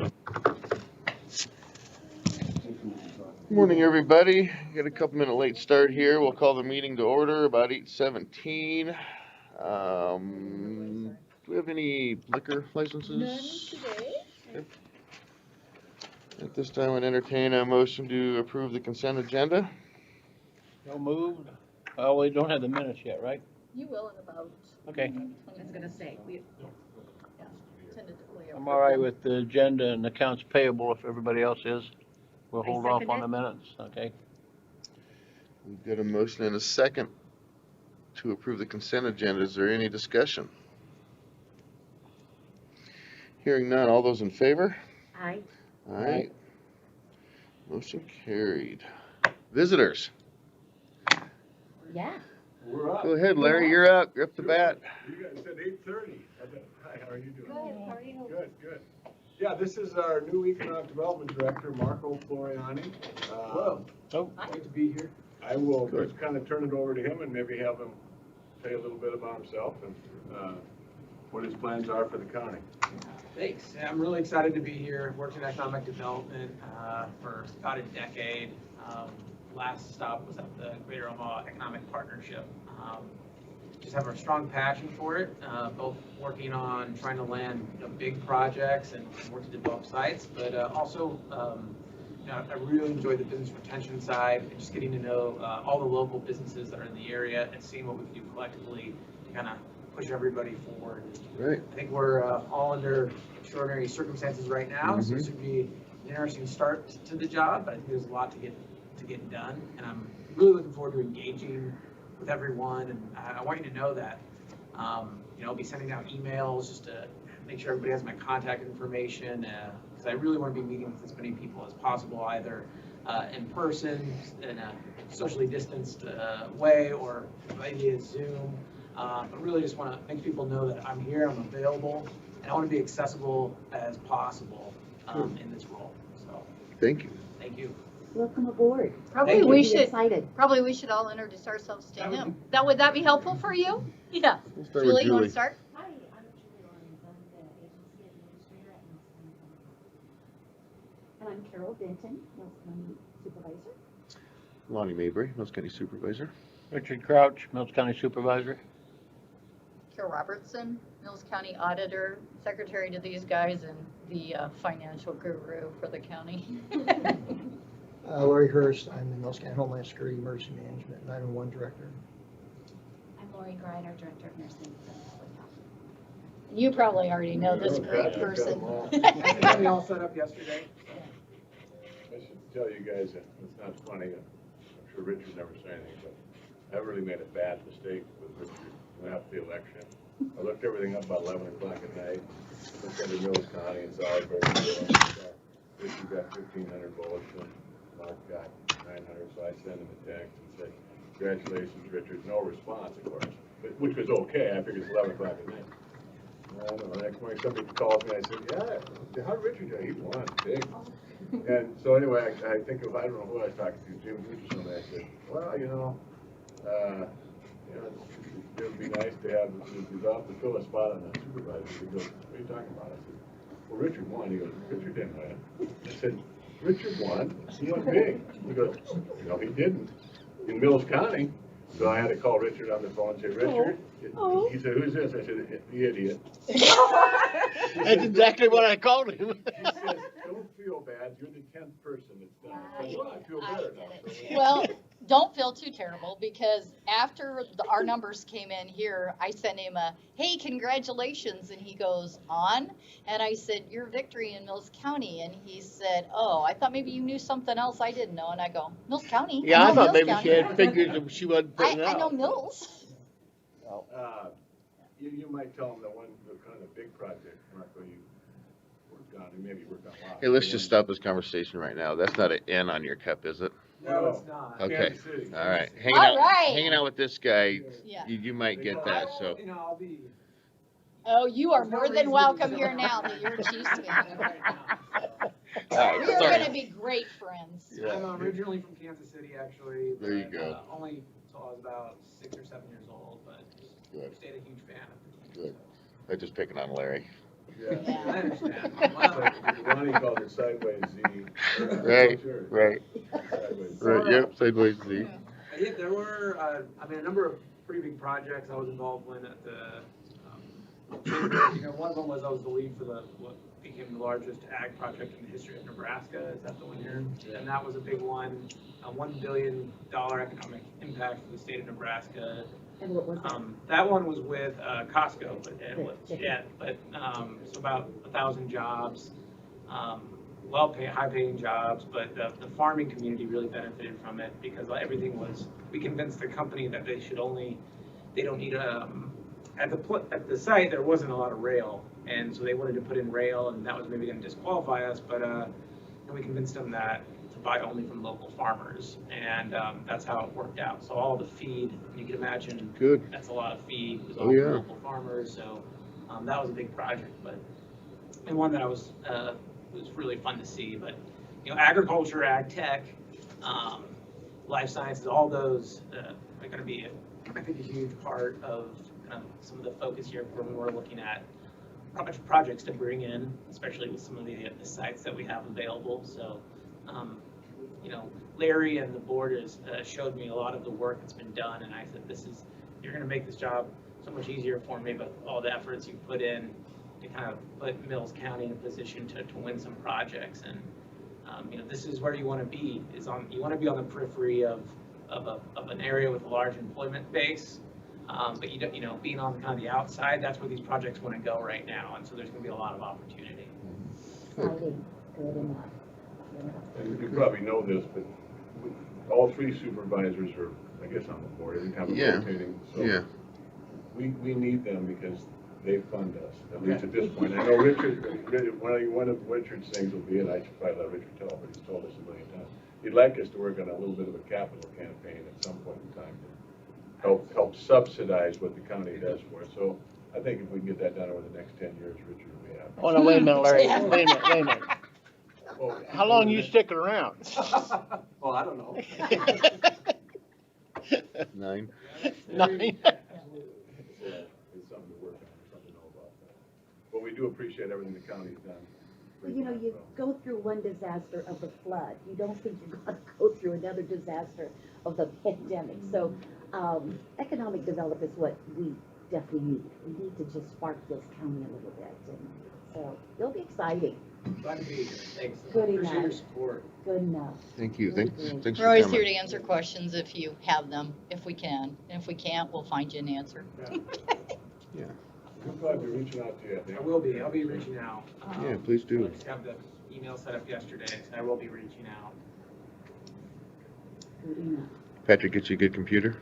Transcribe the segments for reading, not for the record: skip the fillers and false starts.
Good morning, everybody. Got a couple minute late start here. We'll call the meeting to order about 8:17. Do we have any liquor licenses? None today. Okay. At this time, I'd entertain a motion to approve the consent agenda. No moved. Oh, we don't have the minutes yet, right? You will in about. Okay. I was gonna say, we, Tentatively. I'm all right with the agenda and accounts payable if everybody else is. We'll I hold off second on it. the minutes, okay? We've got a motion and a second to approve the consent agenda. Is there any discussion? Hearing none. All those in favor? aye. All right. Motion carried. Visitors. Yeah. We're up. Go ahead, Larry. You're up. You're up to bat. You guys said 8:30. Hi, how are you doing? Good, how are you? Good, good. Yeah, this is our new economic development director, Marco Floriani. Oh. Great to be here. I will just kind of turn it over to him and maybe have him say a little bit about himself and what his plans are for the county. Thanks. Yeah, I'm really excited to be here. Worked in economic development for about a decade. Last stop was at the Greater Omaha Economic Partnership. Just have a strong passion for it, both working on trying to land big projects and work to develop sites, but also I really enjoy the business retention side and just getting to know all the local businesses that are in the area and seeing what we can do collectively to kind of push everybody forward. Right. I think we're all under extraordinary circumstances right now, so this would be an interesting start to the job, but I think there's a lot to get done, and I'm really looking forward to engaging with everyone, and I want you to know that I'll be sending out emails just to make sure everybody has my contact information, because I really want to be meeting with as many people as possible, either in person, in a socially distanced way, or via Zoom. But really just want to make people know that I'm here, I'm available, and I want to be accessible as possible in this role. So, Thank you. thank you. Welcome aboard. Probably Thank we you. should, Excited. we should all introduce ourselves to That would him. Would that be helpful for you? Yeah. We'll start Julie, with you want Julie. to start? Hi, I'm Julie Lyons. I'm the agency administrator at Mills County. And I'm Carol Benton, Mills County Supervisor. Lonnie Mabry, Mills County Supervisor. Richard Crouch, Mills County Supervisor. Carol Robertson, Mills County Auditor, Secretary to these guys, and the financial guru for the county. Larry Hurst, I'm the Mills County Homeland Security Emergency Management 911 Director. I'm Lori Greiner, Director of Nursing for Mills County. You probably already know this Yeah, great I've got person. them all. I think we all set up yesterday. I should tell you guys that it's not funny, I'm sure Richard never said anything, but I really made a bad mistake with Richard after the election. I looked everything up about 11 o'clock at night, looked under Mills County and Salisbury. Richard got 1,500 votes and Mark got 900, so I sent him a text and said, congratulations, Richard. No response, of course, but, which was okay. I figured it's 11 o'clock at night. I don't know, the next morning somebody calls me and I said, yeah, how did Richard do? He won big. And so anyway, I think of, I don't know who I was talking to, Jim Hughes or something. I said, well, it would be nice to have, to fill a spot on the supervisor. He goes, what are you talking about? I said, well, Richard won. He goes, Richard didn't win. I said, Richard won. He won big. He goes, no, he didn't. In Mills County. So I had to call Richard on the phone and say, Richard, he said, who's this? I said, the idiot. That's exactly what I called him. He says, don't feel bad. You're the 10th person that's done it. I said, well, I feel better now. Well, don't feel too terrible, because after our numbers came in here, I sent him a, hey, congratulations, and he goes, on? And I said, your victory in Mills County, and he said, oh, I thought maybe you knew something else I didn't know, and I go, Mills County? Yeah, I know thought Mills maybe she County." had figured that she wasn't putting it I know out. Mills. You might tell them that one, the kind of big project, Marco, you worked on, and maybe you worked on a lot. Hey, let's just stop this conversation right now. That's not an N on your cup, is it? No, it's not. Okay. Kansas City. All right. All right. Hanging out with this guy, Yeah. you might get that, so. I'll be. Oh, you are There's no more than reason to welcome be here so- now that you're a Chiefs Right fan. now. All right, We are sorry. gonna be great friends. Yeah. I'm originally from Kansas City, actually. There you but, go. Only until I was about 6 or 7 years old, but Good. stayed a huge fan of the team. Good. I'm just picking on Larry. Yeah. I understand. It's Wow. like Ronnie called it sideways Z. Right, Sure. right, Sideways Z. right, yep, sideways Z. Yeah, there were, a number of pretty big projects I was involved in at the, chamber. One of them was I was the lead for what became the largest ag project in the history of Nebraska. Is that the one here? And that was a big one, a $1 billion economic impact for the state of Nebraska. And what was that? That one was with Costco, so about 1,000 jobs, high-paying jobs, but the farming community really benefited from it because we convinced the company that they don't need at the site there wasn't a lot of rail, and so they wanted to put in rail, and that was maybe going to disqualify us, but and we convinced them that to buy only from local farmers, and that's how it worked out. So all the feed, you can imagine, Good. that's a lot of feed, was Oh, all yeah. from local farmers, so that was a big project, and one that was really fun to see. But agriculture, ag tech, life sciences, all those are going to be, I think, a huge part of some of the focus here when we're looking at projects to bring in, especially with some of the sites that we have available. So, Larry and the board has showed me a lot of the work that's been done, and I said, you're going to make this job so much easier for me with all the efforts you put in to kind of put Mills County in a position to win some projects. And this is where you want to be. You want to be on the periphery of an area with a large employment base. But you don't, being on kind of the outside, that's where these projects want to go right now, and so there's going to be a lot of opportunity. Exciting, good enough. And you probably know this, but all three supervisors are, I guess, on the board every time Yeah. we're rotating. So Yeah, we need them because they fund us, at least at this point. I know Richard, one of Richard's things will be, and I should probably let Richard tell, but he's told us a million times, he'd like us to work on a little bit of a capital campaign at some point in time to help subsidize what the county does for us. So I think if we can get that done over the next 10 years, Richard will be happy. Oh, no, wait a minute, Larry, Yeah. wait a minute. Well, How long you sticking around? Well, I don't know. 9. Nine. It's something to work on, something to know about that. But we do appreciate everything the county's done. Well, you go through one disaster of the flood. You don't think you're going to go through another disaster of the pandemic. So economic development is what we definitely need. We need to just spark this county a little bit. And so it'll be exciting. Glad to be here. Thanks. Good Appreciate your enough. support. Good enough. Thank you, Very thanks good. for We're always here coming. to answer questions if you have them, if we can. And if we can't, we'll find you an answer. We're glad to be reaching out to you, I think. I will be. I'll be reaching out. Yeah, please do. I just have the email set up yesterday, so I will be reaching out. Good enough. Patrick, get you a good computer?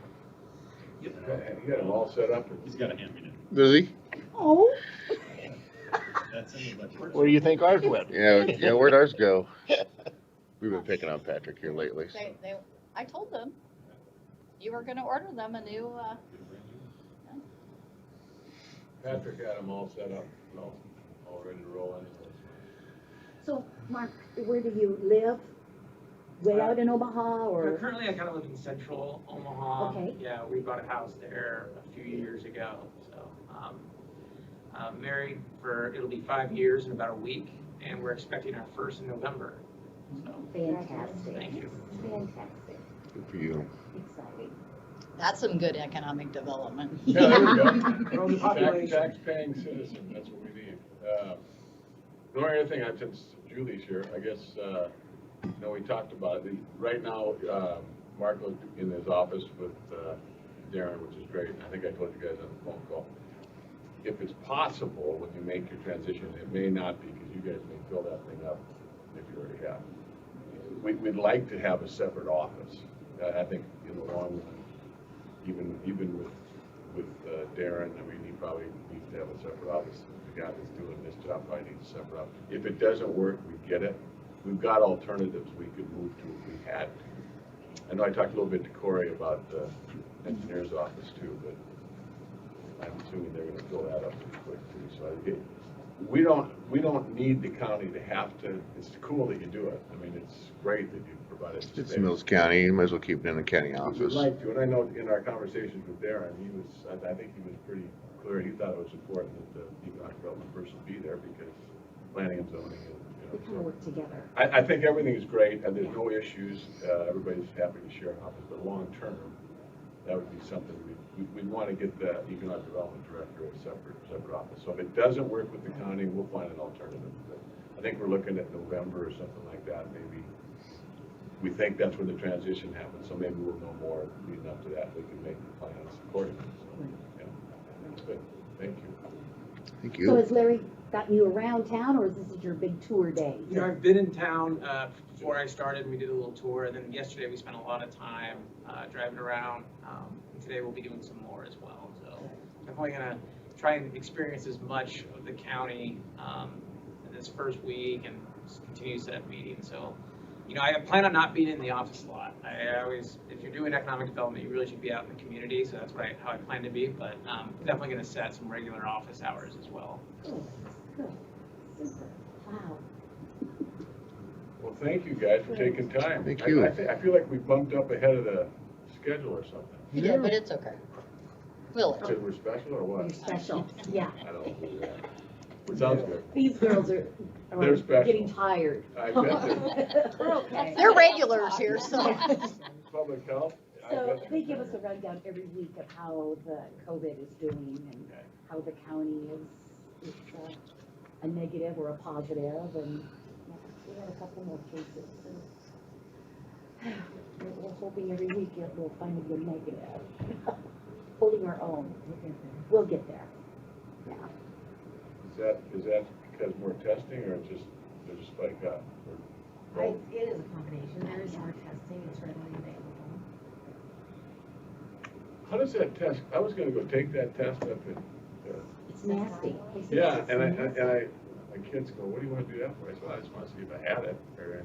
You got them all set up? He's got a hand me Does he? Oh. That's in the budget. Where do you think ours went? Yeah, where'd ours go? We've been picking on Patrick here lately. So. I told them you were gonna order them a new, Patrick had them all set up, all ready to roll anyway. So, Mark, where do you live? Way out in Omaha or? Currently, I kind of live in central Omaha. Okay. Yeah, we bought a house there a few years ago. So, married it'll be 5 years in about a week, and we're expecting our first in November. So, Fantastic. thank you. Fantastic. Good for you. Exciting. that's some good economic development. Yeah, there we go. Growing population. Tax-paying citizen, that's what we need. The only other thing, since Julie's here, I guess, we talked about it. Right now, Marco's in his office with Darren, which is great. I think I told you guys on the phone call. If it's possible, when you make your transition, it may not be, because you guys may fill that thing up if you already have. We'd like to have a separate office. I think in the long run, even with Darren, I mean, he probably needs to have a separate office. The guy that's doing this job probably needs a separate office. If it doesn't work, we get it. We've got alternatives we could move to if we had to. I know I talked a little bit to Corey about the engineer's office too, but I'm assuming they're gonna fill that up pretty quick too. So we don't need the county to have to, it's cool that you do it. I mean, it's great that you provided space. It's Mills County, you might as well keep it in the county We'd office. like to, and I know in our conversations with Darren, I think he was pretty clear, he thought it was important that the economic development person be there because planning and zoning and, We kind of work together. I think everything is great, and there's no issues, everybody's happy to share an office, but long-term, that would be something we'd want to get the economic development director a separate office. So if it doesn't work with the county, we'll find an alternative. But I think we're looking at November or something like that, maybe. We think that's when the transition happens, so maybe we'll know more leading up to that, we can make the plans accordingly. So, yeah, that's good, thank you. Thank So you. has Larry gotten you around town, or is this your big tour day? You know, I've been in town, before I started, we did a little tour, and then yesterday we spent a lot of time, driving around. And today we'll be doing some more as well, so definitely gonna try and experience as much of the county, in this first week and just continue to set up meetings, so. You know, I plan on not being in the office a lot. I always, if you're doing economic development, you really should be out in the community, so that's how I plan to be, but, definitely gonna set some regular office hours as well. Good, good, super, wow. Well, thank you guys for taking time. Thank you. I feel like we bumped up ahead of the schedule or something. You did, but it's okay. We'll let you. Because we're special or what? You're special, yeah. I don't believe that. It sounds good. These girls They're are special. getting tired. I bet We're okay. They're regulars here, so. Public health? I So bet they you're give us a rundown every week of how the COVID is doing and Okay. how the county is a negative or a positive, and yeah, we had a couple more cases. And we're hoping every week it will finally be a negative. Holding our own. We'll get there. Yeah. Is that because more testing or just, there's a spike up? Or both? It is a combination. There is more testing, it's readily available. How does that test, I was gonna go take that test up in, It's nasty. They say yeah, it's and nasty. my kids go, what do you wanna do that for? I said, well, I just wanna see if I had it. Or,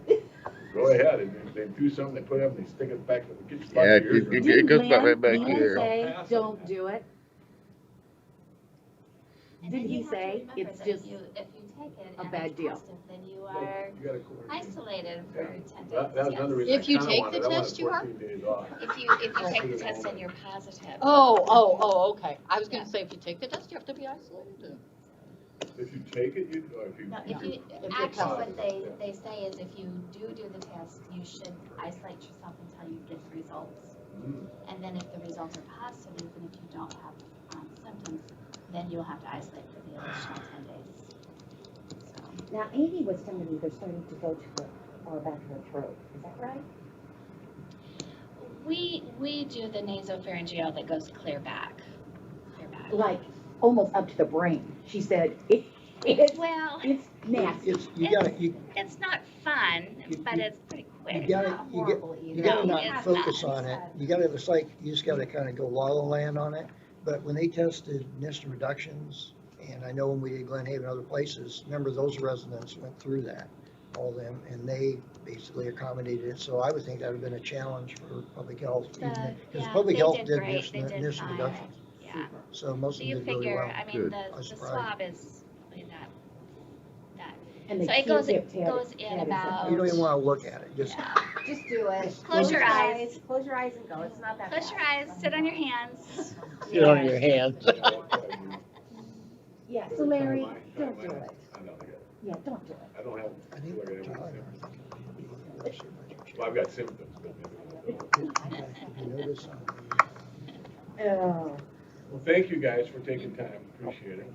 go ahead, and if they do something, they put it up and they stick it back, it gets back Yeah, to yours. it Didn't goes back Lynn- right back didn't he here. say, Pass it. don't do it? And Did then he you have to say remember it's that just if you take it a and bad it's deal? positive, then you Well, are you gotta quarantine. isolated for Yeah. 10 days. That's another yes. reason I If you kinda take wanted- the I wanted test, you are? 14 days off. If you take the test and you're positive. Oh, okay. I was gonna say, if you take the test, you have to be isolated. If you take it, or if you. No, if you, you're actually positive, what they say is if you do the test, you should isolate yourself until you get the results. Mm. And then if the results are positive, even if you don't have symptoms, then you'll have to isolate for the additional 10 days. So, Now, Amy was telling me they're starting to go to the far back of her throat. Is that right? we do the nasopharyngeal that goes clear back. Like almost up to the brain. She said it's Well, nasty. it's not fun, but it's pretty quick. You gotta Horrible either. you gotta No, not it's focus not. on it. You gotta, it's like, you just gotta kind of go la la land on it. But when they tested Nista reductions, and I know when we did Glen Haven and other places, remember those residents went through that, all of them, and they basically accommodated it. So I would think that would have been a challenge for public health. Because public they health did did great. They did Nista fine. reductions. Yeah. So most So of you them did really figure, well. I mean, Good. I the was surprised. swab is really that. And they So it can't goes- get it goes in tatted about- You don't even wanna look at it, just, Yeah. Just do it. Close your eyes. Close your eyes and go. It's not that bad. Close your eyes, sit on your hands. Sit on your hands. Yeah, so Larry, Try don't mine. do it. I know, Yeah, don't do it. I don't have, I I think, feel like I don't Todd, have symptoms. Well, I've got symptoms, but maybe not. you notice, Oh, Well, thank you guys for taking time, appreciate it.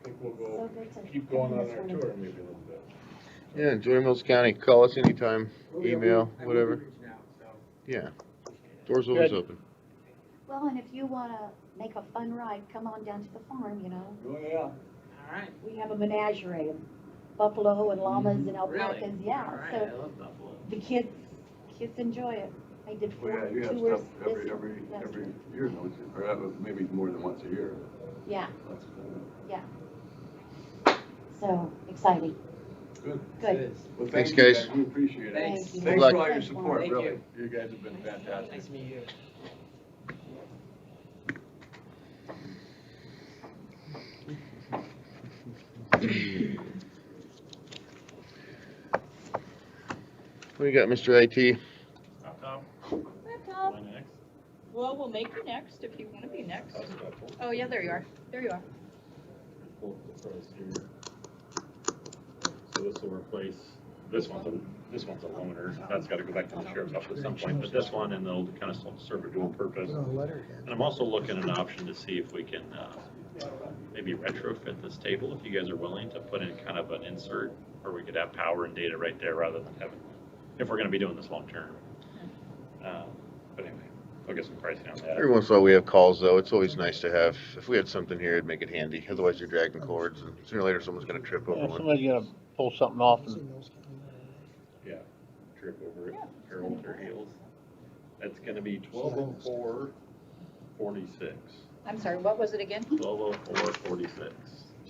I think we'll so go, good to. keep going on have our this tour one. maybe a little bit. Yeah, enjoy Mills County. Call us anytime, email, I will be whatever. reaching out, so Yeah, appreciate it. door's always Good. open. Well, and if you wanna make a fun ride, come on down to the farm, you know. Oh, yeah. All right. We have a menagerie of buffalo and llamas and Really? alpacas, All yeah, right, so I love buffalo. the kids enjoy it. I did Well, four yeah, you have tours stuff every this year, year. don't you? Or maybe more than once a year. Yeah, That's so exciting. Good. Good. It is. Well, Thanks, thank you guys. We appreciate it. Thanks. Thank you. Thanks Good for luck. all your Thanks, support, Thank really. you. You guys have been fantastic. Nice to meet you. What do you got, Mr. IT? Well, we'll make you next if you wanna be next. Oh, yeah, there you are. There you are. Pull up the price here. So this will replace, this one's a loaner, that's gotta go back to the sheriff's office at some point, but this one, and they'll kind of serve a dual purpose. Put on a letterhead. And I'm also looking at an option to see if we can, maybe retrofit this table, if you guys are willing to put in kind of an insert, where we could have power and data right there rather than having, if we're gonna be doing this long term. But anyway, I'll get some pricing on that. Every once in a while we have calls though. It's always nice to have, if we had something here, it'd make it handy. Otherwise you're dragging cords and sooner or later someone's gonna trip over Yeah, one. somebody's gonna pull something off and Yeah, trip over it, Carol with her heels. That's gonna be 1204.46. I'm sorry, what was it again? 1204.46.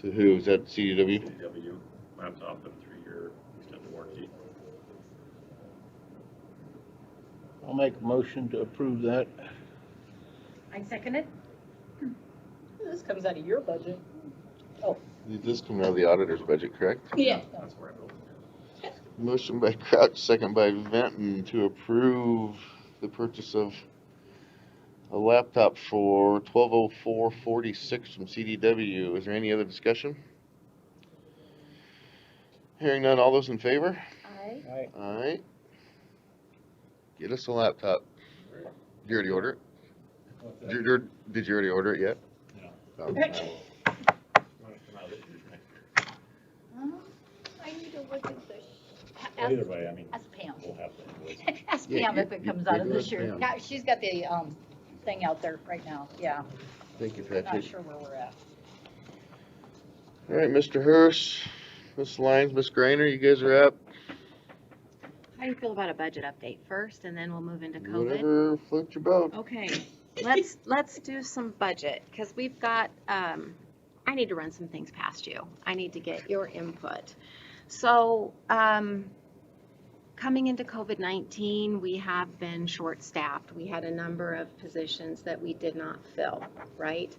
So who, is that CDW? CW laptop with a 3-year extended warranty. I'll make a motion to approve that. I second it. This comes out of your budget. This coming out of the auditor's budget, correct? Yeah. That's where I wrote it. Motion by Crouch, second by Venton to approve the purchase of a laptop for $1204.46 from CDW. Is there any other discussion? Hearing none, all those in favor? Aye. Alright. Get us a laptop. Did you already order it? What's that? Did you already order it yet? No. Oh. I will. Wanna come out of this year's next year. I need to look at this. Well, either way, I mean, Ask Pam. we'll have to invoice. Ask Yeah, Pam if it comes out of you this ask year. Pam. Yeah, she's got the, thing out there right now, yeah. Thank you, Not Patrick. sure where we're at. Alright, Mr. Hirsch, Ms. Lyons, Ms. Greiner, you guys are up. How do you feel about a budget update first, and then we'll move into COVID? Whatever floats your boat. Okay, let's do some budget, because we've got, I need to run some things past you. I need to get your input. So, coming into COVID-19, we have been short-staffed. We had a number of positions that we did not fill, right?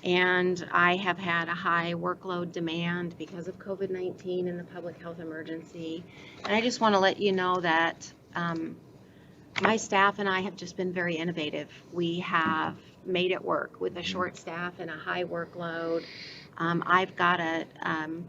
And I have had a high workload demand because of COVID-19 and the public health emergency. And I just want to let you know that my staff and I have just been very innovative. We have made it work with a short staff and a high workload. I've got a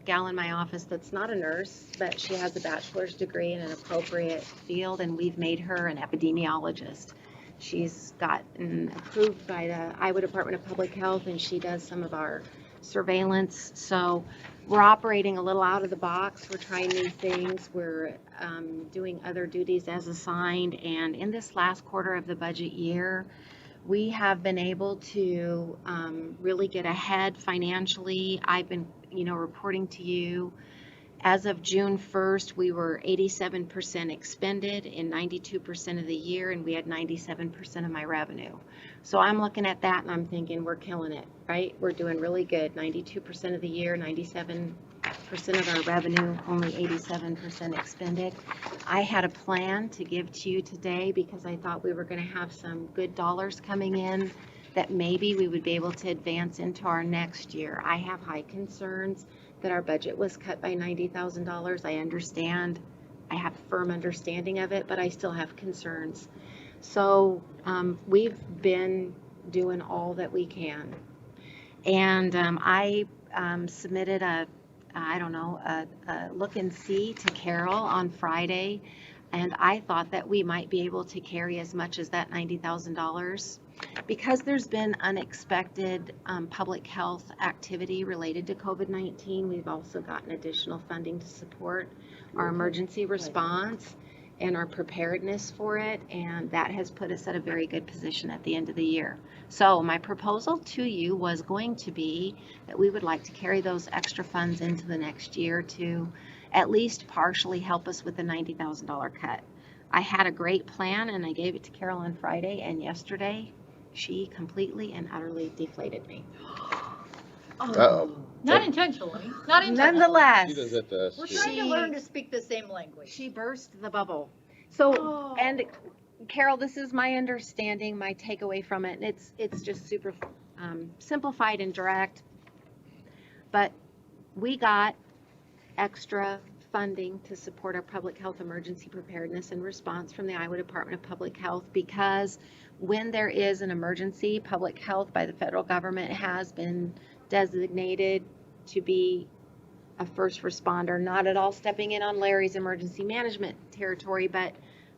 gal in my office that's not a nurse, but she has a bachelor's degree in an appropriate field, and we've made her an epidemiologist. She's gotten approved by the Iowa Department of Public Health, and she does some of our surveillance. So we're operating a little out of the box. We're trying new things. We're doing other duties as assigned. And in this last quarter of the budget year, we have been able to really get ahead financially. I've been, reporting to you. As of June 1st, we were 87% expended in 92% of the year, and we had 97% of my revenue. So I'm looking at that and I'm thinking we're killing it, right? We're doing really good. 92% of the year, 97% of our revenue, only 87% expended. I had a plan to give to you today because I thought we were going to have some good dollars coming in that maybe we would be able to advance into our next year. I have high concerns that our budget was cut by $90,000. I understand. I have firm understanding of it, but I still have concerns. So we've been doing all that we can. And I submitted a look and see to Carol on Friday, and I thought that we might be able to carry as much as that $90,000. Because there's been unexpected public health activity related to COVID-19, we've also gotten additional funding to support our emergency response and our preparedness for it, and that has put us at a very good position at the end of the year. So my proposal to you was going to be that we would like to carry those extra funds into the next year to at least partially help us with the $90,000 cut. I had a great plan and I gave it to Carol on Friday, and yesterday she completely and utterly deflated me. Uh-oh. Not intentionally, not intentionally. Nonetheless, She does that to us We're too. trying to learn to speak the same language. she burst the bubble. So, Oh. and Carol, this is my understanding, my takeaway from it, and it's just super simplified and direct. But we got extra funding to support our public health emergency preparedness and response from the Iowa Department of Public Health, because when there is an emergency, public health by the federal government has been designated to be a first responder, not at all stepping in on Larry's emergency management territory, but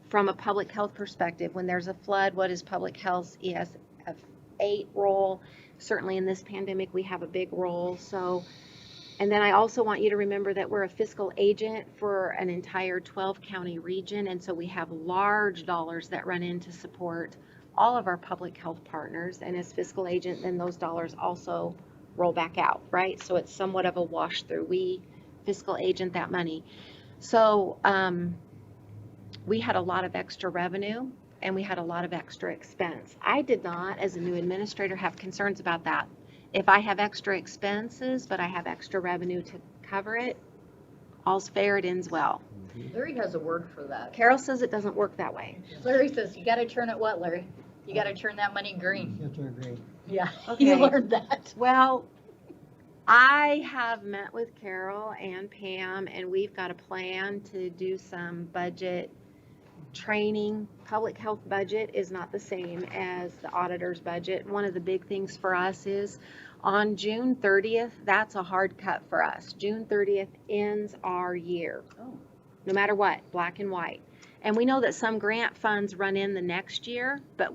from a public health perspective, when there's a flood, what is public health's ESF 8 role? Certainly in this pandemic, we have a big role. So, and then I also want you to remember that we're a fiscal agent for an entire 12 county region. And so we have large dollars that run in to support all of our public health partners. And as fiscal agent, then those dollars also roll back out, right? So it's somewhat of a wash through. We fiscal agent that money. So we had a lot of extra revenue and we had a lot of extra expense. I did not, as a new administrator, have concerns about that. If I have extra expenses, but I have extra revenue to cover it, all's fair, it ends well. Larry has a word for that. Carol says it doesn't work that way. Larry says, you gotta turn it what, Larry? You gotta turn that money green. You have to agree. Yeah, Okay. you learned that. Well, I have met with Carol and Pam, and we've got a plan to do some budget training. Public health budget is not the same as the auditor's budget. One of the big things for us is on June 30th, that's a hard cut for us. June 30th ends our year. Oh. No matter what, black and white. And we know that some grant funds run in the next year, but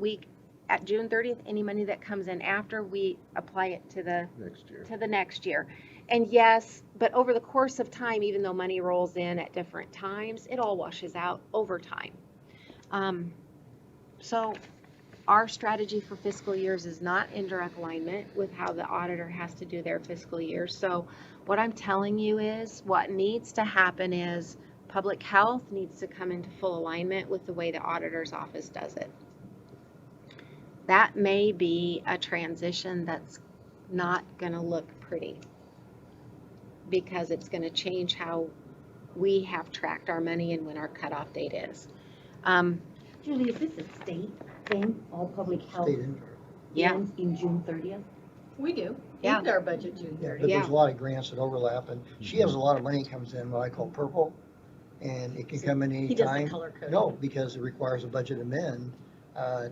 at June 30th, any money that comes in after, we apply it to the next year. And yes, but over the course of time, even though money rolls in at different times, it all washes out over time. So our strategy for fiscal years is not in direct alignment with how the auditor has to do their fiscal year. So what I'm telling you is what needs to happen is public health needs to come into full alignment with the way the auditor's office does it. That may be a transition that's not going to look pretty because it's going to change how we have tracked our money and when our cutoff date is. Julie, is this a state thing, all public health State intern. Yeah. ends in June 30th? We do. Yeah. We did our budget June Yeah, 30th. but Yeah. there's a lot of grants that overlap, and she has a lot of money comes in, what I call purple, and it can come in any He does the time. color code. No, because it requires a budget amend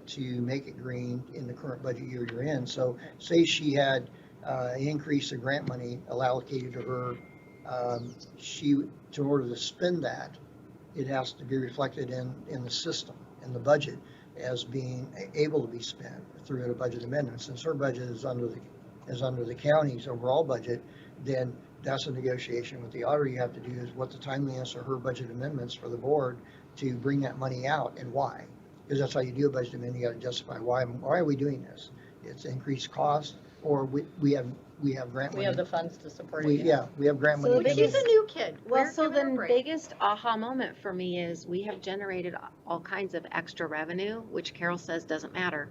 to make it green in the current budget year you're in. So say she had an increase of grant money allocated to her, in order to spend that, it has to be reflected in the system, in the budget, as being able to be spent through a budget amendment. Since her budget is under the county's overall budget, then that's a negotiation with the auditor. You have to do is what the timeliness of her budget amendments for the board to bring that money out and why. Because that's how you do a budget amendment. You got to justify why are we doing this? It's increased cost, or we have grant money. We have the funds to support We it. have grant So money. the coming She's in. a new kid. Well, We're so giving her a the break. biggest aha moment for me is we have generated all kinds of extra revenue, which Carol says doesn't matter.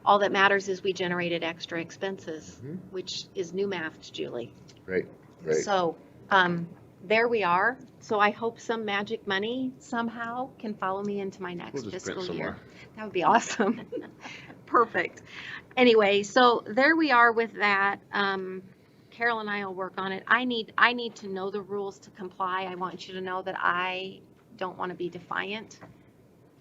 All that matters is we generated extra expenses, Mhm. which is new math to Julie. Right. So, there we are. So I hope some magic money somehow can follow me into my next We'll just print fiscal some year. more. That would be awesome. Perfect. Anyway, so there we are with that. Carol and I will work on it. I need to know the rules to comply. I want you to know that I don't want to be defiant,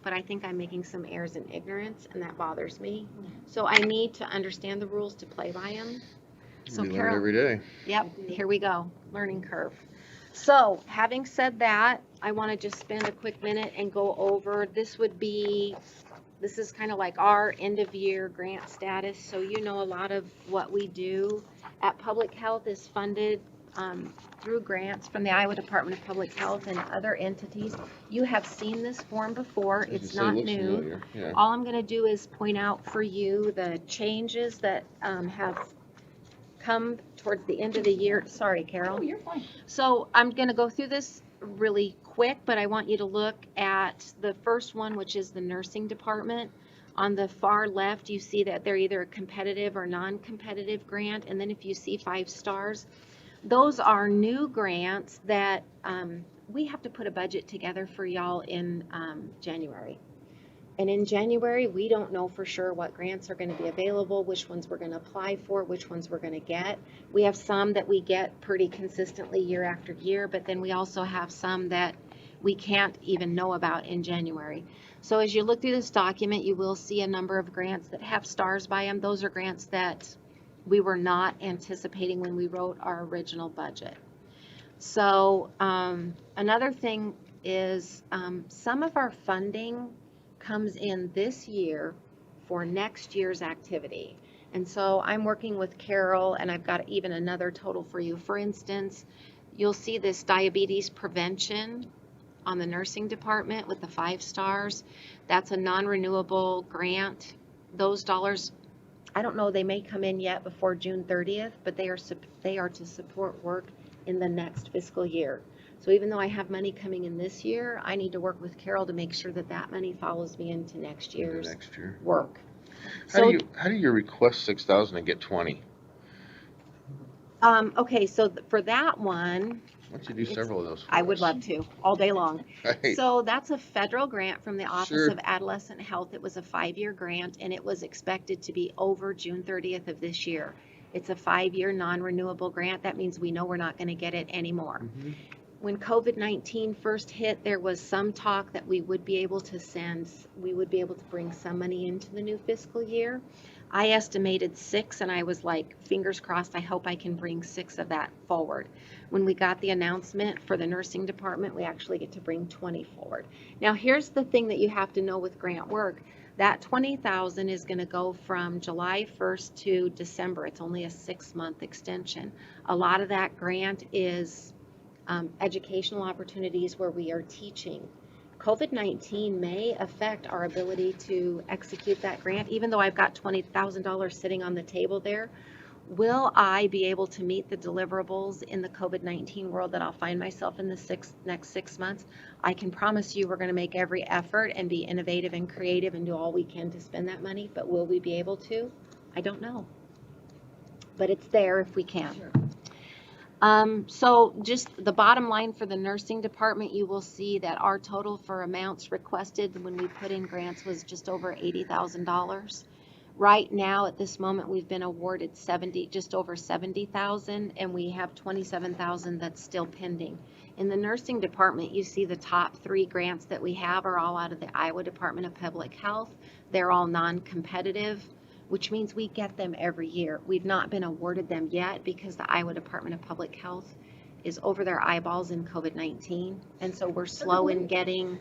but I think I'm making some errors in ignorance, and that bothers me. So I need to understand the rules to play by them. So We learn Carol, every day. yep, here we go, learning curve. So having said that, I want to just spend a quick minute and go over, this is kind of like our end of year grant status. So you know a lot of what we do at Public Health is funded through grants from the Iowa Department of Public Health and other entities. You have seen this form before, As you it's say, not looks new. familiar. Yeah. All I'm gonna do is point out for you the changes that have come towards the end of the year. Sorry, Carol. Oh, you're fine. So I'm gonna go through this really quick, but I want you to look at the first one, which is the nursing department. On the far left, you see that they're either a competitive or non-competitive grant, and then if you see 5 stars, those are new grants that we have to put a budget together for y'all in January. And in January, we don't know for sure what grants are going to be available, which ones we're going to apply for, which ones we're going to get. We have some that we get pretty consistently year after year, but then we also have some that we can't even know about in January. So as you look through this document, you will see a number of grants that have stars by them. Those are grants that we were not anticipating when we wrote our original budget. So another thing is some of our funding comes in this year for next year's activity. And so I'm working with Carol, and I've got even another total for you. For instance, you'll see this diabetes prevention on the nursing department with the 5 stars. That's a non-renewable grant. Those dollars, I don't know, they may come in yet before June 30th, but they are to support work in the next fiscal year. So even though I have money coming in this year, I need to work with Carol to make sure that that money follows me into next year's work. How do you request 6,000 and get 20? Okay, so for that one, Why don't you do several of those for I would us? love to, all day long. Right. So that's a federal grant from the Office Sure. of Adolescent Health. It was a 5-year grant, and it was expected to be over June 30th of this year. It's a 5-year non-renewable grant. That means we know we're not going to get it anymore. Mhm. When COVID-19 first hit, there was some talk that we would be able to bring some money into the new fiscal year. I estimated 6, and I was like, fingers crossed, I hope I can bring 6 of that forward. When we got the announcement for the nursing department, we actually get to bring 20 forward. Now, here's the thing that you have to know with grant work. That 20,000 is going to go from July 1st to December. It's only a 6-month extension. A lot of that grant is educational opportunities where we are teaching. COVID-19 may affect our ability to execute that grant, even though I've got $20,000 sitting on the table there. Will I be able to meet the deliverables in the COVID-19 world that I'll find myself in the next 6 months? I can promise you we're going to make every effort and be innovative and creative and do all we can to spend that money, but will we be able to? I don't know. But it's there if we can. Sure. So just the bottom line for the nursing department, you will see that our total for amounts requested when we put in grants was just over $80,000. Right now, at this moment, we've been awarded just over 70,000, and we have 27,000 that's still pending. In the nursing department, you see the top 3 grants that we have are all out of the Iowa Department of Public Health. They're all non-competitive, which means we get them every year. We've not been awarded them yet because the Iowa Department of Public Health is over their eyeballs in COVID-19. And so we're slow in getting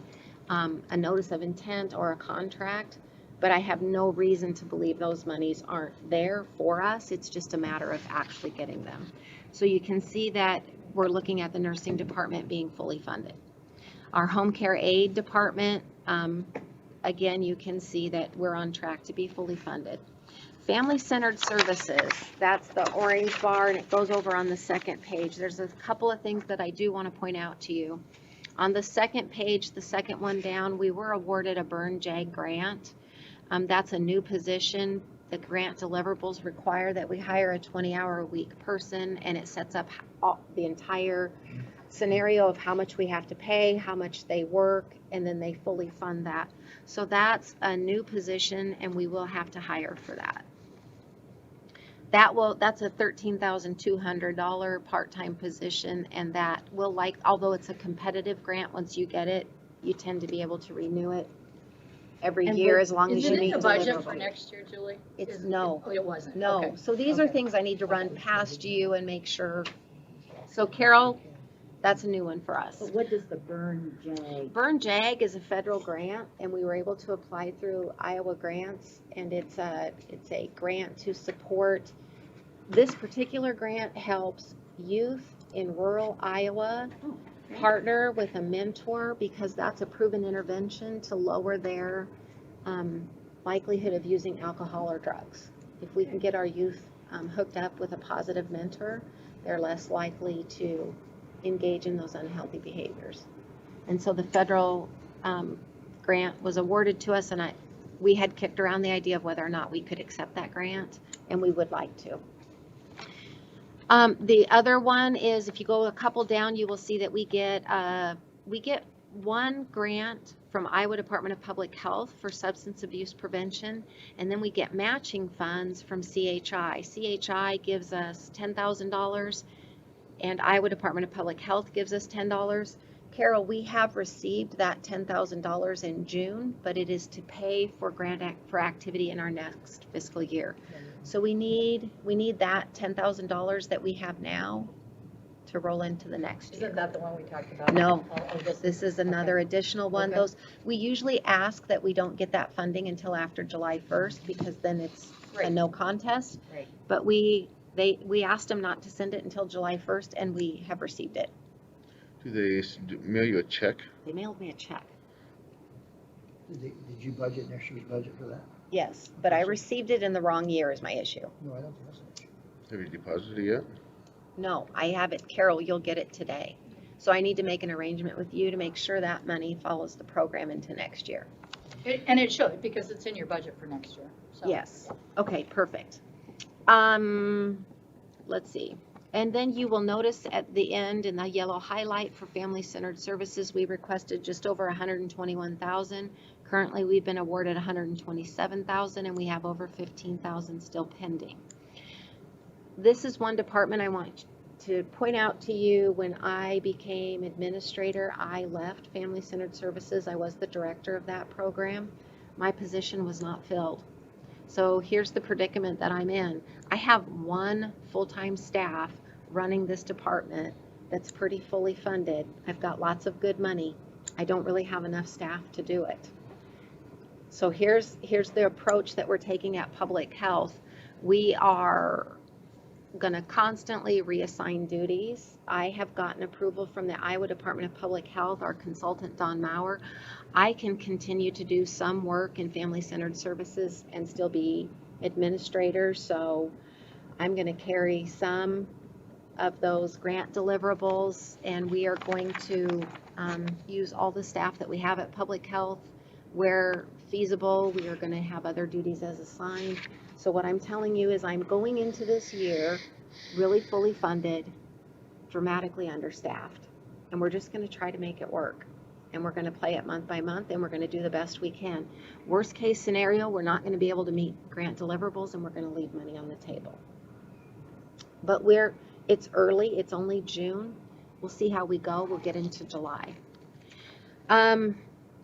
a notice of intent or a contract, but I have no reason to believe those monies aren't there for us. It's just a matter of actually getting them. So you can see that we're looking at the nursing department being fully funded. Our home care aid department, again, you can see that we're on track to be fully funded. Family-centered services, that's the orange bar, and it goes over on the second page. There's a couple of things that I do want to point out to you. On the second page, the second one down, we were awarded a Burn JAG grant. That's a new position. The grant deliverables require that we hire a 20-hour-a-week person, and it sets up the entire scenario of how much we have to pay, how much they work, and then they fully fund that. So that's a new position, and we will have to hire for that. That's a $13,200 part-time position, and that will, although it's a competitive grant, once you get it, you tend to be able to renew it every year as long as you meet Is it in the budget deliverables. for next year, Julie? No. Oh, it wasn't? No, Okay. so these are things I need to run past you and make sure. So Carol, that's a new one for us. But what does the Burn JAG? Burn JAG is a federal grant, and we were able to apply through Iowa Grants, and it's a grant to support. This particular grant helps youth in rural Iowa partner with a mentor, because that's a proven intervention to lower their likelihood of using alcohol or drugs. If we can get our youth hooked up with a positive mentor, they're less likely to engage in those unhealthy behaviors. And so the federal grant was awarded to us, and we had kicked around the idea of whether or not we could accept that grant, and we would like to. The other one is, if you go a couple down, you will see that we get one grant from Iowa Department of Public Health for substance abuse prevention, and then we get matching funds from CHI. CHI gives us $10,000, and Iowa Department of Public Health gives us $10. Carol, we have received that $10,000 in June, but it is to pay for for activity in our next fiscal year. So we need that $10,000 that we have now to roll into the next year. Isn't that the one we talked about? No, Oh, this is another additional one. Okay. We usually ask that we don't get that funding until after July 1st, because then it's a Right. no contest. Right. But we asked them not to send it until July 1st, and we have received it. Do they mail you a check? They mailed me a check. Did you budget next year's budget for that? Yes, but I received it in the wrong year is my issue. No, I don't think that's an issue. Have you deposited it yet? No, I have it. Carol, you'll get it today. So I need to make an arrangement with you to make sure that money follows the program into next year. And it should, because it's in your budget for next year. So. Yes. Okay, perfect. Let's see. And then you will notice at the end in the yellow highlight for family-centered services, we requested just over $121,000. Currently, we've been awarded $127,000, and we have over $15,000 still pending. This is one department I want to point out to you. When I became administrator, I left family-centered services. I was the director of that program. My position was not filled. So here's the predicament that I'm in. I have one full-time staff running this department that's pretty fully funded. I've got lots of good money. I don't really have enough staff to do it. So here's the approach that we're taking at public health. We are going to constantly reassign duties. I have gotten approval from the Iowa Department of Public Health, our consultant Don Maurer. I can continue to do some work in family-centered services and still be administrator, so I'm going to carry some of those grant deliverables, and we are going to use all the staff that we have at public health. Where feasible, we are going to have other duties as assigned. So what I'm telling you is I'm going into this year really fully funded, dramatically understaffed, and we're just going to try to make it work. And we're going to play it month by month, and we're going to do the best we can. Worst case scenario, we're not going to be able to meet grant deliverables, and we're going to leave money on the table. But it's early, it's only June. We'll see how we go. We'll get into July.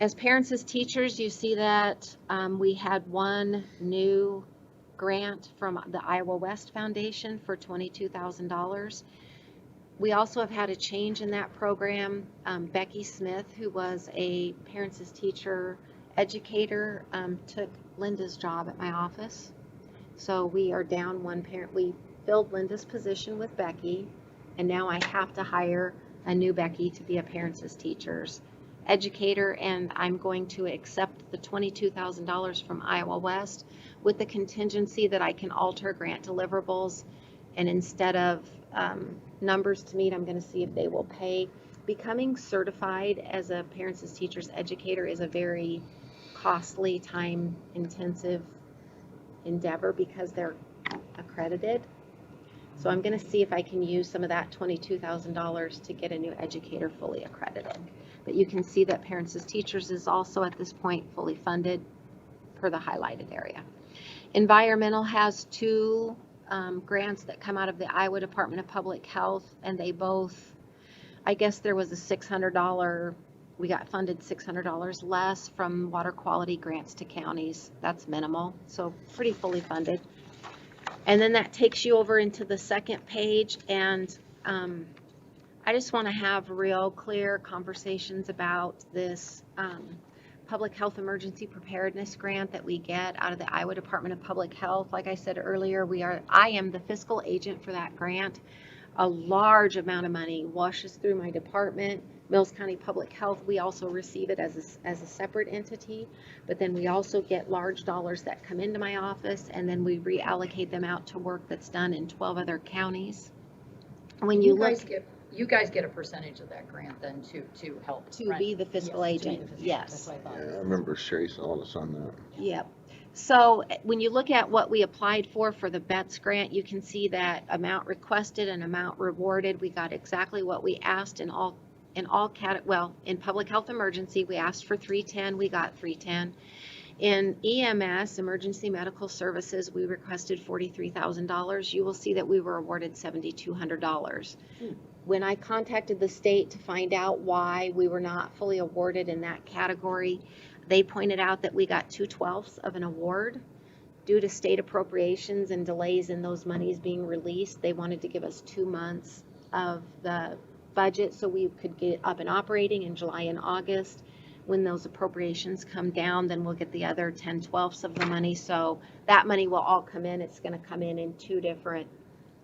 As parents, as teachers, you see that we had one new grant from the Iowa West Foundation for $22,000. We also have had a change in that program. Becky Smith, who was a parents as teacher educator, took Linda's job at my office. So we are down one parent. We filled Linda's position with Becky, and now I have to hire a new Becky to be a parents as teachers educator, and I'm going to accept the $22,000 from Iowa West with the contingency that I can alter grant deliverables, and instead of numbers to meet, I'm going to see if they will pay. Becoming certified as a parents as teachers educator is a very costly, time intensive endeavor because they're accredited. So I'm going to see if I can use some of that $22,000 to get a new educator fully accredited. But you can see that Parents as Teachers is also at this point fully funded per the highlighted area. Environmental has two grants that come out of the Iowa Department of Public Health, and they both, I guess there was a $600, we got funded $600 less from water quality grants to counties. That's minimal, so pretty fully funded. And then that takes you over into the second page, and I just want to have real clear conversations about this public health emergency preparedness grant that we get out of the Iowa Department of Public Health. Like I said earlier, I am the fiscal agent for that grant. A large amount of money washes through my department. Mills County Public Health, we also receive it as a separate entity, but then we also get large dollars that come into my office, and then we reallocate them out to work that's done in 12 other counties. When you You guys get a percentage of that grant then to help. To be the fiscal agent, yes. That's what I thought. Yeah, I remember Sherry selling us on that. Yep. So when you look at what we applied for the BETS grant, you can see that amount requested and amount rewarded. We got exactly what we asked in all in in public health emergency, we asked for 310, we got 310. In EMS, emergency medical services, we requested $43,000. You will see that we were awarded $7,200. When I contacted the state to find out why we were not fully awarded in that category, they pointed out that we got 2/12 of an award. Due to state appropriations and delays in those monies being released, they wanted to give us 2 months of the budget so we could get up and operating in July and August. When those appropriations come down, then we'll get the other 10/12 of the money. So that money will all come in. It's going to come in 2 different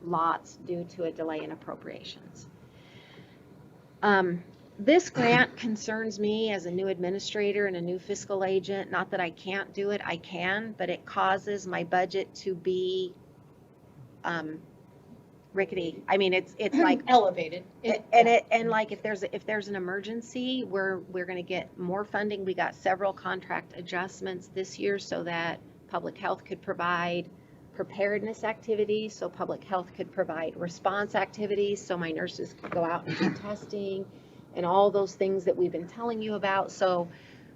lots due to a delay in appropriations. This grant concerns me as a new administrator and a new fiscal agent. Not that I can't do it, I can, but it causes my budget to be rickety. I mean, it's like Elevated. and like if there's an emergency, we're going to get more funding. We got several contract adjustments this year so that public health could provide preparedness activities, so public health could provide response activities, so my nurses could go out and do testing and all those things that we've been telling you about. So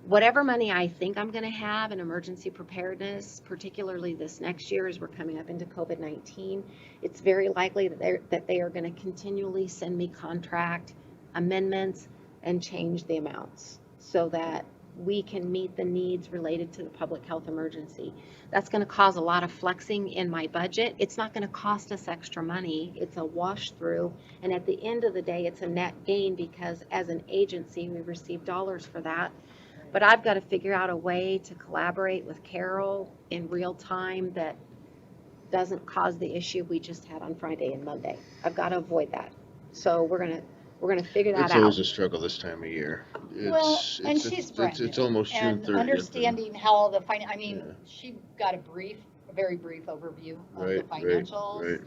whatever money I think I'm going to have in emergency preparedness, particularly this next year as we're coming up into COVID-19, it's very likely that they are going to continually send me contract amendments and change the amounts so that we can meet the needs related to the public health emergency. That's going to cause a lot of flexing in my budget. It's not going to cost us extra money. It's a wash through. And at the end of the day, it's a net gain because as an agency, we receive dollars for that. But I've got to figure out a way to collaborate with Carol in real time that doesn't cause the issue we just had on Friday and Monday. I've got to avoid that. So we're going to figure that It's out. always a struggle this time of year. And she's brand It's new, almost June and 30th. understanding how the I mean, Yeah. she got a very brief overview of the Right, financials right.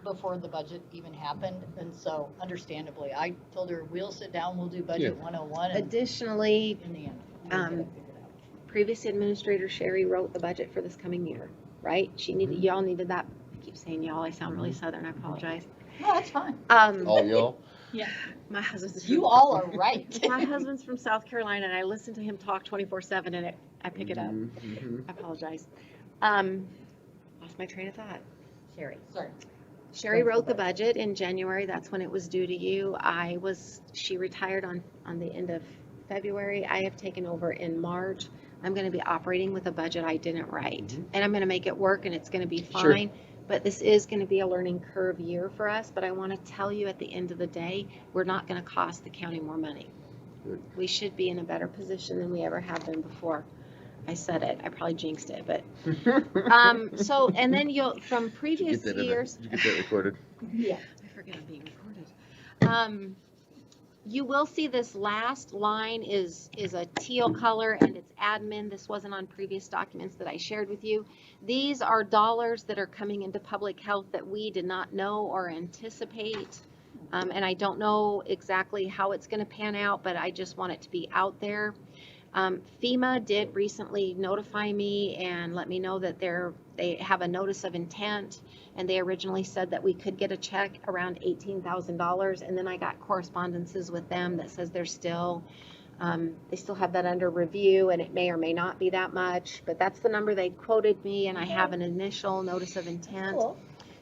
before the budget even happened, and so understandably, I told her, we'll sit down, we'll do budget 101, and Additionally, in the end, we'll get it figured out. previous administrator Sherry wrote the budget for this coming year, right? Y'all needed that. I keep saying y'all, I sound really Southern, I apologize. No, that's fine. All y'all? My husband's You all are right. my husband's from South Carolina, and I listen to him talk 24/7, and I pick it up. Mm-hmm. I apologize. Lost my train of thought. Sorry. Sherry wrote the budget in January. That's when it was due to you. She retired on the end of February. I have taken over in March. I'm going to be operating with a budget I didn't write, and I'm going to make it work, and it's going to be fine. Sure. But this is going to be a learning curve year for us. But I want to tell you at the end of the day, we're not going to cost the county more money. Good. We should be in a better position than we ever have been before. I said it. I probably jinxed it, but so and then from previous years. Did you get that recorded? Yeah, I forget I'm being recorded. You will see this last line is a teal color and it's admin. This wasn't on previous documents that I shared with you. These are dollars that are coming into public health that we did not know or anticipate. And I don't know exactly how it's going to pan out, but I just want it to be out there. FEMA did recently notify me and let me know that they have a notice of intent, and they originally said that we could get a check around $18,000, and then I got correspondences with them that says they still have that under review, and it may or may not be that much, but that's the number they quoted me, and I have an initial notice of intent. Cool.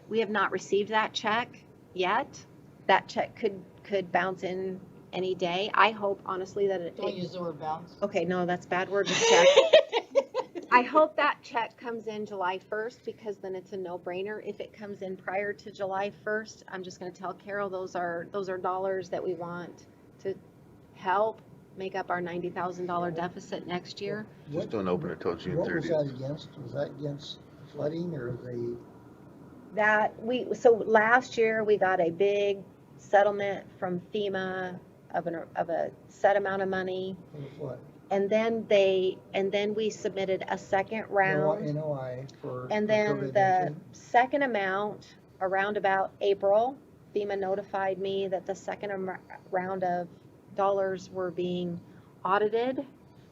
We have not received that check yet. That check could bounce in any day. I hope honestly that it. Don't use the word bounce. Okay, no, that's bad word. Just check. I hope that check comes in July 1st because then it's a no-brainer. If it comes in prior to July 1st, I'm just going to tell Carol those are dollars that we want to help make up our $90,000 deficit next year. Just don't open it till June 30th. What was that against? Was that against flooding or So last year we got a big settlement from FEMA of a set amount of money. what? And then we submitted a second round. NOI for. And then the second amount, around about April, FEMA notified me that the second round of dollars were being audited.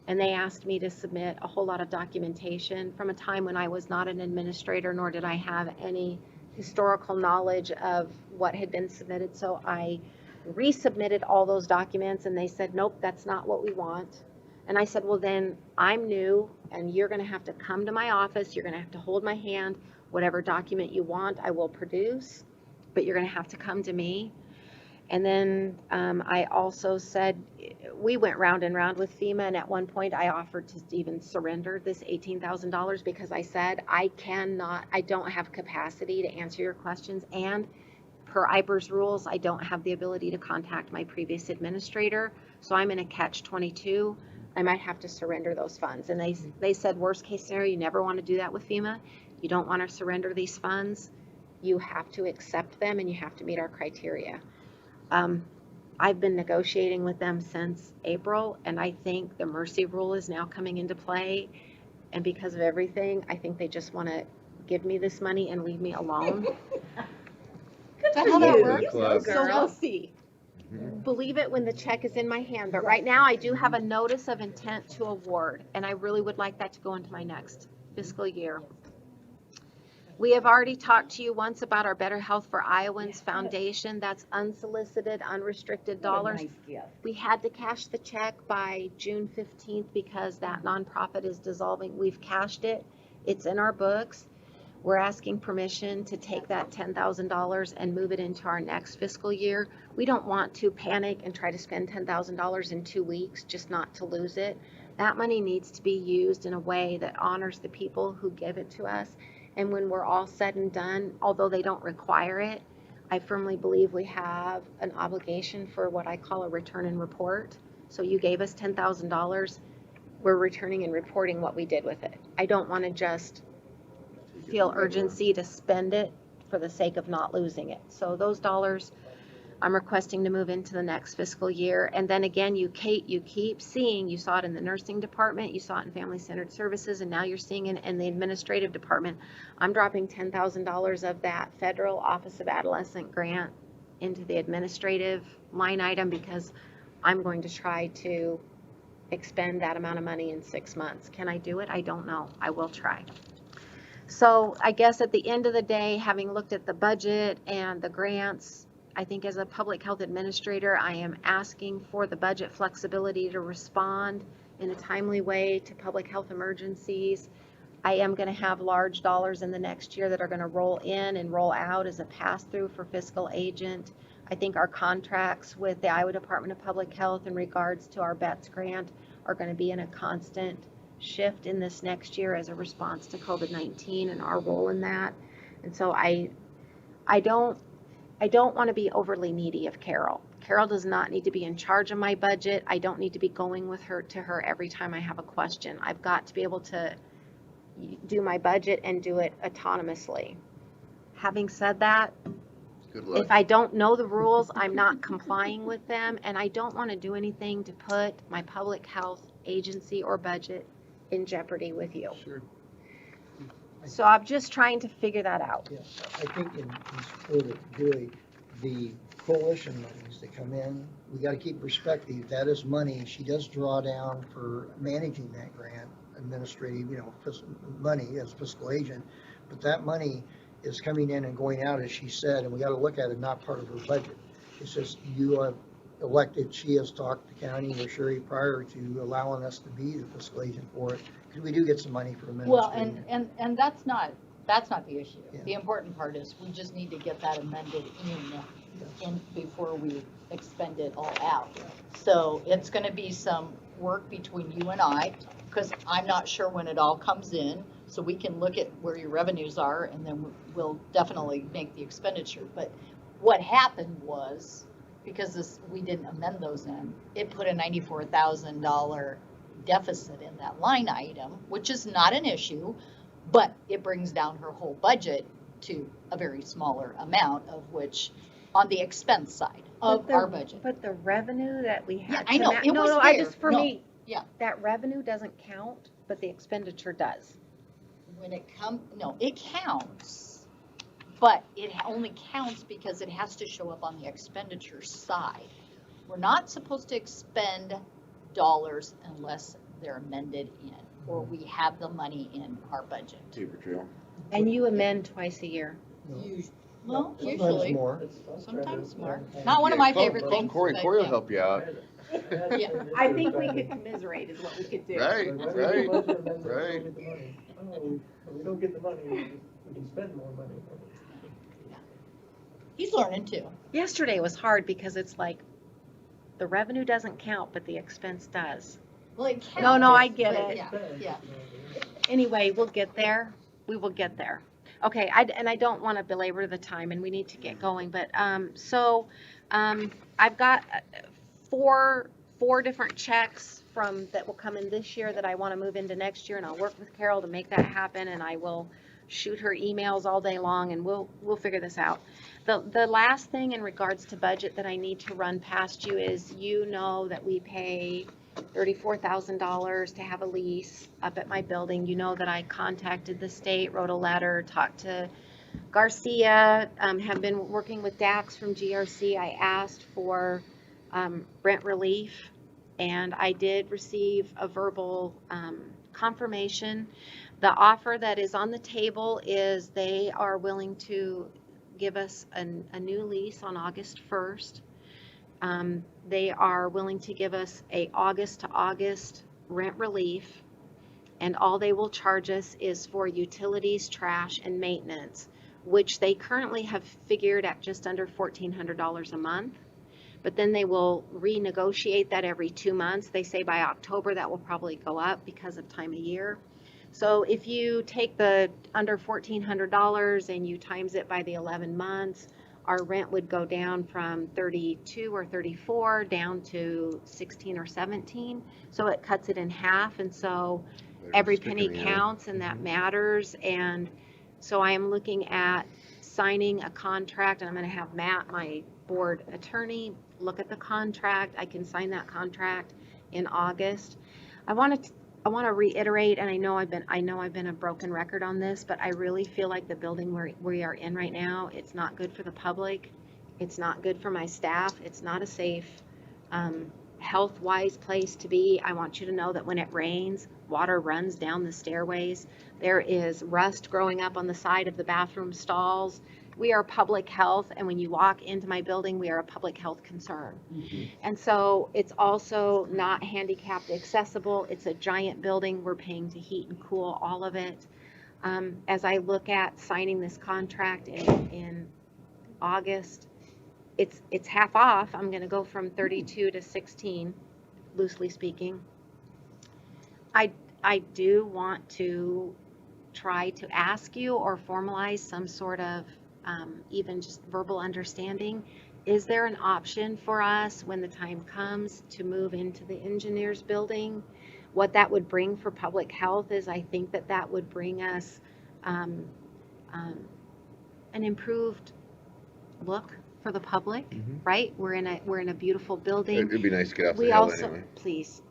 And they asked me to submit a whole lot of documentation from a time when I was not an administrator, nor did I have any historical knowledge of what had been submitted. So I resubmitted all those documents and they said, nope, that's not what we want. And I said, well, then I'm new and you're going to have to come to my office. You're going to have to hold my hand. Whatever document you want, I will produce, but you're going to have to come to me. And then I also said, we went round and round with FEMA, and at one point I offered to even surrender this $18,000 because I said, I don't have capacity to answer your questions, and per IPER's rules, I don't have the ability to contact my previous administrator, so I'm in a catch-22. I might have to surrender those funds. And they said, worst case scenario, you never want to do that with FEMA. You don't want to surrender these funds. You have to accept them and you have to meet our criteria. I've been negotiating with them since April, and I think the mercy rule is now coming into play. And because of everything, I think they just want to give me this money and leave me alone. Is that how that you. works? You go, So girl. we'll see. Believe it when the check is in my hand. But right now, I do have a notice of intent to award, and I really would like that to go into my next fiscal year. We have already talked to you once about our Better Health for Iowans Foundation. That's unsolicited, unrestricted dollars. Nice gift. We had to cash the check by June 15th because that nonprofit is dissolving. We've cashed it. It's in our books. We're asking permission to take that $10,000 and move it into our next fiscal year. We don't want to panic and try to spend $10,000 in 2 weeks just not to lose it. That money needs to be used in a way that honors the people who give it to us. And when we're all said and done, although they don't require it, I firmly believe we have an obligation for what I call a return and report. So you gave us $10,000, we're returning and reporting what we did with it. I don't want to just feel urgency to spend it for the sake of not losing it. So those dollars I'm requesting to move into the next fiscal year. And then again, you keep seeing, you saw it in the nursing department, you saw it in family-centered services, and now you're seeing it in the administrative department. I'm dropping $10,000 of that federal Office of Adolescent grant into the administrative line item because I'm going to try to expend that amount of money in 6 months. Can I do it? I don't know. I will try. So I guess at the end of the day, having looked at the budget and the grants, I think as a public health administrator, I am asking for the budget flexibility to respond in a timely way to public health emergencies. I am going to have large dollars in the next year that are going to roll in and roll out as a pass-through for fiscal agent. I think our contracts with the Iowa Department of Public Health in regards to our BETS grant are going to be in a constant shift in this next year as a response to COVID-19 and our role in that. And so I don't want to be overly needy of Carol. Carol does not need to be in charge of my budget. I don't need to be going with her to her every time I have a question. I've got to be able to do my budget and do it autonomously. Having said that, Good luck. if I don't know the rules, I'm not complying with them, and I don't want to do anything to put my public health agency or budget in jeopardy with you. Sure. So I'm just trying to figure that out. Yes, I think in support of Julie, the coalition monies that come in, we gotta keep perspective, that is money she does draw down for managing that grant, administrative, money as fiscal agent, but that money is coming in and going out, as she said, and we gotta look at it not part of her budget. It's just you have elected, she has talked to county or Sherry prior to allowing us to be the fiscal agent for it, because we do get some money for Well, administrative. and that's not the issue. Yeah. The important part is we just need to get that amended in before we expend it all out. So it's gonna be some work between you and I, because I'm not sure when it all comes in, so we can look at where your revenues are, and then we'll definitely make the expenditure. But what happened was, because we didn't amend those in, it put a $94,000 deficit in that line item, which is not an issue, but it brings down her whole budget to a very smaller amount, of which, on the expense side of our budget. But the revenue that we had. Yeah, I know, it was I there. just, for No, me, yeah. that revenue doesn't count, but the expenditure does. When it it counts, but it only counts because it has to show up on the expenditure side. We're not supposed to expend dollars unless they're amended in, or we have the money in our budget. Paper trail. And you amend twice a year. No, Well, Sometimes usually, more. sometimes more. Not one of my favorite Call things. Corey, but Corey will yeah. help you out. Yeah. I think we could commiserate is what we could do. Right, right, right. We don't get the money, we can spend more money. He's learning too. Yesterday was hard because it's like, the revenue doesn't count, but the expense does. Well, it No, I counts, get but it. Yeah. Anyway, we'll get there. We will get there. Okay, and I don't want to belabor the time, and we need to get going, but, I've got four different checks that will come in this year that I want to move into next year, and I'll work with Carol to make that happen, and I will shoot her emails all day long, and we'll figure this out. The last thing in regards to budget that I need to run past you is, you know that we pay $34,000 to have a lease up at my building. You know that I contacted the state, wrote a letter, talked to Garcia, have been working with Dax from GRC. I asked for rent relief, and I did receive a verbal confirmation. The offer that is on the table is they are willing to give us a new lease on August 1st. They are willing to give us a August to August rent relief, and all they will charge us is for utilities, trash, and maintenance, which they currently have figured at just under $1,400 a month. But then they will renegotiate that every 2 months. They say by October that will probably go up because of time of year. So if you take the under $1,400 and you times it by the 11 months, our rent would go down from 32 or 34 down to 16 or 17. So it cuts it in half, and so every penny counts, and that matters. And so I am looking at signing a contract, and I'm going to have Matt, my board attorney, look at the contract. I can sign that contract in August. I want to reiterate, and I know I've been a broken record on this, but I really feel like the building we are in right now, it's not good for the public. It's not good for my staff. It's not a safe, health-wise place to be. I want you to know that when it rains, water runs down the stairways. There is rust growing up on the side of the bathroom stalls. We are public health, and when you walk into my building, we are a public health concern. And so it's also not handicapped accessible. It's a giant building. We're paying to heat and cool all of it. As I look at signing this contract in August, it's half off. I'm going to go from 32 to 16, loosely speaking. I do want to try to ask you or formalize some sort of even just verbal understanding. Is there an option for us when the time comes to move into the engineers building? What that would bring for public health is, I think that would bring us an improved look for the public, right? We're in a beautiful building. It'd be nice to get out We the hill also, anyway. please.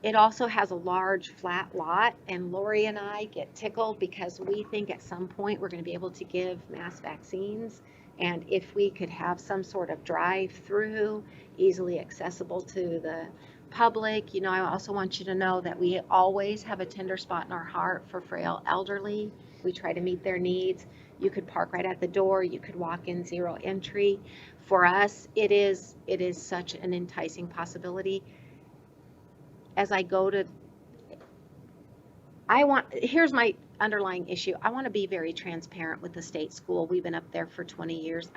It also has a large flat lot, and Lori and I get tickled because we think at some point we're going to be able to give mass vaccines. And if we could have some sort of drive-through, easily accessible to the public. You know, I also want you to know that we always have a tender spot in our heart for frail elderly. We try to meet their needs. You could park right at the door. You could walk in, zero entry. For us, it is such an enticing possibility. As I go to, here's my underlying issue. I want to be very transparent with the state school. We've been up there for 20 years.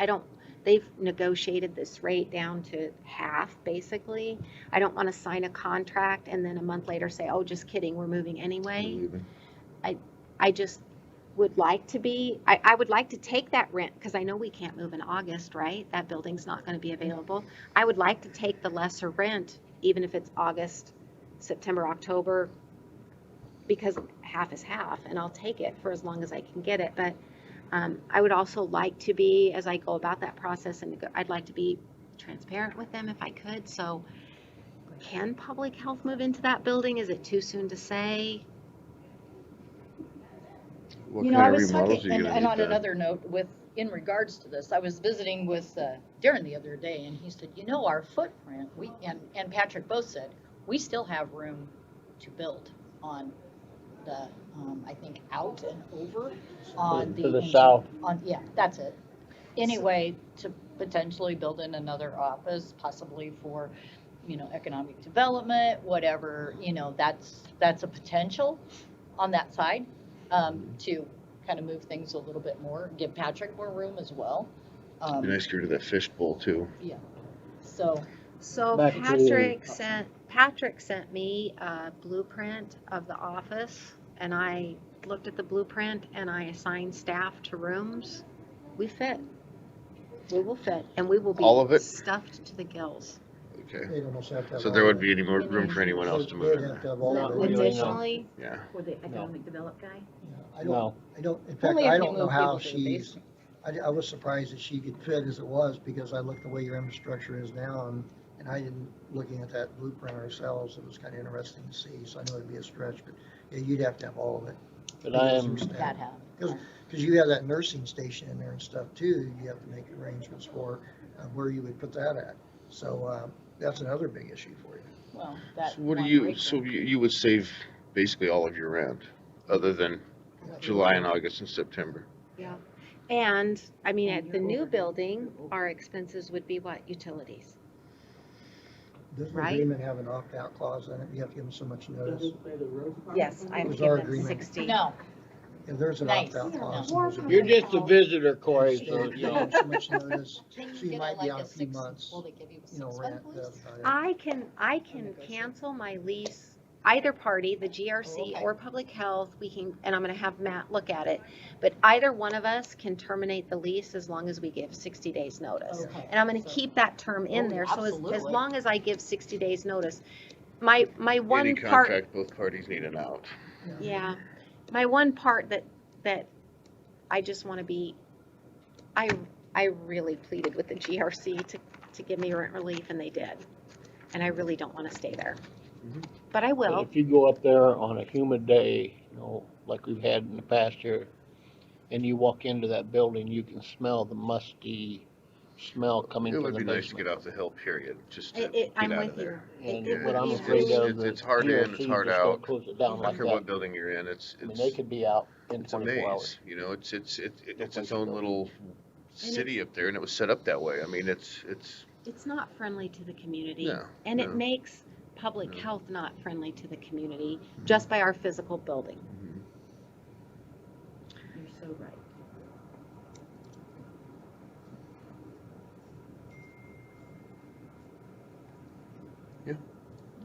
They've negotiated this rate down to half, basically. I don't want to sign a contract and then a month later say, oh, just kidding, we're moving anyway. I just would like to be, I would like to take that rent, because I know we can't move in August, right? That building's not going to be available. I would like to take the lesser rent, even if it's August, September, October, because half is half, and I'll take it for as long as I can get it. But I would also like to be, as I go about that process, and I'd like to be transparent with them if I could. So can public health move into that building? Is it too soon to say? What You know, kind I of was remodels talking, are you and gonna need on done? another note, in regards to this, I was visiting with Darren the other day, and he said, you know, our footprint, and Patrick both said, we still have room to build on the, I think out and over on To the engine- south. yeah, that's it. Anyway, to potentially build in another office, possibly for, economic development, whatever, that's a potential on that side, to kind of move things a little bit more, give Patrick more room as well. Be nice to get rid of that fishbowl too. So, So Back to- Patrick sent me a blueprint of the office, and I looked at the blueprint and I assigned staff to rooms. We fit. We will fit, and we will be All of it? stuffed to the gills. Okay. They'd almost have to have So all there of would it. be any more room for anyone else to move They'd in have to there? have all Not of it. really, no. Additionally, Yeah. For the economic develop guy? I No. don't, in fact, Only if I you don't know move how people to the she's, basement. I was surprised that she could fit as it was, because I looked the way your infrastructure is now, and I didn't, looking at that blueprint ourselves, it was kind of interesting to see, so I know it'd be a stretch, but yeah, you'd have to have all of it. But I am, that happened. Because you have that nursing station in there and stuff too, you have to make arrangements for where you would put that at. So that's another big issue for you. Well, that. So what do one you, right so there. you would save basically all of your rent, other than July and August and September? yeah. And, I mean, And at the you're new over- building, our expenses would be what? Utilities. Does the Right. agreement have an opt-out clause in it? You have to give them so much notice. Doesn't say the road department? Yes, I have to Was give our them agreement- 60. No, If there's an Nice. opt-out clause. No. there's a- you're just a visitor, Corey, State, so, give you know. them so much notice, then you so you get might be like out a a few 6, months, will they give you a you know, 6-month rent, lease? that's about it. I can cancel my lease, either party, the GRC Okay. or public health, we can, and I'm gonna have Matt look at it. But either one of us can terminate the lease as long as we give 60 days notice. Okay. And I'm gonna So- keep that term in Oh, there, so as absolutely. long as I give 60 days notice. My Any one part, contract, both parties need an out. yeah, my one part that I just wanna be, I really pleaded with the GRC to give me rent relief, and they did. And I really don't wanna stay there. Mhm. But I But will. if you go up there on a humid day, you know, like we've had in the past here, and you walk into that building, you can smell the musty smell coming It from would the be nice to basement. get off the hill, period, just to I'm get out with of you. there. And It what would I'm be afraid really- of, the It's hard in, it's GRC hard just don't out. close it I down don't like care what that. building you're in, it's, I mean, they could be out in it's a 24 hours. maze, you know, it's place its to own go. little city up there, and it was set up that way. I mean, it's, It's not friendly to the community. No, And it no. makes public No. health not friendly to the community, just by our physical building. You're so right.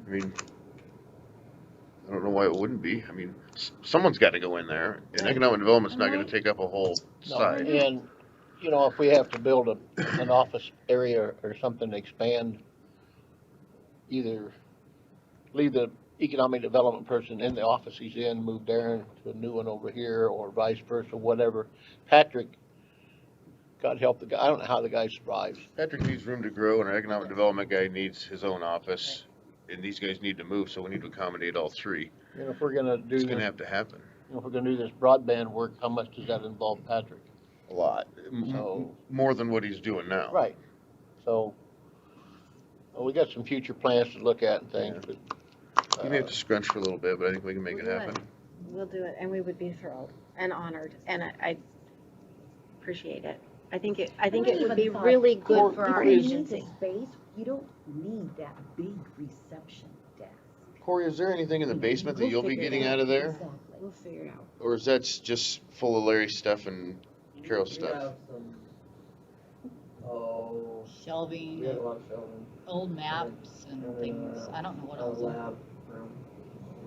I mean, I don't know why it wouldn't be. I mean, someone's got to go in there, and economic development's not going to take up a whole No, side. and, you know, if we have to build an office area or something to expand, either leave the economic development person in the office he's in, move Darren to a new one over here, or vice versa, whatever. Patrick, God help the guy, I don't know how the guy survives. Patrick needs room to grow, and our economic development guy needs his own office, and these guys need to move, so we need to accommodate all three. You know, if we're gonna do It's this, going to have to happen if we're gonna do this broadband work, how much does that involve Patrick? a lot, So- more than what he's doing now. Right, so, well, we got some future plans to look at and things, but. You may have to scrunch for a little bit, but I think we can make it We'll do happen. We'll do it, and we would be thrilled and honored, and I appreciate it. I think it I would even be thought, really good for If our you need the agency. space, you don't need that big reception desk. Corey, is there anything in the basement that We'll you'll be figure it getting out of there? Exactly. We'll figure it out. Or is that just full of Larry's stuff and Carol's We stuff? have some, we Shelving, have a lot of shelving. old maps and things, I don't know what A else. lab room.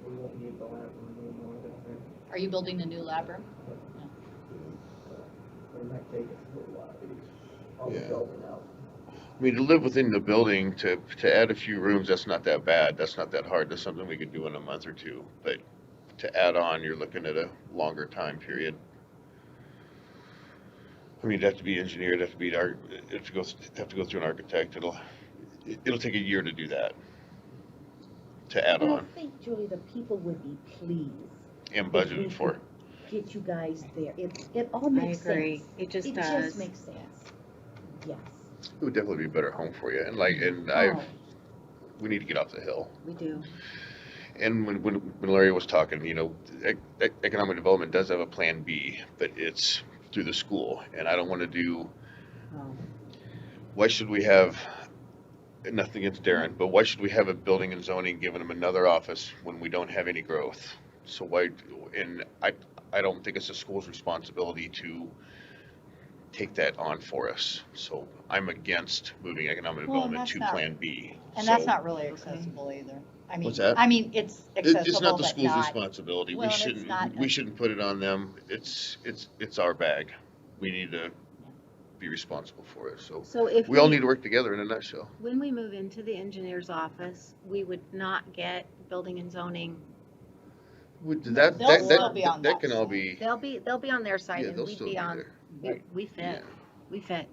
We won't need the lab room anymore, I don't think. Are you building a new lab room? It might take us a little while to get all the Yeah. shelving out. I mean, to live within the building, to add a few rooms, that's not that bad. That's not that hard. That's something we could do in a month or two. But to add on, you're looking at a longer time period. I mean, it'd have to be engineered, it'd have to be, have to go through an architect. It'll take a year to do that. To add And I on think, Julie, the people would be pleased. and budgeted for. Get you guys there. It all I makes sense. agree, it just It does. just makes sense. Yes. It would definitely be a better home for you. And Oh, we need to get off the hill. We do. And when Larry was talking, economic development does have a plan B, but it's through the school. And I don't want to do, why should we have, nothing against Darren, but why should we have a building and zoning giving him another office when we don't have any growth? So why, and I don't think it's the school's responsibility to take that on for us. So I'm against moving economic Well, development that's to not- plan B. And that's So- not really accessible either. I mean, What's that? I mean, it's accessible, It's not the but school's not. responsibility. Well, We and it's shouldn't, not- we shouldn't put it on them. It's our bag. We need to be responsible for it. So So if we all need to work together in a nutshell. when we move into the engineer's office, we would not get building and zoning. That They'll still be on that that can all side. be, They'll be on their side yeah, and they'll we'd still be be on, there. we fit, we fit.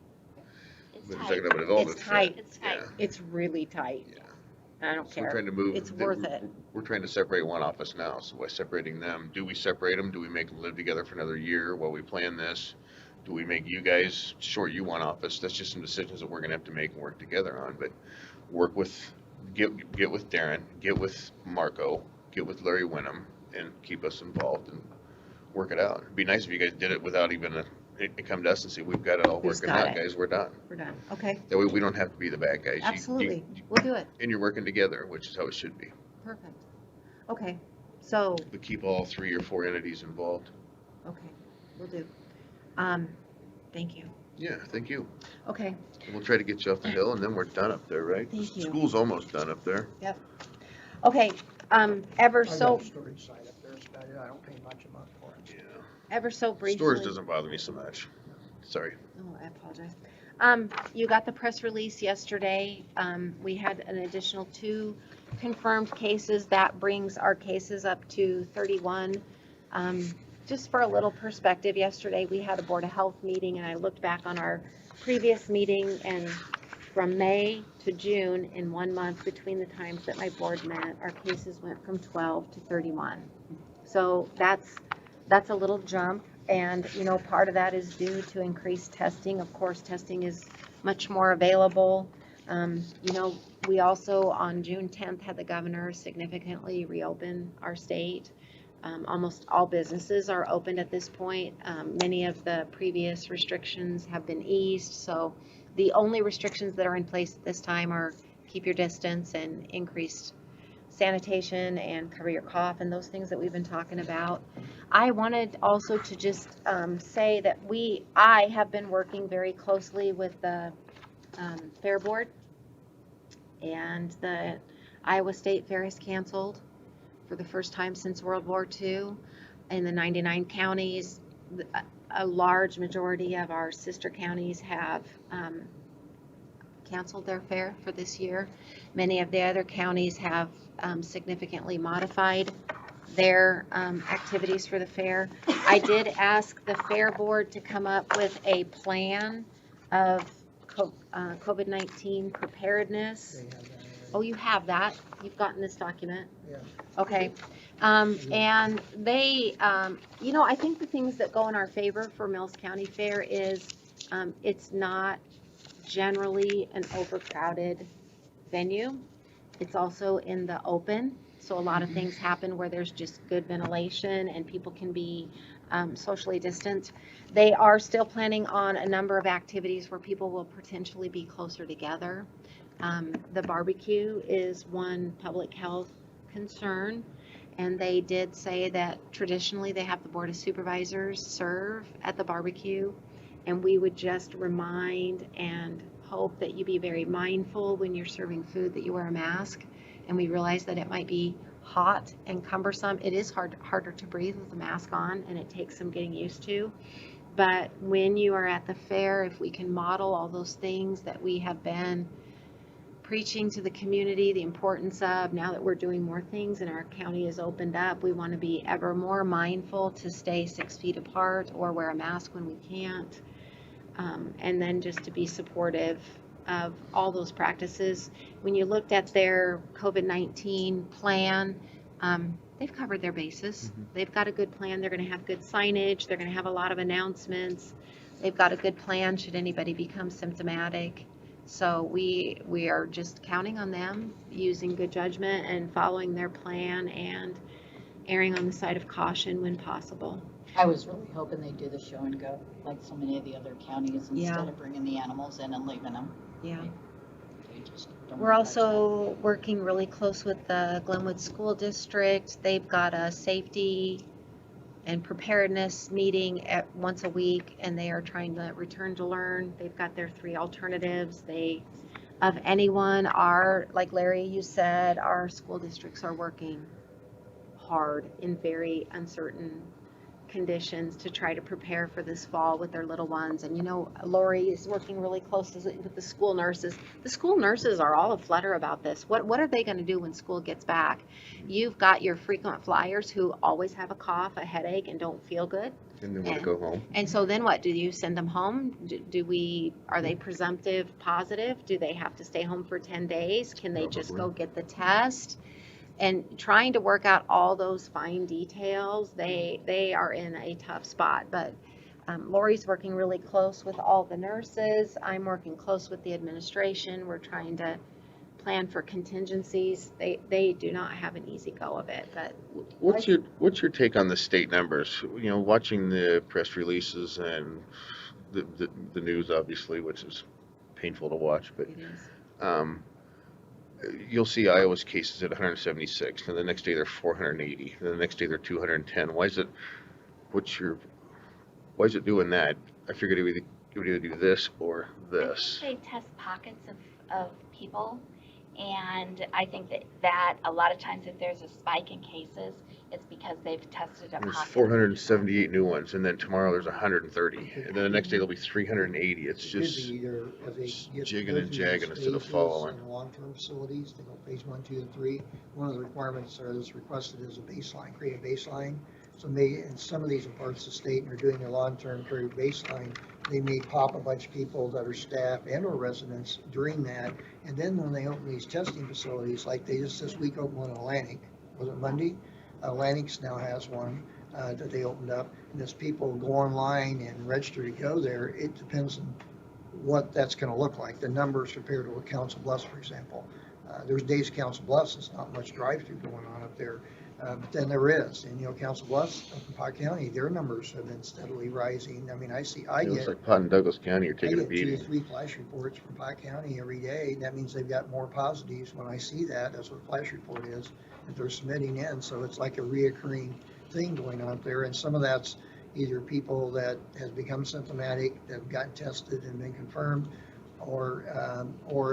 It's But tight. economic development. It's tight. It's tight. Yeah. It's really tight. Yeah. I don't So we're care. trying to move. It's worth it. We're trying to separate one office now. So by separating them, do we separate them? Do we make them live together for another year while we plan this? Do we make you guys short you one office? That's just some decisions that we're gonna have to make and work together on. But get with Darren, get with Marco, get with Larry Winham, and keep us involved and work it out. It'd be nice if you guys did it without even it come to us and say, we've got it all Who's working got out, it? guys. We're done. We're done. Okay, That way we don't have to be the bad guys. absolutely. We'll do it. And you're working together, which is how it should be. Perfect. Okay, so, But keep all 3 or 4 entities involved. okay, we'll do. Thank you. Yeah, thank you. Okay, And we'll try to get you off the hill and then we're done up there, right? Thank you. School's almost done up there. okay, ever I've so, got a storage site up there, that's about it. I don't pay much a month for it. Yeah. ever so briefly. Storage doesn't bother me so much. Sorry. Oh, I apologize. You got the press release yesterday. We had an additional 2 confirmed cases. That brings our cases up to 31. Just for a little perspective, yesterday we had a Board of Health meeting and I looked back on our previous meeting, and from May to June, in 1 month between the times that my board met, our cases went from 12 to 31. So that's a little jump. And, part of that is due to increased testing. Of course, testing is much more available. We also, on June 10th, had the governor significantly reopen our state. Almost all businesses are opened at this point. Many of the previous restrictions have been eased. So the only restrictions that are in place at this time are keep your distance and increased sanitation and cover your cough and those things that we've been talking about. I wanted also to just say that I have been working very closely with the Fair Board, and the Iowa State Fair is canceled for the first time since World War II. In the 99 counties, a large majority of our sister counties have canceled their fair for this year. Many of the other counties have significantly modified their activities for the fair. I did ask the Fair Board to come up with a plan of COVID-19 preparedness. They have that already. Oh, you have that? You've gotten this document? Yeah. Okay. And they, I think the things that go in our favor for Mills County Fair is it's not generally an overcrowded venue. It's also in the open, so a lot of things happen where there's just good ventilation and people can be socially distanced. They are still planning on a number of activities where people will potentially be closer together. The barbecue is one public health concern, and they did say that traditionally they have the Board of Supervisors serve at the barbecue, and we would just remind and hope that you be very mindful when you're serving food that you wear a mask. And we realize that it might be hot and cumbersome. It is harder to breathe with the mask on, and it takes some getting used to. But when you are at the fair, if we can model all those things that we have been preaching to the community the importance of, now that we're doing more things and our county is opened up, we want to be ever more mindful to stay 6 feet apart or wear a mask when we can't. And then just to be supportive of all those practices. When you looked at their COVID-19 plan, they've covered their bases. They've got a good plan. They're going to have good signage. They're going to have a lot of announcements. They've got a good plan should anybody become symptomatic. So we are just counting on them using good judgment and following their plan and erring on the side of caution when possible. I was really hoping they'd do the show and go, like so many of the other counties, Yeah. instead of bringing the animals in and leaving them. Yeah. They just don't We're wanna touch also working really close with the Glenwood School District. They've got a safety and preparedness meeting once a week, and they are trying to return to learn. They've got their 3 alternatives. Of anyone, like Larry, you said, our school districts are working hard in very uncertain conditions to try to prepare for this fall with their little ones. And Lori is working really closely with the school nurses. The school nurses are all aflutter about this. What are they going to do when school gets back? You've got your frequent flyers who always have a cough, a headache, and don't feel good. And they want to go home. And so then what? Do you send them home? Are they presumptive positive? Do they have to stay home for 10 days? Can they just go get the test? And trying to work out all those fine details, they are in a tough spot. But Lori's working really close with all the nurses. I'm working close with the administration. We're trying to plan for contingencies. They do not have an easy go of it. But What's your take on the state numbers? Watching the press releases and the news, obviously, which is painful to watch, but it is. You'll see Iowa's cases at 176, and the next day they're 480, and the next day they're 210. Why is it doing that? I figured it would either do this or this. I think they test pockets of people, and I think that a lot of times if there's a spike in cases, it's because they've tested a There's pocket. 478 new ones, and then tomorrow there's 130, and then the next day there'll be 380. It's It could just be either as they get jigging go and through jagging these instead of phases following. in long-term facilities, they go phase 1, 2, and 3. One of the requirements that's requested is a baseline, create a baseline. So in some of these parts of the state, and they're doing their long-term care baseline, they may pop a bunch of people that are staff and or residents during that. And then when they open these testing facilities, like they just this week opened one in Atlantic, was it Monday? Atlantic now has one that they opened up. And as people go online and register to go there, it depends on what that's going to look like. The numbers compared to what Council Bluffs, for example. There's days Council Bluffs, there's not much drive-through going on up there. But then there is, and Council Bluffs up in Pot County, their numbers have been steadily rising. I mean, I It looks get like Pot and Douglas County are I taking a get 2 or beating. 3 flash reports from Pot County every day. That means they've got more positives. When I see that, that's what a flash report is, that they're submitting in. So it's like a reoccurring thing going on there. And some of that's either people that has become symptomatic, that have gotten tested and been confirmed, or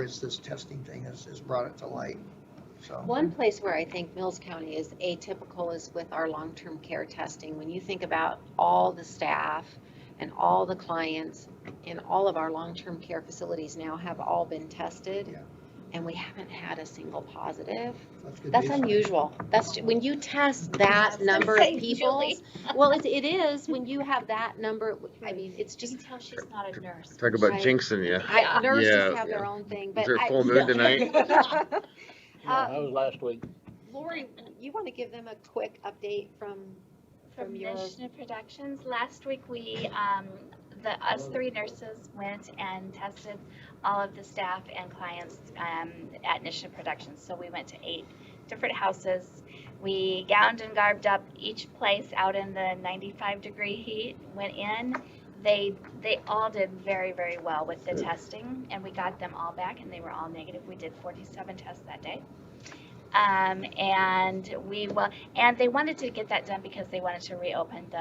it's this testing thing has brought it to light. So One place where I think Mills County is atypical is with our long-term care testing. When you think about all the staff and all the clients in all of our long-term care facilities now have all been tested, Yeah. and we haven't had a single positive. good That's baseline. unusual. When you test that number of people. Well, it is when you have that number. I mean, it's You just. can tell she's not a nurse. Talk about Right. jinxing you. Nurses Yeah. have their own thing, Is but there a full moon tonight? That was last week. Lori, you want to give them a quick update from your. Mission Productions, last week we, us 3 nurses went and tested all of the staff and clients at Mission Productions. So we went to 8 different houses. We gowned and garbed up each place out in the 95-degree heat, went in. They all did very, very well with the testing, and we got them all back, and they were all negative. We did 47 tests that day. And they wanted to get that done because they wanted to reopen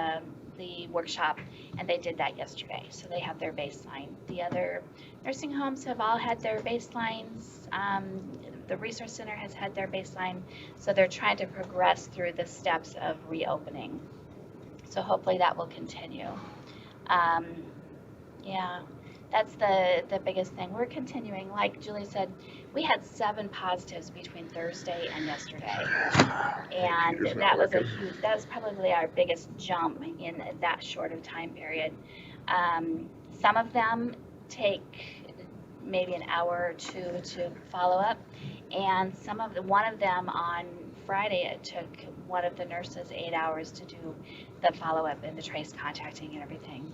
the workshop, and they did that yesterday. So they have their baseline. The other nursing homes have all had their baselines. The resource center has had their baseline. So they're trying to progress through the steps of reopening. So hopefully that will continue. Yeah, that's the biggest thing. We're continuing, like Julie said, we had 7 positives between Thursday and yesterday. And that was probably our biggest jump in that short of time period. Some of them take maybe an hour or 2 to follow up. And one of them on Friday, it took one of the nurses 8 hours to do the follow-up and the trace contacting and everything.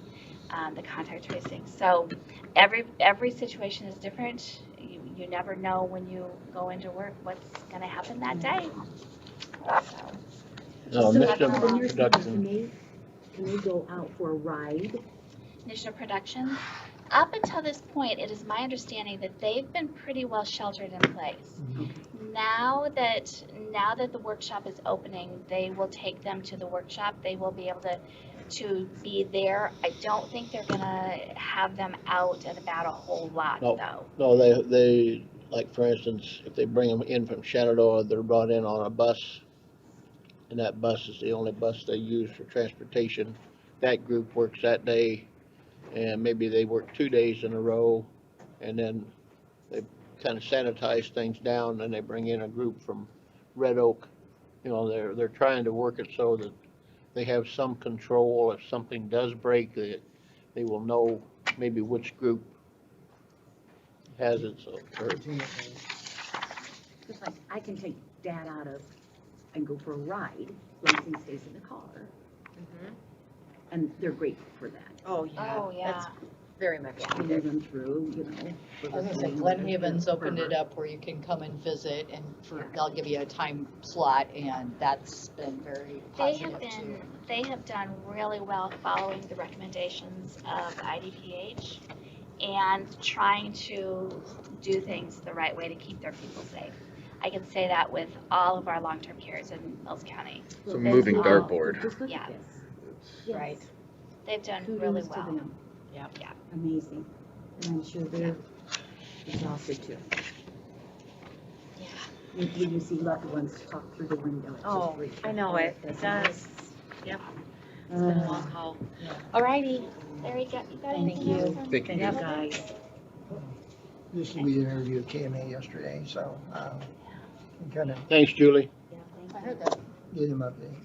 the contact tracing. So every situation is different. You never know when you go into work what's going to happen that day. No, So Mr. the nurses, Production, can they go out for a ride? Initial Productions. Up until this point, it is my understanding that they've been pretty well sheltered in place. Now that the workshop is opening, they will take them to the workshop. They will be able to be there. I don't think they're gonna have them out and about a whole lot No. though. no, they, like, for instance, if they bring them in from Shenandoah, they're brought in on a bus, and that bus is the only bus they use for transportation. That group works that day, and maybe they work 2 days in a row, and then they kind of sanitize things down, and they bring in a group from Red Oak. You know, they're trying to work it so that they have some control. If something does break, they will know maybe which group has it, so, or, Just like, I can take Dad out of and go for a ride, as long as he stays in the car. And they're grateful for that. Oh, yeah. Oh, yeah. That's very much. And they're them through, you know. for I was the gonna say, thing, Glen Haven's opened it whatever. up where you can come and visit and they'll give you a time slot and that's been very positive too. They have done really well following the recommendations of IDPH and trying to do things the right way to keep their people safe. I can say that with all of our long-term cares in Mills County. It's a Well, moving all- dartboard. Just look Yeah. at this. Yes. Right. They've done Kudos really to well. them. Yep. Yeah. Amazing. And I'm sure they're exhausted too. Yeah. When you see loved ones talk through the window, it's Oh, just great. I know it. It Isn't it? does. Yep. It's been a long haul. Alrighty, there you go. You got Thank anything you. else? on- Thank you. Thank you, guys. This, we did an interview with KMA yesterday, so, we kind of thanks, Julie. Yeah, I thank heard you. that. get him update.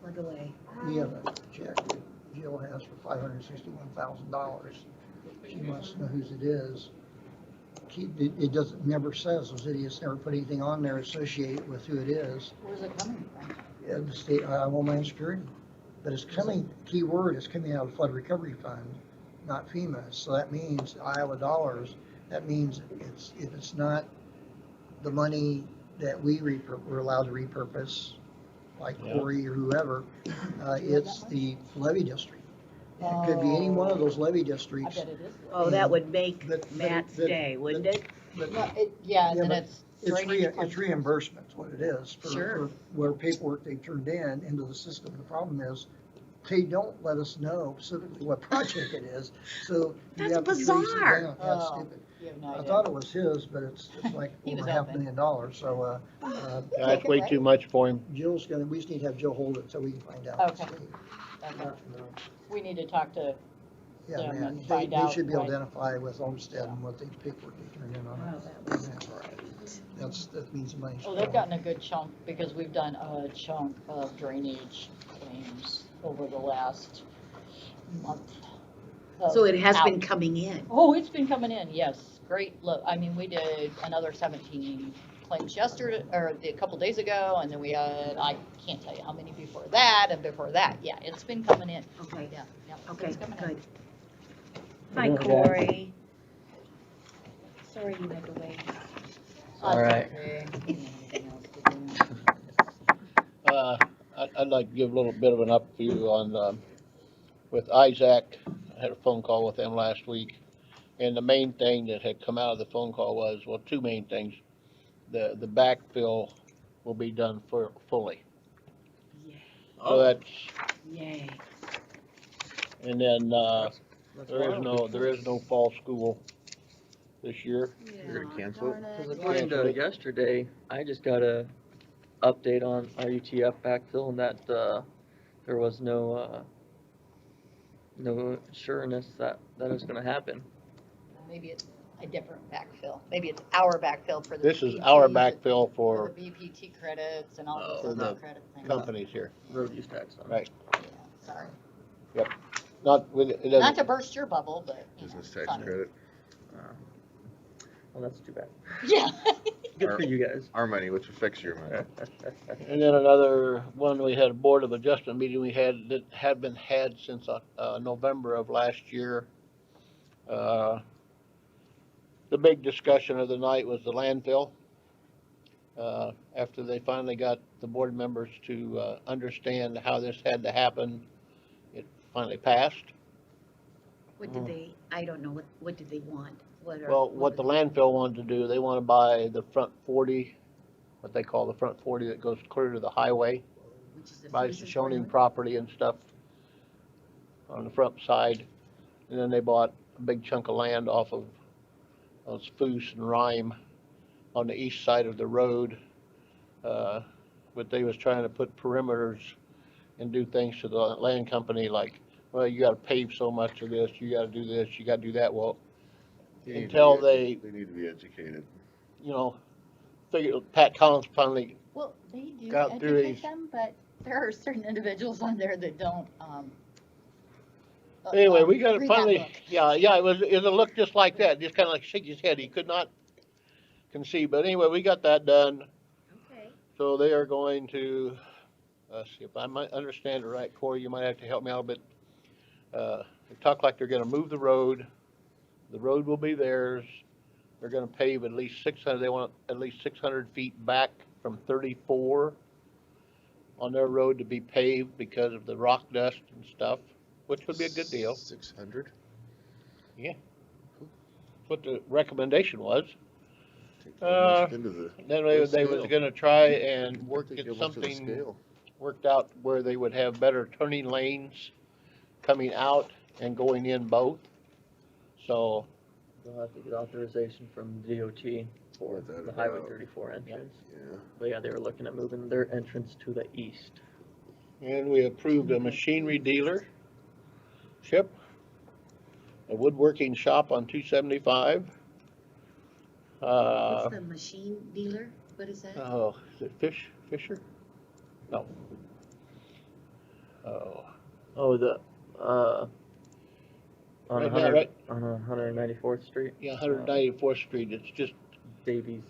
Plug away. We have a check that Jill has for $561,000. She wants to know whose it is. It doesn't, never says, those idiots never put anything on there associated with who it is. Where's it coming from? Yeah, the state, Homeland Security. But it's coming, key word, it's coming out of Flood Recovery Fund, not FEMA. So that means Iowa dollars, that means if it's not the money that we're allowed to repurpose, like Yeah. Corey or whoever, it's the levy district. It could be any one of those levy I districts. bet it is. Oh, that would make But- Matt's but- day, wouldn't it? But Well, yeah, and Yeah, then but it's it's drainage. it's reimbursement, what it is, Sure. for where paperwork they turned in into the system. The problem is, they don't let us know specifically what project it is, so you That's have to trace it bizarre. down. That's Oh. stupid. You have no I idea. thought it was his, but it's like He over was $500,000, so, That's way too much for him. Jill's gonna, we just need to have Jill hold it so we can find out. Okay. Okay. We need to talk to, Yeah, them man, and they, find they out should be what- identified with Olmsted and what they paperwork they turned in on Wow, it. that was Yeah. That means the money's. oh, they've gotten a good chunk because we've done a chunk of drainage claims over the last month. So it has been Out. coming in. Oh, it's been coming in, yes. Great, look, I mean, we did another 17 claims yesterday, or a couple days ago, and then we had, I can't tell you how many before that, and before that, yeah, it's been coming in. Okay, Yeah, yeah. okay, it's coming in. good. Hi, Corey. Sorry you had to wait. All right. I'd like to give a little bit of an upview on, with Isaac. I had a phone call with them last week. And the main thing that had come out of the phone call was, well, two main things. The backfill will be done fully. Yay, So that's, yay. and then, there is no fall school this year. You're gonna cancel it? Because according to yesterday, I just got a update on our UTF backfill and that, there was no sureness that it was gonna happen. Maybe it's a different backfill. Maybe it's our backfill for the. This is our BPT backfill For for the BPT credits and all those For other the credit things. companies here. Road use tax. Right. Yeah, sorry. Not, with it Not doesn't, to burst your bubble, but. you know, Business tax fun. credit. Well, that's too bad. Yeah. Good for you guys. our money, which affects your money. And then another one, we had a Board of Adjustment meeting we had, that had been had since, November of last year. The big discussion of the night was the landfill. After they finally got the board members to, understand how this had to happen, it finally passed. What did they, I don't know, what did they want? Well, what the landfill wanted to do, they wanna buy the front 40, what they call the front 40 that goes clear to the highway, Which is the buys the Susan Shoning Road? property and stuff on the front side. And then they bought a big chunk of land off of Spruce and Rhyme on the east side of the road. But they was trying to put perimeters and do things to the land company like, well, you gotta pave so much of this, you gotta do this, you gotta do that. Well, until They need to be educated. you know, Pat Collins finally, Well, they do Got through educate these- them, but there are certain individuals on there that don't, anyway, we got it read that finally, book. yeah, it was a look just like that, just kinda like shake his head, he could not conceive, but anyway, we got that done. Okay. So they are going to, see if I might understand it right, Corey, you might have to help me out a bit. They talk like they're gonna move the road will be theirs, they're gonna pave at least 600, they want at least 600 feet back from 34 on their road to be paved because of the rock dust and stuff, which would be a good deal. 600? What the recommendation was. Take almost into the Then they was scale. gonna try and Take get almost to the something scale. worked out where they would have better turning lanes coming out and going in both. So, They'll have to get authorization from DOT for Without a the Highway doubt. 34 entrance. Yeah. But yeah, they were looking at moving their entrance to the east. and we approved a machinery dealership, a woodworking shop on 275. What's the machine dealer? What is that? Oh, is it Fisher? No. Oh, Oh, the, on Right now, right? 194th Street, yeah, 194th Street, it's just Davies,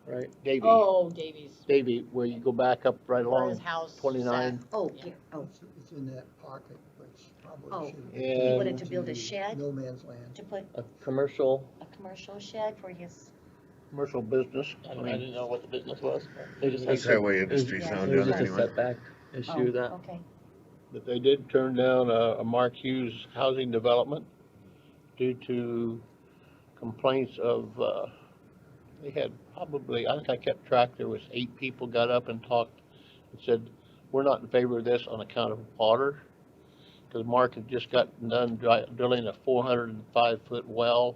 right? Davy, Oh, Davies, where you go back up right where his along house 29. sat. Oh, Yeah. here, oh, It's in that pocket, which Oh. probably should. You wanted to build a shed? No man's land. to put A commercial, a commercial shed for his, Commercial business. I didn't know what the business was. They just That's had to- highway it was- industry yeah, zone It was down just there a anyway. setback issue that, okay. But they did turn down a Mark Hughes housing development due to complaints of, they had probably, I think I kept track, there was 8 people got up and talked and said, we're not in favor of this on account of water. Cause Mark had just got done drilling a 405-foot well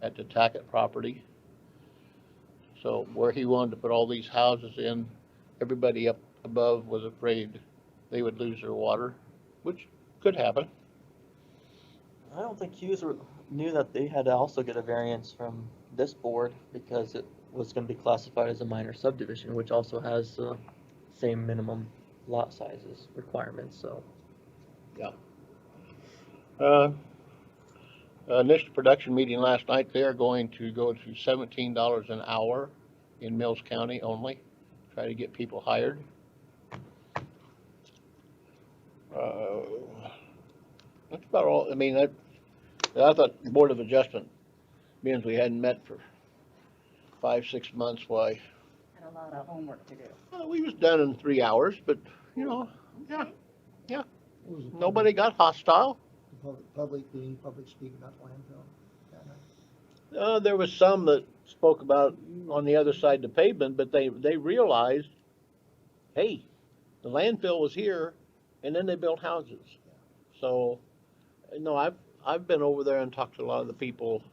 at the Tackett property. So where he wanted to put all these houses in, everybody up above was afraid they would lose their water, which could happen. I don't think Hughes knew that they had to also get a variance from this board because it was gonna be classified as a minor subdivision, which also has the same minimum lot sizes requirements, so. Initial production meeting last night, they are going to go to $17 an hour in Mills County only, try to get people hired. That's about all, I mean, I thought the Board of Adjustment, means we hadn't met for 5-6 months, why, Had a lot of homework to do. we was done in 3 hours, but, you know, What was the nobody got hostile. Public speak about landfill. that night? There was some that spoke about on the other side of the pavement, but they realized, hey, the landfill was here, and then they built houses. So, no, I've been over there and talked to a lot of the people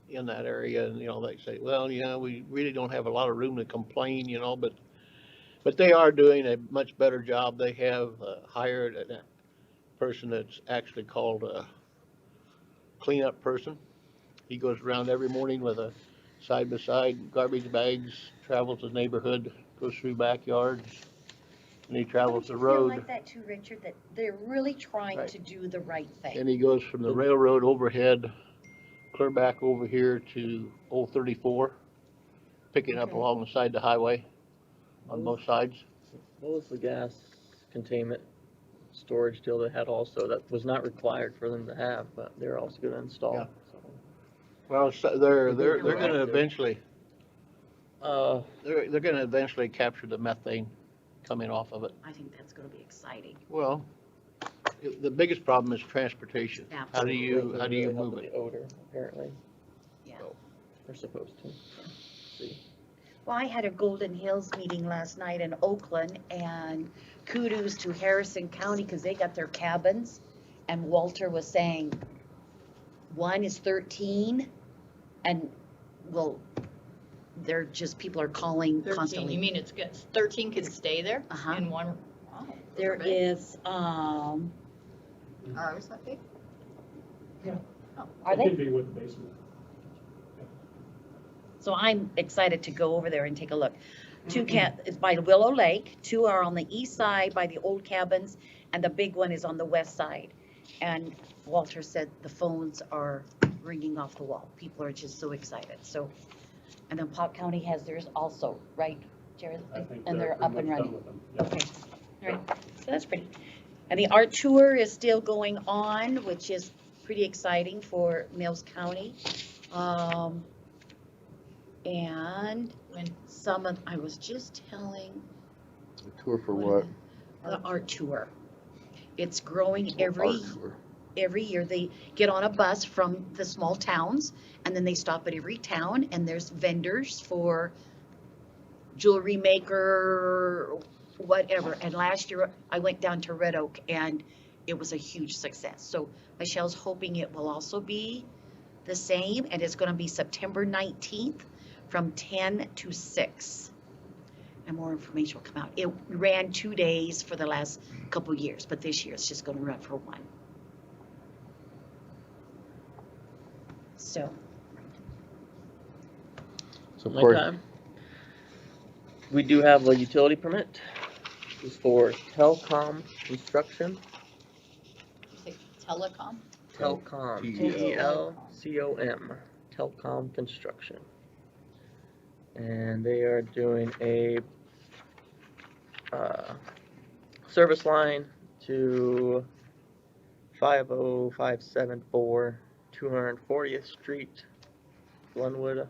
in that area, and, you know, they say, well, yeah, we really don't have a lot of room to complain, you know, but they are doing a much better job. They have hired a person that's actually called a cleanup person. He goes around every morning with a side-by-side garbage bags, travels the neighborhood, goes through backyards, and he travels the Don't you feel road. like that too, Richard, that they're really trying Right. to do the right thing? And he goes from the railroad overhead, clear back over here to Old 34, picking up Okay. along the side of the highway on both sides. What was the gas containment storage deal they had also that was not required for them to have, but they're also gonna install? Yeah. So, Well, they're They're gonna active. eventually, Uh, they're gonna eventually capture the methane coming off of it. I think that's gonna be exciting. Well, the biggest problem is transportation. How do you really help move with it? the odor, apparently. Yeah. So, they're supposed to. See. Well, I had a Golden Hills meeting last night in Oakland, and kudos to Harrison County, because they got their cabins, and Walter was saying, one is 13, and, well, they're just, people are calling 13, constantly. you mean it's good, 13 can stay there Uh-huh. in one? Wow, There big. is, Are ours that big? are It they? could be with the basement. So I'm excited to go over there and take a look. It's by Willow Lake, 2 are on the east side by the old cabins, and the big one is on the west side. And Walter said the phones are ringing off the wall. People are just so excited, so. And then Pot County has theirs also, right, Jared? I think And they're pretty up and much done running. with them. Yeah. Okay, all right, so that's pretty. And the art tour is still going on, which is pretty exciting for Mills County. And When, I was just telling A tour for what? the art tour. It's growing Art every tour. year. They get on a bus from the small towns, and then they stop at every town, and there's vendors for jewelry maker, whatever. And last year, I went down to Red Oak, and it was a huge success. So Michelle's hoping it will also be the same, and it's gonna be September 19th from 10 to 6. And more information will come out. It ran 2 days for the last couple years, but this year it's just gonna run for 1. So, So My time. We do have a utility permit. It's for telecom construction. you say telecom? Telcom, T-E-L. Telcom, Telcom Construction. And they are doing a service line to 50574 240th Street, Glenwood,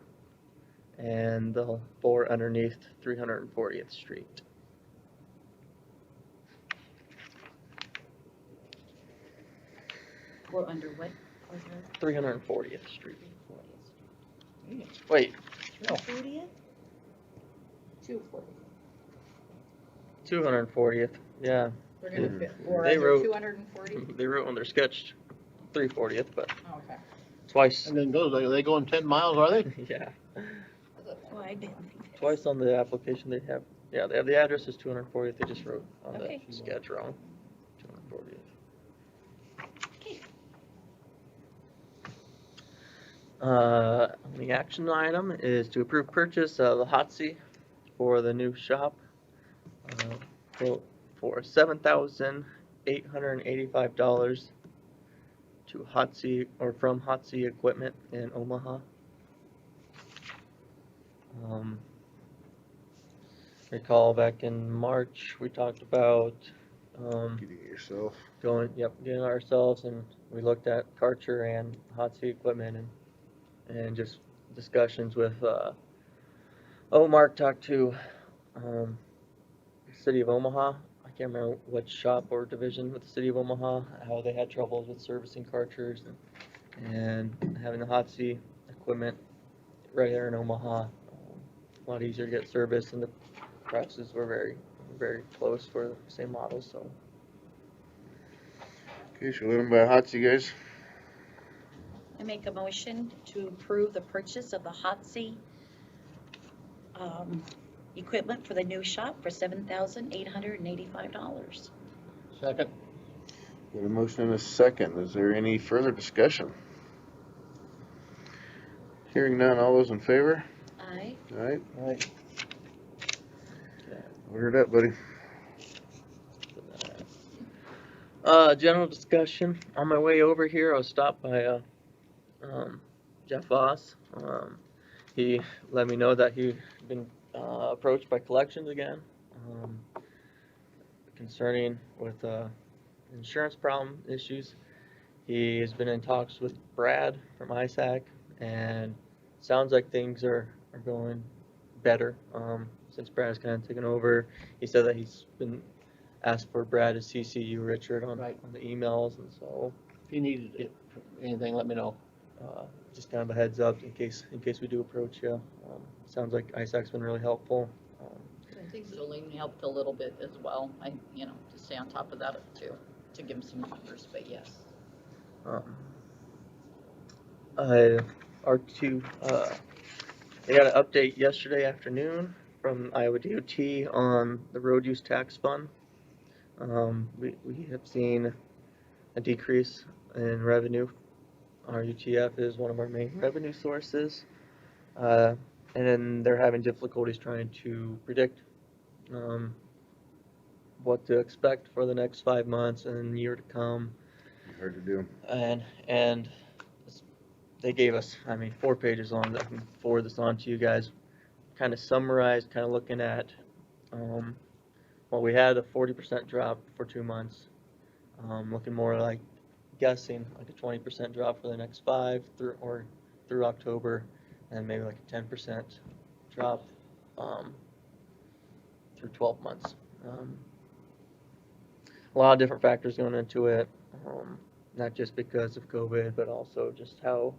and the bore underneath 340th Street. we're under what? 340th Street. Wait, no, 40th? 240th. Yeah, We're gonna Mhm. fit, we're They under wrote- 240? they wrote on their sketch 340th, but Oh, okay. twice. And then they going 10 miles, are they? Yeah, Well, I didn't think that. twice on the application they have. Yeah, they have the address is 240th. They just wrote on Okay. the sketch wrong. 240th. Okay. The action item is to approve purchase of the hot seat for the new shop. Quote for $7,885 to Hot Sea or from Hot Sea Equipment in Omaha. Recall back in March we talked about Getting it yourself. getting ourselves, and we looked at Karcher and Hot Sea Equipment and just discussions with Mark talked to City of Omaha. I can't remember what shop or division with the City of Omaha, how they had troubles with servicing Karchers and having the Hot Sea Equipment right there in Omaha. A lot easier to get service, and the prices were very, very close for the same model, so. Okay, should we let them buy a hot seat, guys? I make a motion to approve the purchase of the hot seat equipment for the new shop for $7,885. Second. Got a motion and a second. Is there any further discussion? Hearing none, all those in favor? Aye. Alright, Right. order it up, buddy. General discussion. On my way over here, I was stopped by Jeff Voss. he let me know that he'd been approached by collections again concerning with insurance problem issues. He has been in talks with Brad from ISAC, and sounds like things are going better since Brad's kind of taken over. He said that he's been asked for Brad to CC you, Richard, on, Right. on the emails, and so If you needed anything, let me know. just kind of a heads up in case we do approach you. Sounds like ISAC's been really helpful. I think Zolene helped a little bit as well, to stay on top of that too, to give him some numbers, but yes. R2, they got an update yesterday afternoon from Iowa DOT on the road use tax fund. We have seen a decrease in revenue. Our UTF is one of our main revenue sources, and then they're having difficulties trying to predict what to expect for the next 5 months and year to come. Hard to do. And they gave us, 4 pages long. I can forward this on to you guys. Kind of summarized, kind of looking at, well, we had a 40% drop for 2 months. Looking more like guessing like a 20% drop for the next 5 through October, and maybe like a 10% drop through 12 months. A lot of different factors going into it, not just because of COVID, but also just how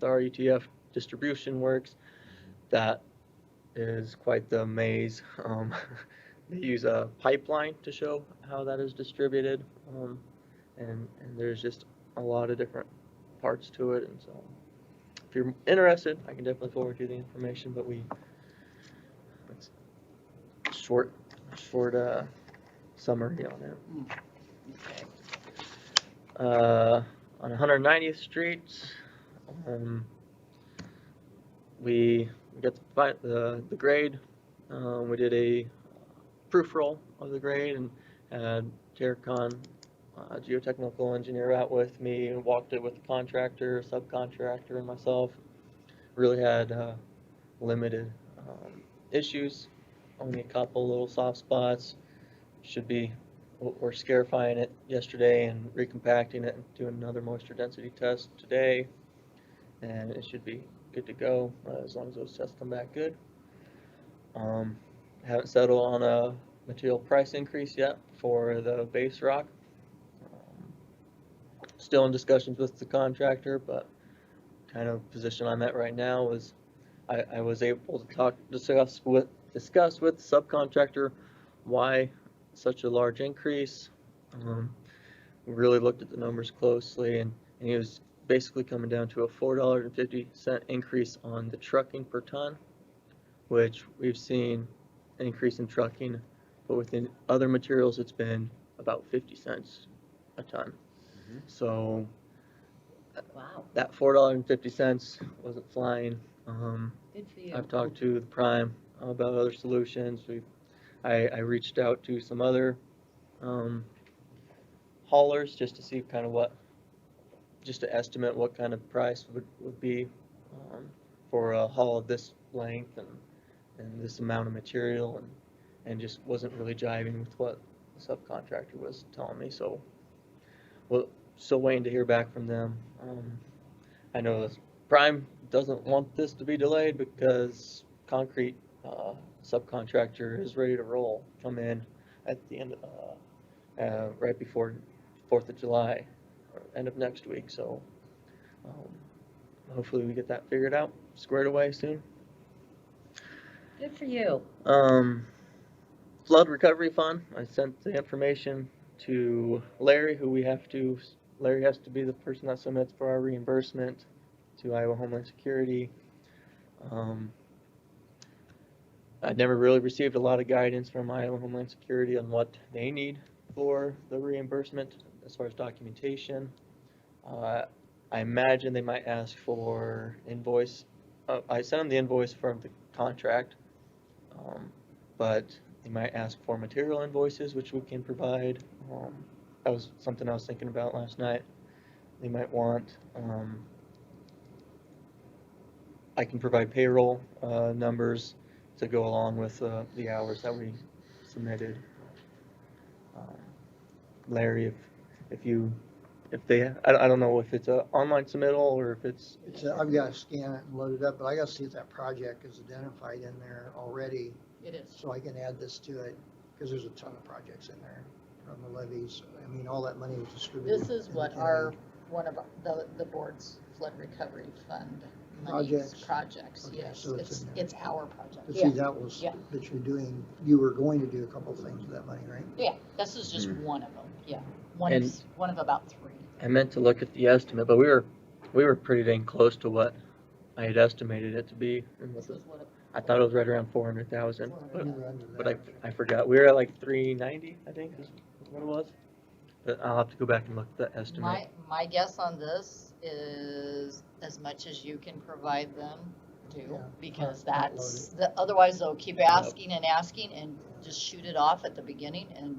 the RUTF distribution works. That is quite the maze. They use a pipeline to show how that is distributed, and there's just a lot of different parts to it. And so, if you're interested, I can definitely forward you the information. But it's short summary on it. On 190th Street, we got the grade. We did a proof roll of the grade and had Terracon, geotechnical engineer, out with me and walked it with the contractor, subcontractor, and myself. Really had limited issues, only a couple little soft spots. We're scarifying it yesterday and recompacting it and doing another moisture density test today, and it should be good to go as long as those tests come back good. Haven't settled on a material price increase yet for the base rock. Still in discussions with the contractor, but kind of position I'm at right now is I was able to discuss with the subcontractor why such a large increase. We really looked at the numbers closely, and he was basically coming down to a $4.50 increase on the trucking per ton, which we've seen an increase in trucking, but within other materials it's been about 50 cents a ton. So Wow, that $4.50 wasn't flying. good for you. I've talked to the Prime about other solutions. I reached out to some other haulers just to see kind of just to estimate what kind of price would be for a haul of this length and this amount of material, and just wasn't really jiving with what the subcontractor was telling me. So, well, still waiting to hear back from them. I know the Prime doesn't want this to be delayed because concrete subcontractor is ready to roll, come in at the end right before 4th of July, or end of next week. So hopefully we get that figured out, squared away soon. Good for you. Flood recovery fund, I sent the information to Larry, Larry has to be the person that submits for our reimbursement to Iowa Homeland Security. I never really received a lot of guidance from Iowa Homeland Security on what they need for the reimbursement as far as documentation. I imagine they might ask for invoice. I sent them the invoice from the contract, but they might ask for material invoices, which we can provide. That was something I was thinking about last night. They might want I can provide payroll numbers to go along with the hours that we submitted. Um, Larry, if they, I don't know if it's a online submittal or if it's, I've got to scan it and load it up, but I got to see if that project is identified in there already, It is. so I can add this to it, because there's a ton of projects in there from the levies. I mean, all that money was distributed. This is in the what county. one of the board's flood recovery fund Projects. projects, Okay, yes. so it's in there. It's our project. But see, that was, Yeah. that you were going to do a couple things with that money, right? Yeah, this is just one of them, yeah. One And- of about 3. I meant to look at the estimate, but we were pretty dang close to what I had estimated it to be. And This is what I thought it was right around 400,000, You were under but that. I forgot. We were at like 390, I think, is what it was. But I'll have to go back and look at the estimate. My guess on this is as much as you can provide them, do, Yeah, because front load that's, otherwise they'll keep asking and asking and just shoot it off at the beginning and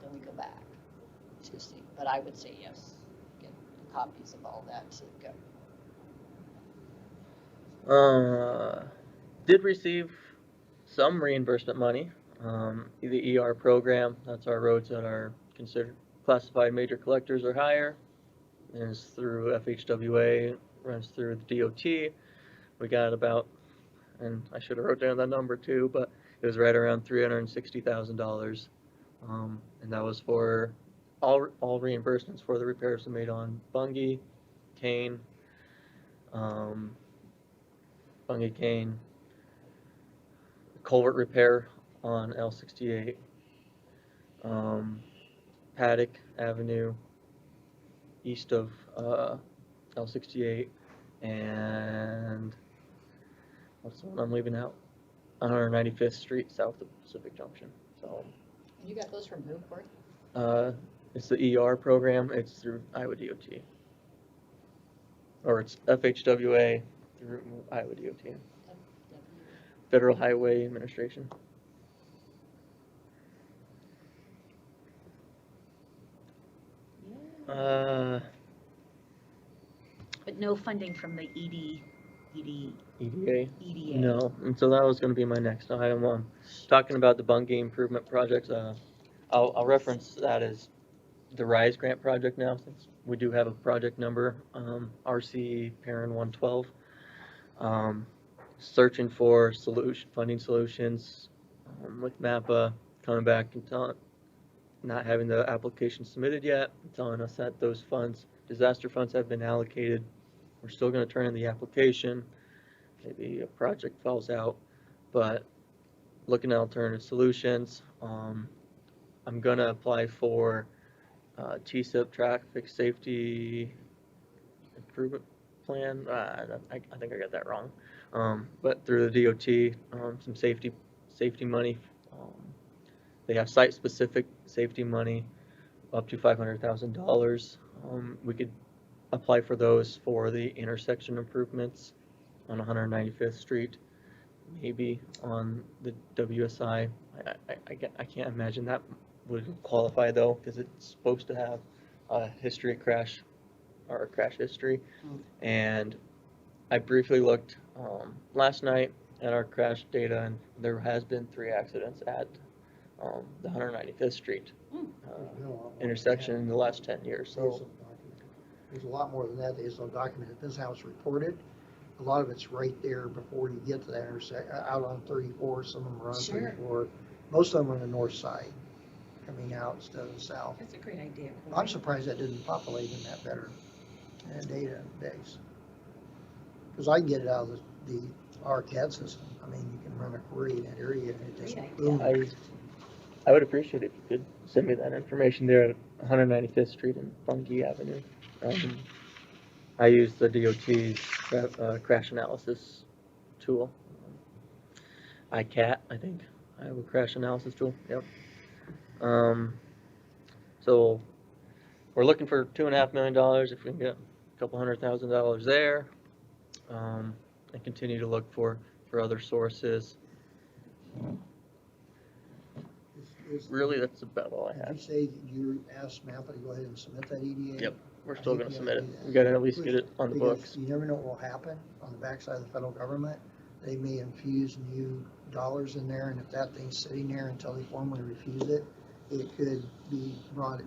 then we go back to see. But I would say yes, get copies of all that to go. Did receive some reimbursement money. The ER program, that's our roads that are considered classified major collectors or higher. And it's through FHWA, runs through the DOT. We got about, and I should have wrote down that number too, but it was right around $360,000. And that was for all reimbursements for the repairs we made on Bungie, Kane, culvert repair on L68, Paddock Avenue, east of L68, and what's the one I'm leaving out? 195th Street, south of Pacific Junction. So, You got those from who, Cory? it's the ER program. It's through Iowa DOT, or it's FHWA through Iowa DOT, Federal Highway Administration. But no funding from the EDA. EDA. No, and so that was going to be my next item. Talking about the Bungie improvement projects, I'll reference that as the RISE grant project now, since we do have a project number, RC Parent 112. Searching for funding solutions with MAPPA, coming back and not having the application submitted yet, telling us that those funds, disaster funds, have been allocated. We're still going to turn in the application. Maybe a project falls out, but looking at alternative solutions. I'm going to apply for TSIP, traffic safety improvement plan. I think I got that wrong. But through the DOT, some safety money. They have site-specific safety money up to $500,000. We could apply for those for the intersection improvements on 195th Street, maybe on the WSI. I can't imagine that would qualify though, because it's supposed to have a history of crash, or a crash history. And I briefly looked last night at our crash data, and there has been 3 accidents at the 195th Street intersection in the last 10 years. So There's a lot more than that. There's no documented. This is how it's reported. A lot of it's right there before you get to that intersection, out on 34. Some of them are on 34. Most of them are on the north side, coming out instead of the south. That's a great idea. I'm surprised that didn't populate in that better database. Because I can get it out of the RCAD system. I mean, you can run a query in that area and it just Great boom. I would appreciate it if you could send me that information there at 195th Street and Bungie Avenue. I use the DOT's crash analysis tool. ICAT, I think. Iowa Crash Analysis Tool. Yep. So we're looking for $2.5 million. If we can get a couple $100,000 there, and continue to look for other sources. Really, that's about all I Did have. you say that you asked MAPPA to go ahead and submit that EDA? Yep. we're I still think gonna we submit gotta it. do that. We gotta at least get it on the Because books. you never know what will happen on the backside of the federal government. They may infuse new dollars in there, and if that thing's sitting there until they formally refuse it, it could be brought,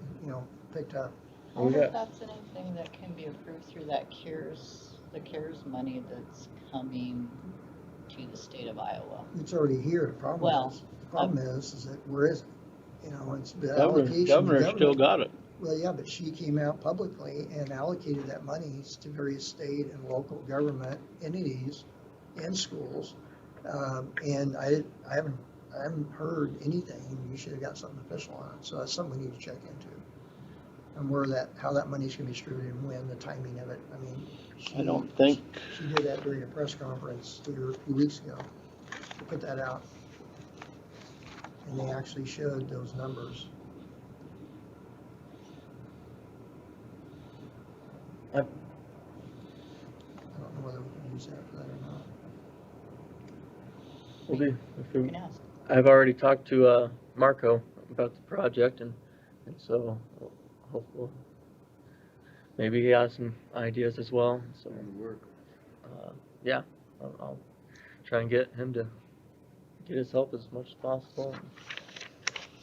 picked up. I wonder if that's anything that can be approved through that the CARES money that's coming to the state of Iowa. It's already here. Well, The problem is that where is it? It's the Governor, allocation. The governor still got it. Well, yeah, but she came out publicly and allocated that money to various state and local government entities and schools. And I haven't heard anything. You should have got something official on it. So that's something we need to check into. And how that money's gonna be distributed and when, the timing of it. I mean, I don't think, she did that during a press conference here a few weeks ago to put that out. And they actually showed those numbers. I don't know whether we can use that for that or not. We'll be, if we, You can ask. I've already talked to Marco about the project, and so hopefully maybe he has some ideas as well. So yeah, I'll try and get him to get his help as much as possible.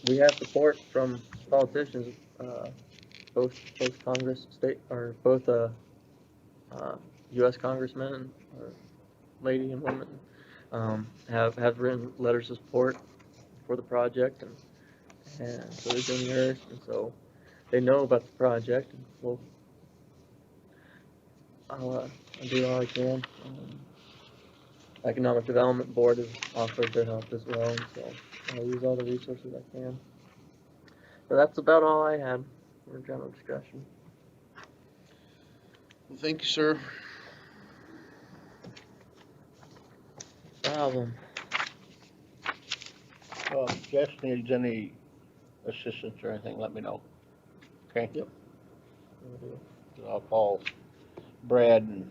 We have support from politicians, both Congress, state, or both U.S. congressmen or lady and woman have written letters of support for the project, and so they're doing theirs, and so they know about the project, and I'll do all I can. Economic Development Board has offered their help as well, and so I'll use all the resources I can. But that's about all I had for general discussion. Well, thank you, sir. Problem. if Jess needs any assistance or anything, let me know. Okay? Yep. I'll call Brad and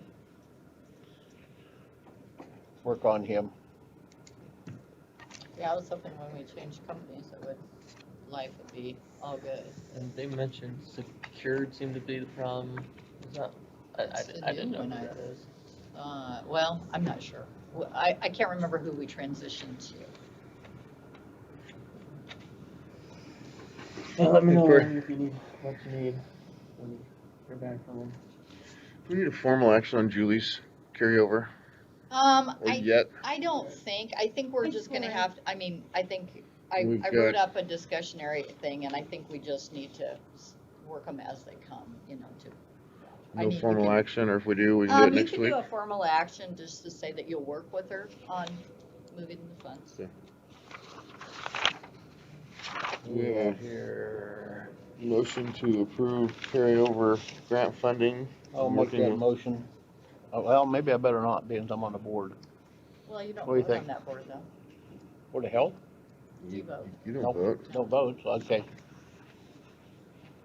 work on him. Yeah, I was hoping when we changed companies, life would be all good. And they mentioned secured seemed to be the problem. Is that? That's the I didn't new know one, who I- that is. Well, I'm not sure. I can't remember who we transitioned to. Well, let me know If if you need what you need when you're back home. Do we need a formal action on Julie's carryover? Or yet? I don't think, I think we're just gonna have, I mean, I think, I We've wrote got- up a discussionary thing, and I think we just need to work them as they come, to. I No mean, we formal can- action, or if we do, we can do it You next can week? do a formal action just to say that you'll work with her on moving the funds. Okay. Yeah. Here. Motion to approve carryover grant funding. I'll I'm make working that with- motion. Oh, well, maybe I better not, being I'm on the board. Well, you don't What do you vote on think? that board, though. What the hell? You vote. You don't Nope. vote. Don't vote, so okay.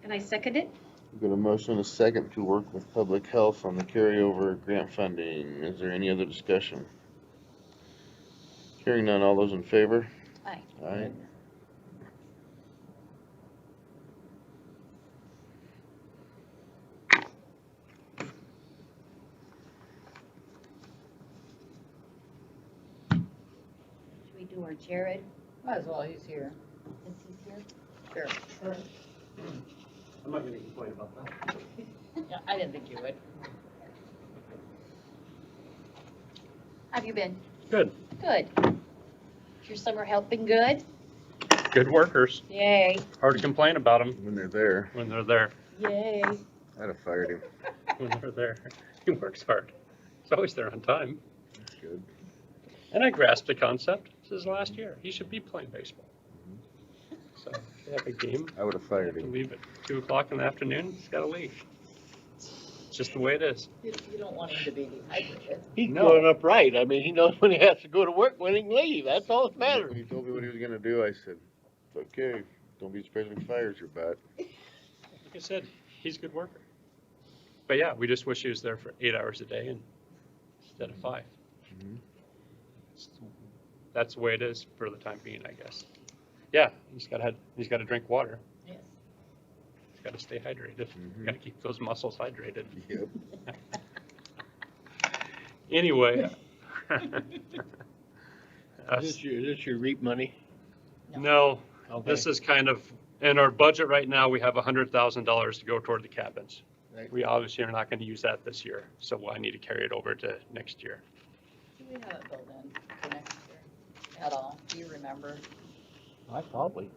And I second it. We've got a motion and a second to work with public health on the carryover grant funding. Is there any other discussion? Hearing none, all those in favor? Aye. Aye. Should we do our Jared, Might as well, he's here. since he's here? Sure. I'm not gonna complain about that. Yeah, I didn't think you would. Have you been? Good. Good. Is your summer help been good? Good workers. Yay, Hard to complain about them When they're there, when they're there. yay. I'd have fired him. When they're there. He works hard. He's always there on time. That's good. And I grasped the concept. This is last year. He should be playing baseball. So if they have a game, I would have fired to him. leave at 2 o'clock in the afternoon, he's got to leave. It's just the way it is. You don't want him to be dehydrated. He's No. growing up right. I mean, he knows when he has to go to work, when he can leave. That's all that matters. When he told me what he was gonna do, I said, "It's okay. Don't be surprised if he fires your butt." Like I said, he's a good worker. But yeah, we just wish he was there for 8 hours a day instead of 5. Mhm. That's the way it is for the time being, I guess. Yeah, he's got to drink water. Yes. gotta stay hydrated. Mhm. Gotta keep those muscles hydrated. Yep. Anyway. Is this your REAP money? No, Okay. this is kind of, in our budget right now, we have $100,000 to go toward the cabins. Right. We obviously are not gonna use that this year, so I need to carry it over to next year. Do we have it built in for next year at all? Do you remember? I probably.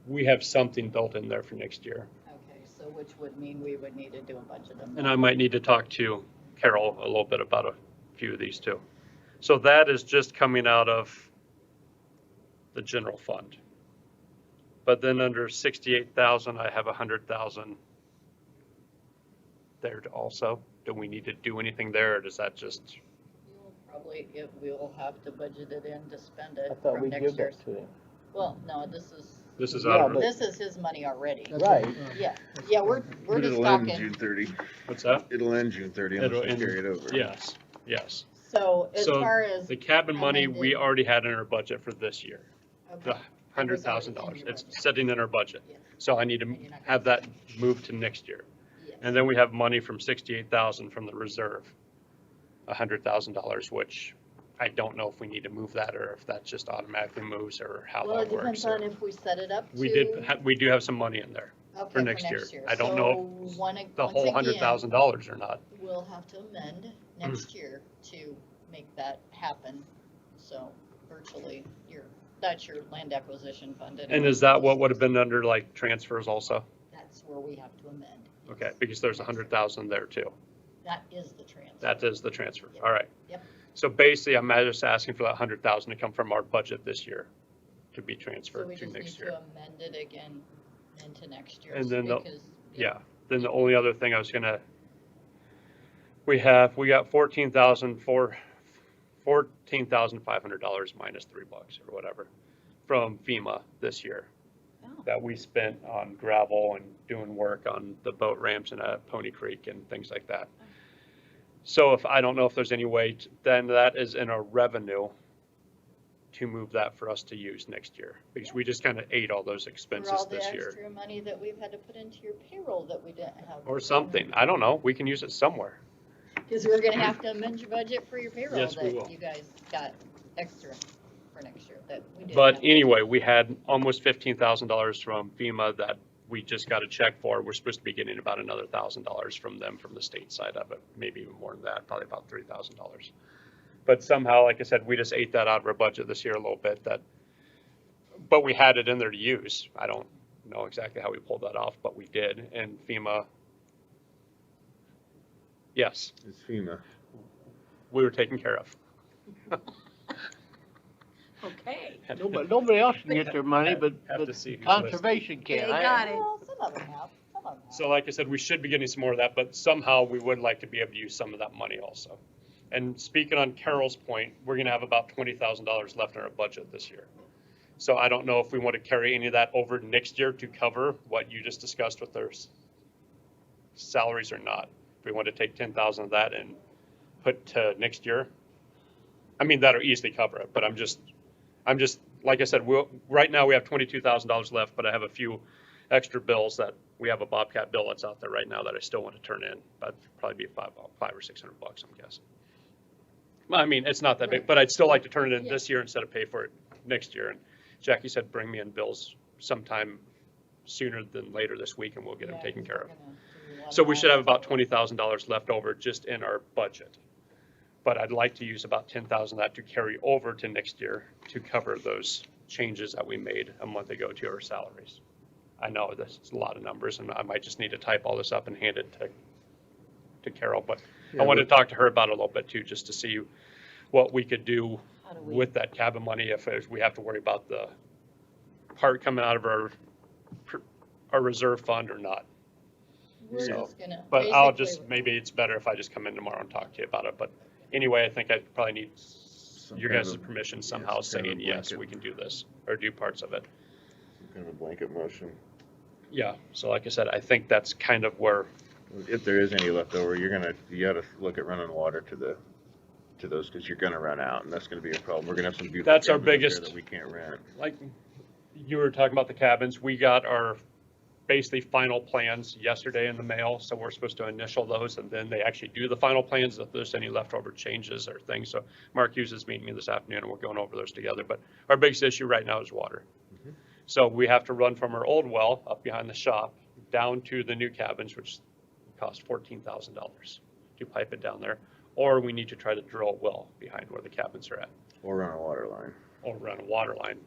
We have something built in there for next year. Okay, so which would mean we would need to do a budget amendment. And I might need to talk to Carol a little bit about a few of these too. So that is just coming out of the general fund. But then under 68,000, I have 100,000 there also. Do we need to do anything there, or does that just, You'll probably, we'll have to budget it in to spend it I thought from we'd next give year's. that to him. Well, no, this is Yeah, out of, but- this is his money already. That's Right. what, Yeah, yeah, we're But just it'll end talking. June 30. what's that? It'll end June 30 It'll unless we end- carry it over. Yes, yes. So as So far as, the cabin money, we amended- already had in our budget for this year, okay, the $100,000. It's budget. sitting in our budget. Yeah. So I need to And you're not gonna have that moved to next year. yes. And then we have money from 68,000 from the reserve, $100,000, which I don't know if we need to move that or if that just automatically moves or how Well, it that works. depends on if we set it up to. We do have some money in there, Okay, for next year. I don't know So one, the once whole again, $100,000 or not. we'll have to amend next year to make that happen. So virtually, that's your land acquisition fund. And is that what would have been under like transfers also? That's where we have to amend. Okay, because there's 100,000 there too. That is the transfer. That is the transfer. Yep. All right. Yep. So basically, I'm just asking for that 100,000 to come from our budget this year to be So transferred we to just need next to year. amend it again into next year. And then the- because, Yeah, then the only other thing I was gonna, we got $14,500 minus $3 or whatever from FEMA this year Oh. that we spent on gravel and doing work on the boat ramps and at Pony Creek and things like that. So I don't know if there's any way, then that is in our revenue to move that for us to use next year, because we just kind of ate all those For expenses all the this year. extra money that we've had to put into your payroll that we didn't have. Or something, I don't know, we can use it somewhere. Because we're gonna have to amend your budget for your payroll Yes, we will. that you guys got extra for next year that we didn't. But have. anyway, we had almost $15,000 from FEMA that we just got a check for. We're supposed to be getting about another $1,000 from them from the state side of it, maybe even more than that, probably about $3,000. But somehow, like I said, we just ate that out of our budget this year a little bit. But we had it in there to use. I don't know exactly how we pulled that off, but we did. And FEMA, yes, It's FEMA. we were taken care of. Okay. Nobody else can get their money, but Have to see who's conservation They can. got it. Well, some of them have, some of them have. So like I said, we should be getting some more of that, but somehow we would like to be able to use some of that money also. And speaking on Carol's point, we're gonna have about $20,000 left in our budget this year. So I don't know if we want to carry any of that over next year to cover what you just discussed with their salaries or not. If we want to take 10,000 of that and put to next year, I mean, that'll easily cover it, but I'm just, like I said, right now we have $22,000 left, but I have a few extra bills that, we have a Bobcat bill that's out there right now that I still want to turn in. That'd probably be $500 or $600, I'm guessing. Well, I mean, it's not that big, but I'd still like to turn it in this year instead of pay for it next year. And Jackie said, bring me in bills sometime sooner than later this week and we'll get them Yeah, taken 'cause care we're of. gonna do one So we should have last- about $20,000 left over just in our budget. But I'd like to use about 10,000 of that to carry over to next year to cover those changes that we made a month ago to our salaries. I know that's a lot of numbers and I might just need to type all this up and hand it to Carol, but I wanted to talk to her about it a little bit too, just to see what we could do How do we- with that cabin money if we have to worry about the part coming out of our reserve fund or not. We're So, just gonna. But I'll basically, just, maybe it's better if I just come in tomorrow and talk to you about it, but anyway, I think I probably need your kind guys' of a- permission yeah, somehow some kind of saying, yes, blanket. we can do this, or do parts of it. Some kind of a blanket motion. Yeah, so like I said, I think that's kind of where, If there is any left over, you gotta look at running water to those, because you're gonna run out, and that's gonna be a problem. We're gonna have some beautiful That's our cabins up there biggest- that we can't rent. like, you were talking about the cabins, we got our basically final plans yesterday in the mail, so we're supposed to initial those, and then they actually do the final plans if there's any leftover changes or things. So Mark Hughes is meeting me this afternoon, and we're going over those together. But our biggest issue right now is water. So we have to run from our old well up behind the shop down to the new cabins, which cost $14,000 to pipe it down there. Or we need to try to drill a well behind where the cabins are at, Or run a water line. or run a water line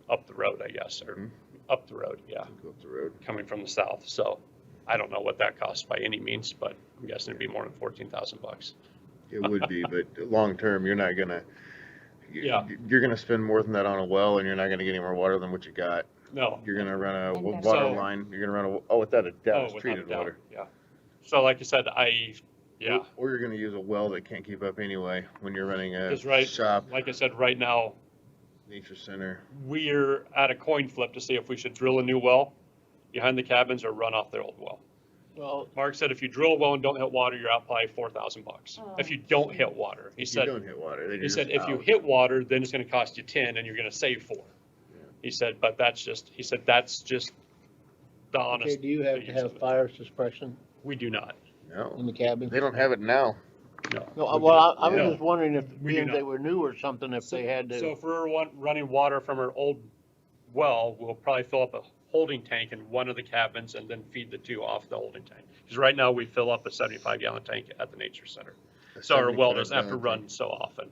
up the road, I guess, or up the road, yeah, Go up the road. coming from the south. So I don't know what that costs by any means, but I'm guessing it'd be more than $14,000. It would be, but long term, you're not gonna. Yeah. You're gonna spend more than that on a well, and you're not gonna get any more water than what you got. No. You're gonna run a And water So- line. You're gonna run a without a doubt, it's without a treated doubt, water. yeah. So like I said, yeah, Or you're gonna use a well that can't keep up anyway when you're running a Because right- shop, like I said, right now, nature center. we're at a coin flip to see if we should drill a new well behind the cabins or run off the old well. Well, Mark said if you drill a well and don't hit water, you're out probably $4,000. If you don't hit water, he If you said. don't hit water, then He you're said just if you out. hit water, then it's going to cost you 10, and you're going to save 4. He said, but that's just. He said that's just the honest. okay, do you have to opinion have of it. fire suppression We do not. No, in the cabin? they don't have it now. No. No, well, I was No. just wondering if, We do being they not. were new or something, if they had So to, if we're running water from our old well, we'll probably fill up a holding tank in one of the cabins and then feed the 2 off the holding tank. Because right now we fill up a 75-gallon tank at the nature center. A So our well 75 doesn't have to gallon run tank. so often.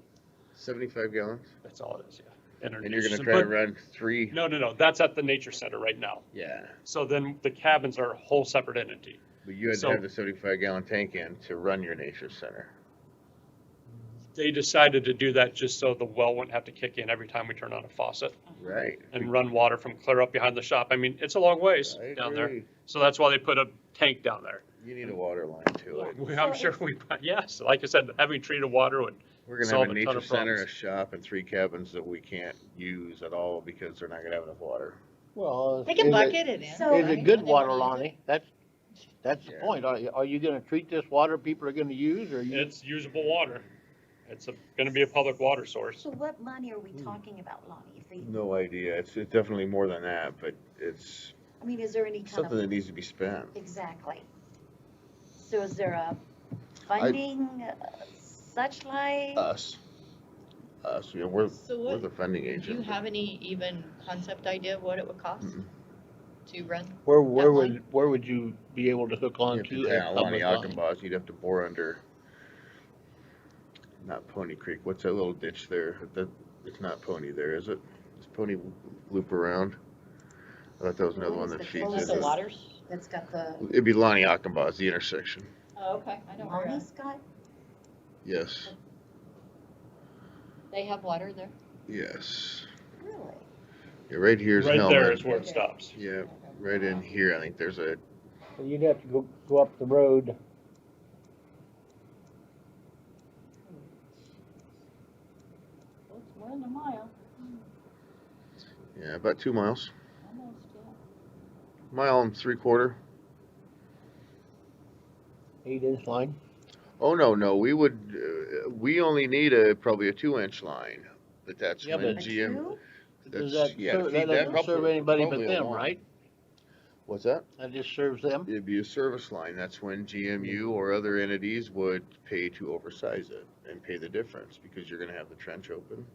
75 gallons, That's all it is, yeah. and you're nature gonna center- try to but- run 3. No, that's at the nature center right now. Yeah, So then the cabins are a whole separate entity. but you had So- to have the 75 gallon tank in to run your nature center. They decided to do that just so the well wouldn't have to kick in every time we turn on a faucet Right. and run water from clear up behind the shop. I mean, it's a long ways I down there. agree. So that's why they put a tank down there. You need a water line to it. I'm sure yes, like I said, having treated water would, We're gonna solve have a a ton nature of center, a problems. shop, and 3 cabins that we can't use at all because they're not gonna have enough water. well, They can is bucket it in. So- Is it right? good When they water, wanna use it. Lonnie? That's the Yeah. point. Are you gonna treat this water people are gonna use, or you? it's usable water. It's gonna be a public water source. So what money are we talking about, Lonnie? If they, No idea. It's definitely more than that, but it's I mean, is there any kind something of, that needs to be spent. exactly. So is there a funding, such like? Us, yeah, we're So we're what, the funding do you agent. have any even concept idea of what it would cost Mm-mm. to run? Where line? would you be able to hook You on have to to a down public line? Achenbach, you'd have to bore under, not Pony Creek. What's that little ditch there? It's not Pony there, is it? Does Pony loop around? I thought that was another What one is that the feeds closest- into. The waters? That's got the, It'd be Lonnie Achenbach, the intersection. Oh, okay, I know where it Lonnie is. Scott? Yes, They have water there? yes. Really? Yeah, right here's Right Helmet. there is where it stops. Yeah, right in here. I think there's a. So you'd have to go up the road. Well, it's more than a mile, Yeah, about 2 miles. almost, yeah. Mile and 3/4. 8-inch line. Oh, no, we would, we only need probably a 2-inch line, but that's Yeah, when but- A GM, two? Does that's, that yeah, serve, to that feed that doesn't serve probably- anybody but probably a them, one. right? What's that? That just serves them? It'd be a service line, that's when GMU or other entities would pay to oversize it and pay the difference, because you're gonna have the trench open.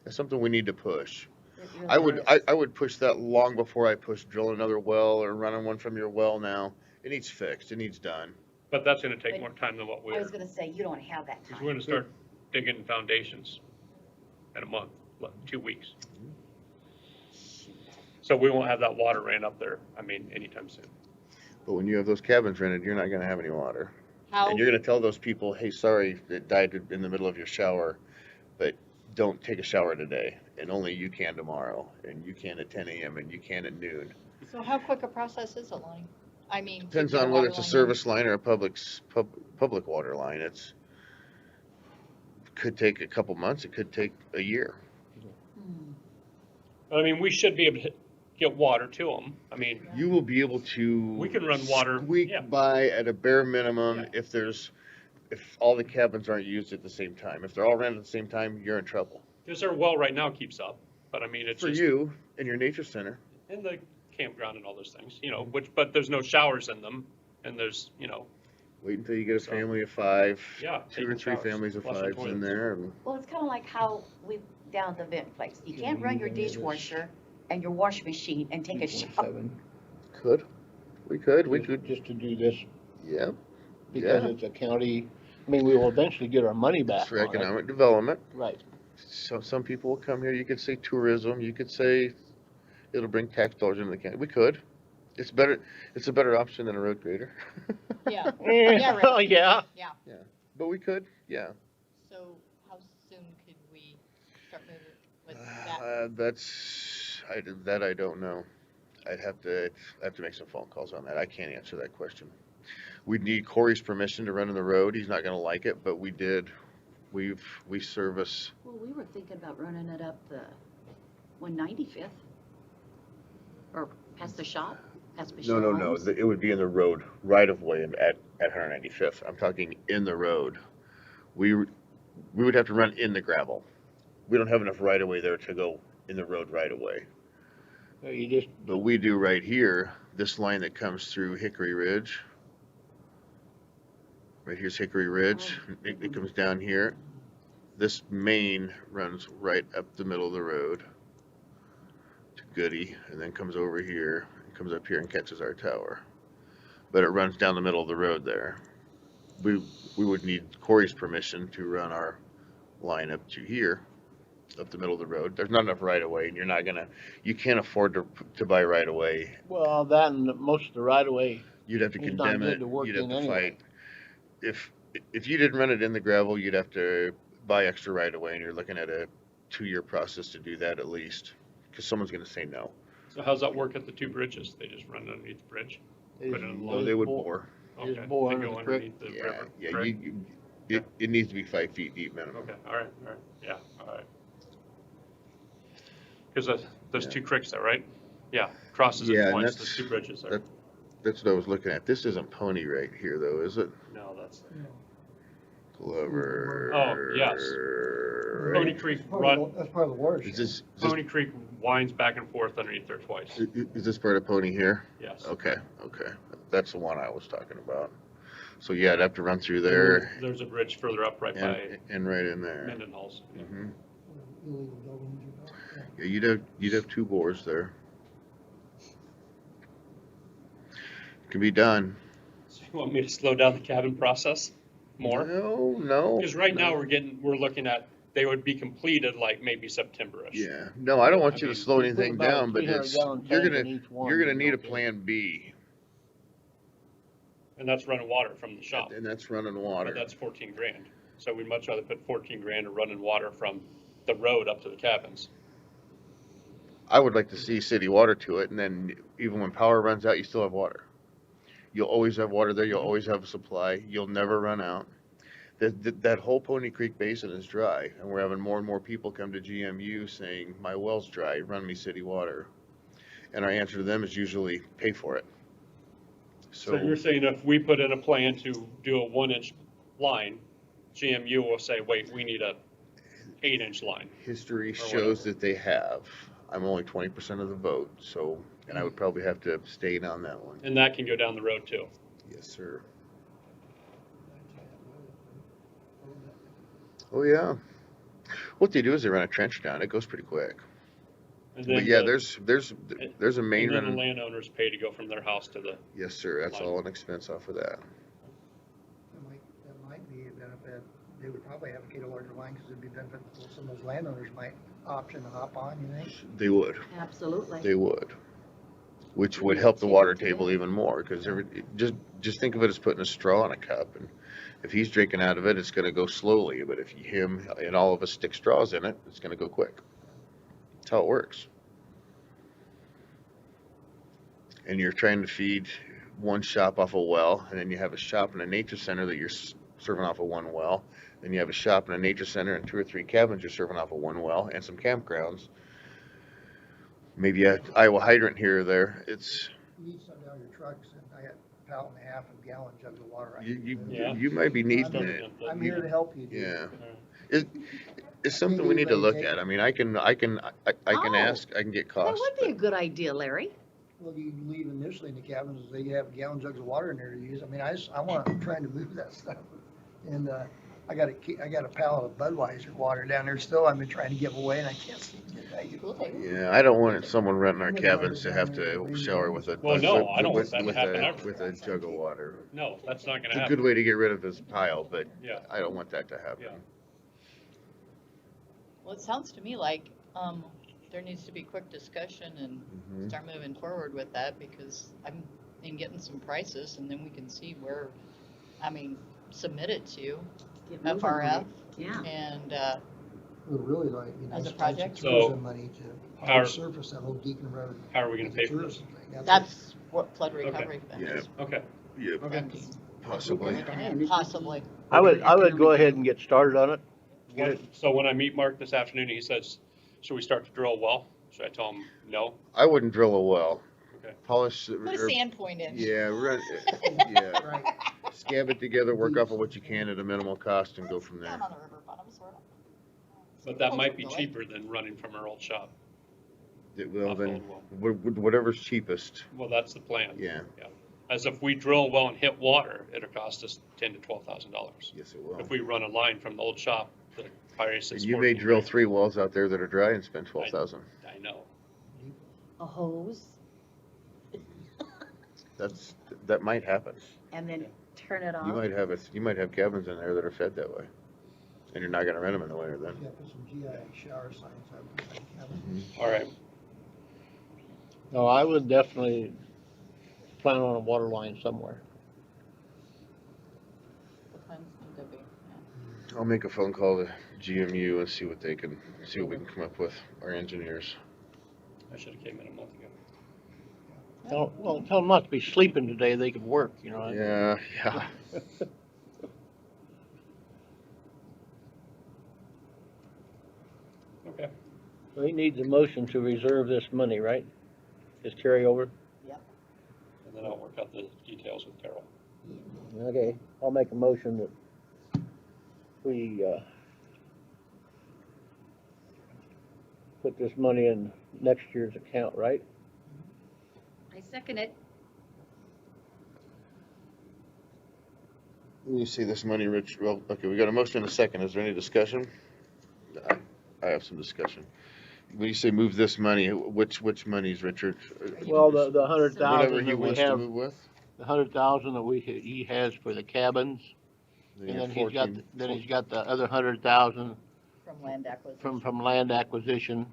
That's something we need to push. It really I would, is. I would push that long before I push drill another well or running one from your well now. It needs fixed, it needs done. But that's gonna take But- more time than what I we're, was gonna say, you don't have that because we're time. gonna start digging foundations in a month, 2 weeks. So we won't have that water ran up there, I mean, anytime soon. But when you have those cabins rented, you're not gonna have any water. How, And you're gonna tell those people, hey, sorry, it died in the middle of your shower, but don't take a shower today, and only you can tomorrow, and you can at 10 a.m. and you can at noon. so how quick a process is it, Lonnie? I mean. to Depends get on whether water it's a line in? service line or a public water line. Could take a couple months, it could take a year. Hmm. I mean, we should be able to get water to them, I mean, You will be able to. We can run water, Squeak yeah. by at a bare minimum Yeah. if all the cabins aren't used at the same time. If they're all rented at the same time, you're in trouble. because our well right now keeps up, but I mean, it's For just, you and your nature center. and the campground and all those things, you know, but there's no showers in them, and there's, you know, Wait until you get a So- family of 5, yeah. 2 or taking 3 showers, families of flushing 5s in toilets. there. And Well, it's kind of like how we, down at the vent place. You Can can't we run use your any of this dishwasher and your wash machine and take a shower. 2.7, we could, just to do this, yeah. because Yeah. it's a county, I mean, we will eventually get our money It's back for on it. economic development. Right. So some people will come here. You could say tourism. You could say it'll bring tax dollars into the county. We could. It's better. It's a better option than a road grader. Yeah, yeah, Oh, right. yeah. Yeah, But we could. Yeah. so how soon could we start moving with that? That I don't know. I have to make some phone calls on that. I can't answer that question. We'd need Corey's permission to run on the road. He's not going to like it, but we service. Well, we were thinking about running it up the 195th. Or past the shop, past Michelle No. Holmes. It would be in the road right of way at 195th. I'm talking in the road. We would have to run in the gravel. We don't have enough right of way there to go in the road right away. You just, But we do right here, this line that comes through Hickory Ridge. Right here's Hickory Ridge. It comes down here. This main runs right up the middle of the road to Goody, and then comes over here, and comes up here and catches our tower. But it runs down the middle of the road there. We would need Corey's permission to run our line up to here, up the middle of the road. There's not enough right of way, and you can't afford to buy right of way. well, that and most of the right of way, You'd have to It's not condemn good it. to work You'd have in to anyway. fight. If you didn't run it in the gravel, you'd have to buy extra right of way, and you're looking at a 2-year process to do that at least, because someone's going to say no. So how's that work at the 2 bridges? They just run underneath the bridge? they Put just- it in they No, just they would bore- bore. Just Okay, bore they under go the creek. underneath the Yeah, river. yeah. correct? It needs to be 5 feet deep minimum. Okay, all right, yeah, all right. Because there's Yeah. 2 creeks there, right? Yeah, crosses Yeah, at and points, that's- there's 2 bridges there. That's what I was looking at. This isn't Pony right here, though, is it? No, that's, Glover. Oh, yes. Right? Pony Creek That's part of the watershed. Is Pony Creek winds back and forth underneath there twice, this part of Pony here? yes. Okay. That's the one I was talking about. So yeah, I'd have to run through there There's a bridge further up right by and right in there. Mendenhall's. Yeah. Hmm. Illegal buildings, you know. Yeah, you'd have 2 bores there. Can be done. So you want me to slow down the cabin process more? No. Because right now no. we're looking at, they would be completed like maybe September-ish. Yeah. No, I don't want you I to mean, slow We put anything about a down, but 300-gallon you're tank gonna in each one, you're gonna you need a know, plan B, And that's running water from the shop. and that's running But water. that's 14 grand. So we'd much rather put 14 grand to running water from the road up to the cabins. I would like to see city water to it, and then even when power runs out, you still have water. You'll always have water there. You'll always have a supply. You'll never run out. That whole Pony Creek Basin is dry, and we're having more and more people come to GMU saying, "My well's dry. Run me city water." And our answer to them is usually pay for it. So you're saying if we put in a plan to do a 1-inch line, GMU will say, wait, we need a 8-inch line. History Or shows that they have. I'm only 20% of the vote, so, and I would probably have to abstain on that one. And that can go down the road too. Yes, sir. Oh, yeah. What they do is they run a trench down. It goes pretty quick. And But then yeah, the- there's a main And then the run. landowners pay to go from their house to the, Yes, sir. That's all an expense off of that. That might be a benefit. They would probably advocate a larger line because it'd be beneficial. Some of those landowners might option to hop on, you think? They would. Absolutely. They would. Which would help the water table even more, because just think of it as putting a straw in a cup, and if he's drinking out of it, it's going to go slowly. But if him and all of us stick straws in it, it's going to go quick. That's how it works. And you're trying to feed one shop off a well, and then you have a shop and a nature center that you're serving off of one well. Then you have a shop and a nature center and 2 or 3 cabins you're serving off of one well, and some campgrounds. Maybe a Iowa hydrant here or there. It's You need some down your trucks, and I got a pallet and a half of gallon jugs of water. Yeah. you might be needing I'm- it. I'm here to help you. dude. Yeah. It's something we need to look at. I mean, I can Oh, ask, I can get That costs. would be a good idea, Larry. Well, you can leave initially in the cabins, they have gallon jugs of water in there to use. I mean, I'm trying to move that stuff. And, I got a pallet of Budweiser water down there still. I've been trying to give away and I can't seem to get that. We'll take it. Yeah, I don't want someone renting our I'm gonna cabins drive to it have down there to and shower with a. Well, no, with- I don't want with- that to with happen a- ever. With a jug of water. No, that's not gonna It's a happen. good way to get rid of this pile, but Yeah. I don't want that to happen. Yeah. Well, it sounds to me like, there needs to be quick discussion and Mhm. start moving forward with that, because I'm in getting some prices, and then we can see where, submit it to Get moving on FRF, it. Yeah. and, Would really like, As a to project? So, throw some money to how- resurface that whole Deacon Road. How are we gonna as a pay for this? tourism thing. that's what flood recovery fund Yeah. is. Okay. Yeah, Funds. possibly. We're looking at possibly. I would go ahead and get started on it. So when I meet Mark this afternoon, he says, should we start to drill a well? Should I tell him no? I wouldn't drill a well. Okay. Polish. Put a sand point in. Yeah, yeah. Right. Scab it together, work off of what you can at a minimal cost and go from there. Down on the river bottom, sort of. But that might be cheaper than running from our old shop. Well, Off then, old well. whatever's cheapest, Well, that's the plan. yeah, As if we drill a well and hit water, it'll cost us $10,000 to $12,000. yes it will. If we run a line from the old shop, the price And is you may 14 drill grand. 3 wells out there that are dry and spend 12,000. I know. A hose That might happen. and then turn it You off. might have cabins in there that are fed that way. And you're not gonna rent them in the winter then. Yeah, put some GI shower signs up. All right. No, I would definitely plan on a water line somewhere. The funds need to be, yeah. I'll make a phone call to GMU and see what we can come up with, our engineers. I should have came in a month ago. Tell them not to be sleeping today, they could work, you know. Yeah, yeah. Okay. So he needs a motion to reserve this money, right? Just carry over? And then I'll work out the details with Carol. Okay, I'll make a motion that we, put this money in next year's account, right? I second it. When you see this money, Rich, well, okay, we got a motion and a second. Is there any discussion? I have some discussion. When you say move this money, which monies, Richard? Well, the Whatever 100,000 he that we wants to have, move with? the 100,000 that he has for the cabins, Then and you then have he's got the other 100,000 From land acquisition. from land acquisition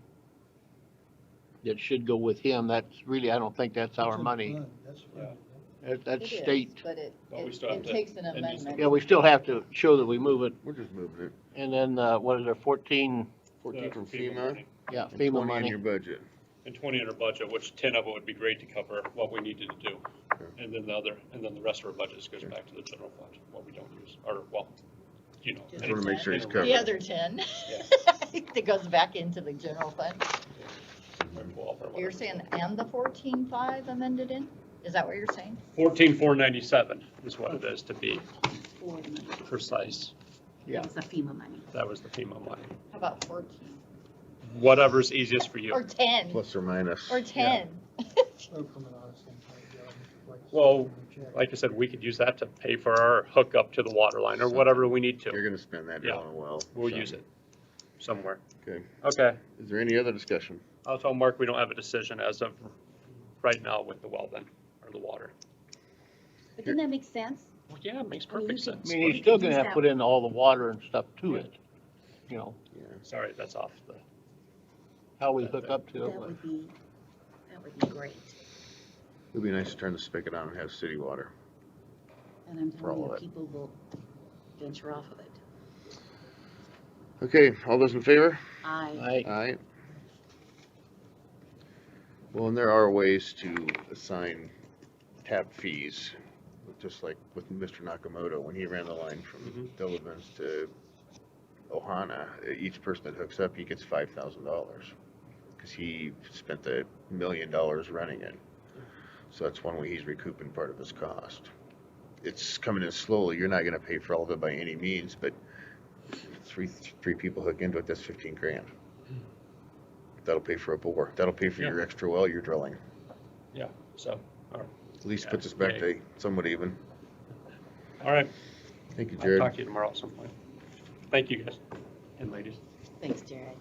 that should go with him. That's really, I don't think that's our money. That's Yeah. That's It is, state. but it But we still have it to- takes an it needs to amendment. Yeah, we still have to show that we move it. We're just moving it. And then, what is there, 14, 14 from FEMA FEMA money. yeah, and FEMA 20 in money. your budget. And 20 in our budget, which 10 of it would be great to cover what we needed to do. And then the rest of our budget just goes back to the general fund, what we don't use, or, well, you know. Just wanna make sure he's any- covered. The other 10, Yeah. that goes back into the general fund. or 12 or You're whatever. saying, and the 14.5 amended in? Is that what you're saying? 14,497 is what it is to be For the money. precise. Yeah. That was the FEMA money. That was the FEMA money. How about 14? Whatever's easiest for you. Or 10? Plus or minus. Or 10? Well, Like I said, we could use that to pay for our hookup to the water line or whatever we need You're to. gonna spend that Yeah. drilling a well. We'll so. use it somewhere. Okay. Okay, Is there any other discussion? I'll tell Mark we don't have a decision as of right now with the well then, or the water. But didn't that make sense? Well, yeah, it makes I mean, perfect you I sense. mean, he's still gonna have to put in all the water and stuff to it, you know, Sorry, that's off the, how we hook up to That it. would be great. It'd be nice to turn the spigot on and have city water. And I'm For all telling you, of it. people will venture off of it. Okay, all those in favor? I, Aye. Well, and there are ways to assign tap fees, just like with Mr. Nakamoto, when he ran the line from Mhm. Delavan's to Ohana, each person that hooks up, he gets $5,000, because he spent $1 million running it. So that's one way he's recouping part of his cost. It's coming in slowly, you're not gonna pay for all of it by any means, but three people hook into it, that's 15 grand. That'll pay for a bore, that'll pay for Yeah. your extra well you're drilling. yeah. So, all right. At least Yeah, puts us back yeah. to somewhat even. All right. Thank you, I'll Jared. talk to you tomorrow at some point. Thank you, guys and ladies. Thanks, Jared.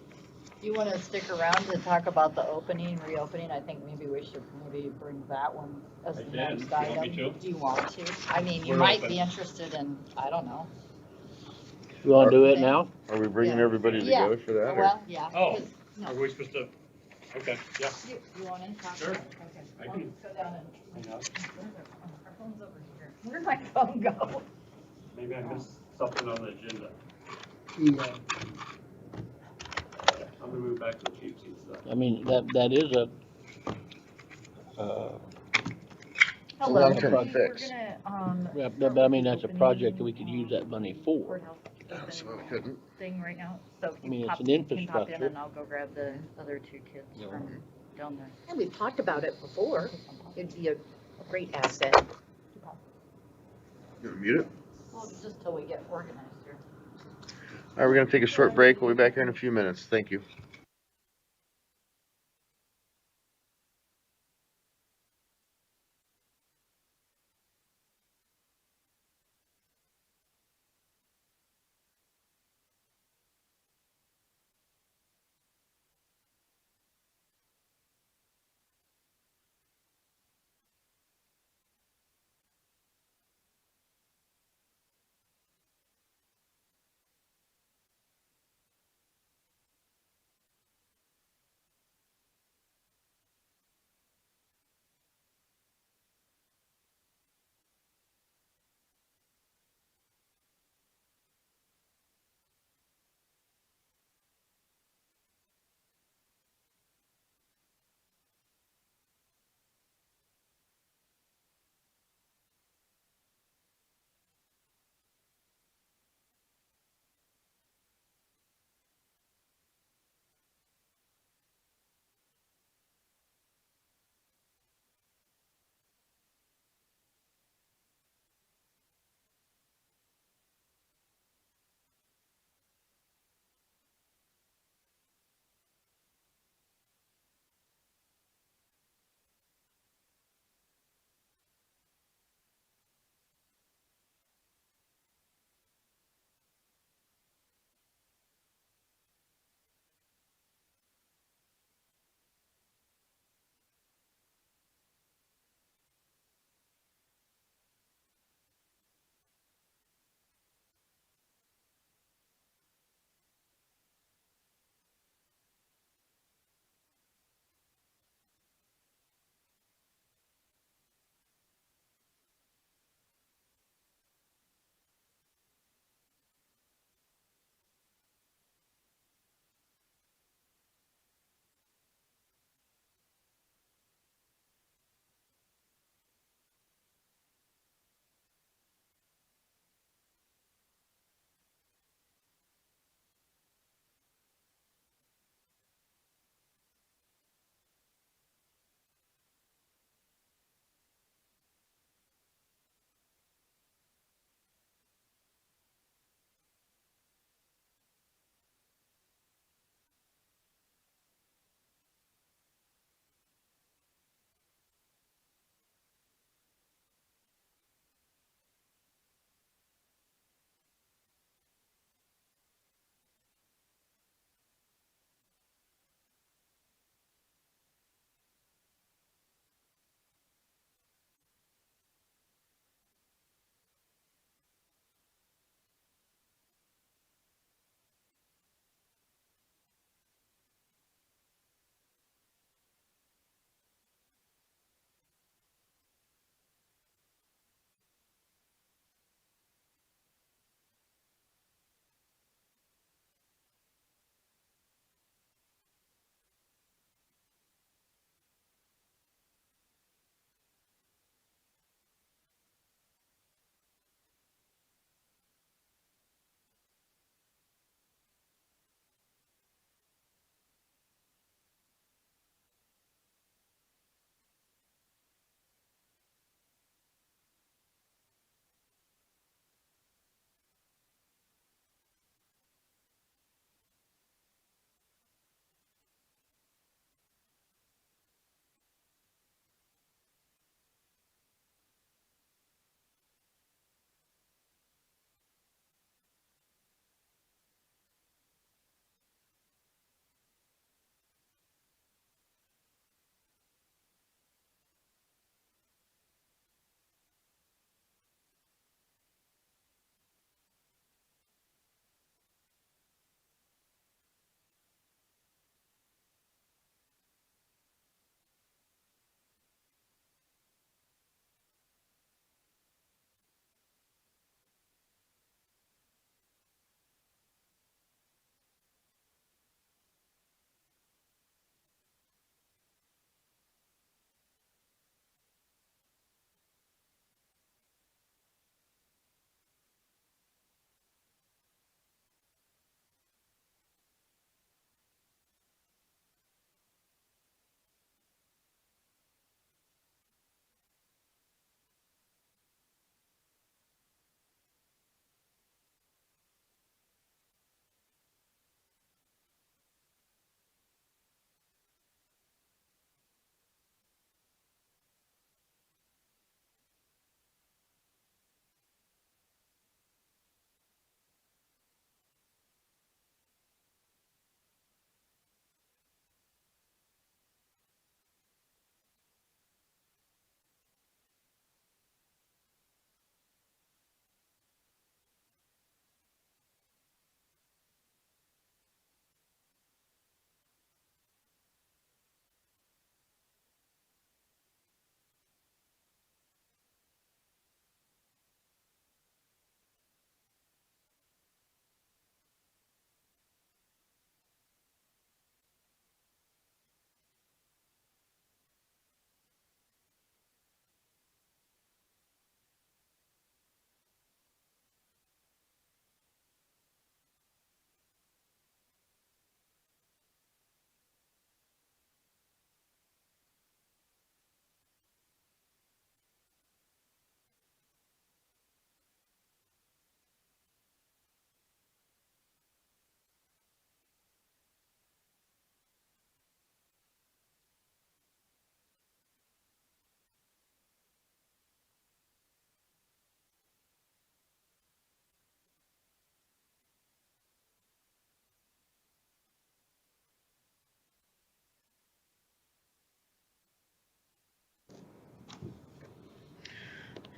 Do you wanna stick around to talk about the opening, reopening? I think maybe we should maybe bring that one as I the can. next You want item. me to? Do you want to? I mean, you We're might open. be interested in, I don't know. You wanna do it now? Are we bringing Yeah. everybody Yeah. together for that? or- Well, yeah. Oh. 'cause- no. Are we supposed to? Okay, yeah. You wanna talk? Sure. Okay. I I'll can. go down and. Hang on. Our phone's over here. Where'd my phone go? Maybe I missed something on the agenda. I'm gonna move back to the cheap seat stuff. I mean, that is a, Hello. long-term We're fix. gonna, yeah, but I mean, that's a project that we could use that money for. courthouse So we couldn't. thing right now, so I mean, you it's pop, an you can pop in infrastructure. and I'll go grab the other two kids Yeah. from down there. And we've talked about it before. It'd be a great asset. You wanna mute it? Well, it's just till we get organized here. All right, we're gonna take a short break. We'll be back here in a few minutes. Thank you.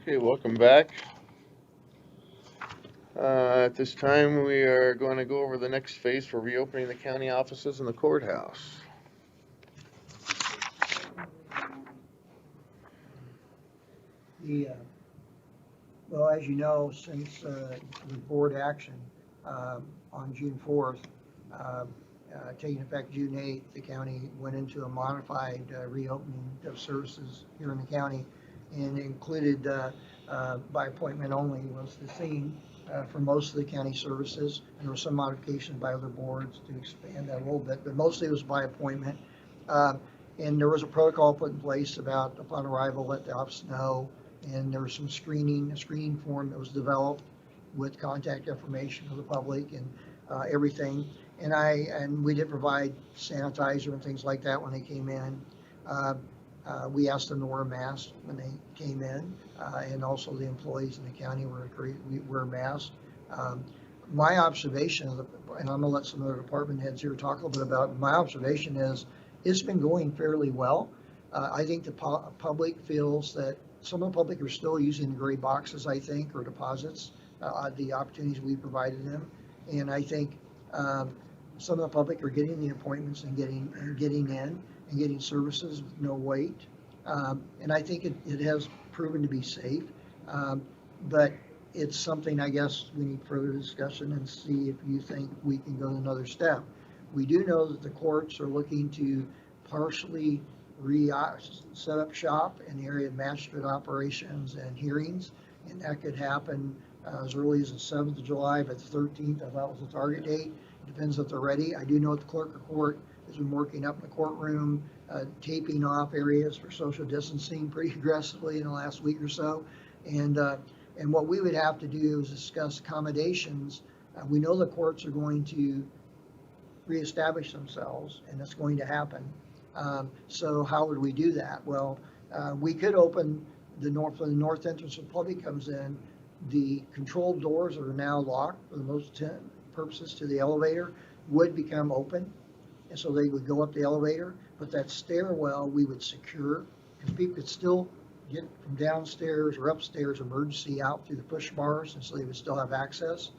Okay, welcome back. At this time, we are going to go over the next phase for reopening the county offices and the courthouse. Well, as you know, since the board action on June 4th, taking effect June 8th, the county went into a modified reopening of services here in the county, and included by appointment only was the theme for most of the county services. And there was some modification by other boards to expand that a little bit, but mostly it was by appointment. And there was a protocol put in place about upon arrival, let the office know. And there was some a screening form that was developed with contact information for the public and everything. And we did provide sanitizer and things like that when they came in. We asked them to wear a mask when they came in, and also the employees in the county were agreed, we wear masks. My observation of and I'm gonna let some other department heads here talk a little bit about it. My observation is it's been going fairly well. I think the public feels that some of the public are still using the gray boxes, I think, or deposits, the opportunities we provided them. And I think some of the public are getting the appointments and getting in and getting services with no wait. And I think it has proven to be safe. But it's something I guess we need further discussion and see if you think we can go another step. We do know that the courts are looking to partially set up shop in the area of magistrate operations and hearings, and that could happen as early as the 7th of July, but the 13th, I thought was the target date. It depends if they're ready. I do know that the clerk of court has been working up in the courtroom, taping off areas for social distancing pretty aggressively in the last week or so. And what we would have to do is discuss accommodations. We know the courts are going to reestablish themselves, and it's going to happen. So how would we do that? Well, we could open the north entrance of the public comes in. The controlled doors are now locked for the most purposes to the elevator would become open. And so they would go up the elevator, but that stairwell we would secure because people could still get from downstairs or upstairs emergency out through the push bars, and so they would still have access.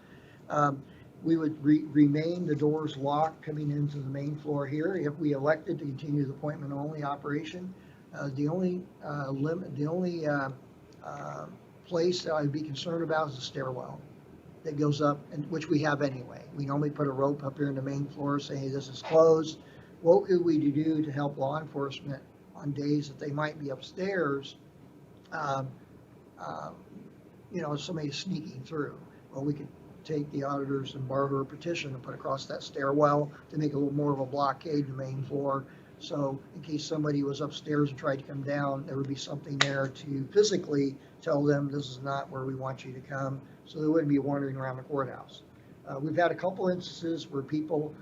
We would remain the doors locked coming into the main floor here. If we elected to continue the appointment only operation, the only place that I'd be concerned about is the stairwell that goes up, and which we have anyway. We normally put a rope up here in the main floor saying, hey, this is closed. What could we do to help law enforcement on days that they might be upstairs, if somebody's sneaking through? Well, we could take the auditors and borrow a petition and put across that stairwell to make a little more of a blockade in the main floor. So in case somebody was upstairs and tried to come down, there would be something there to physically tell them this is not where we want you to come, so they wouldn't be wandering around the courthouse. We've had a couple instances where people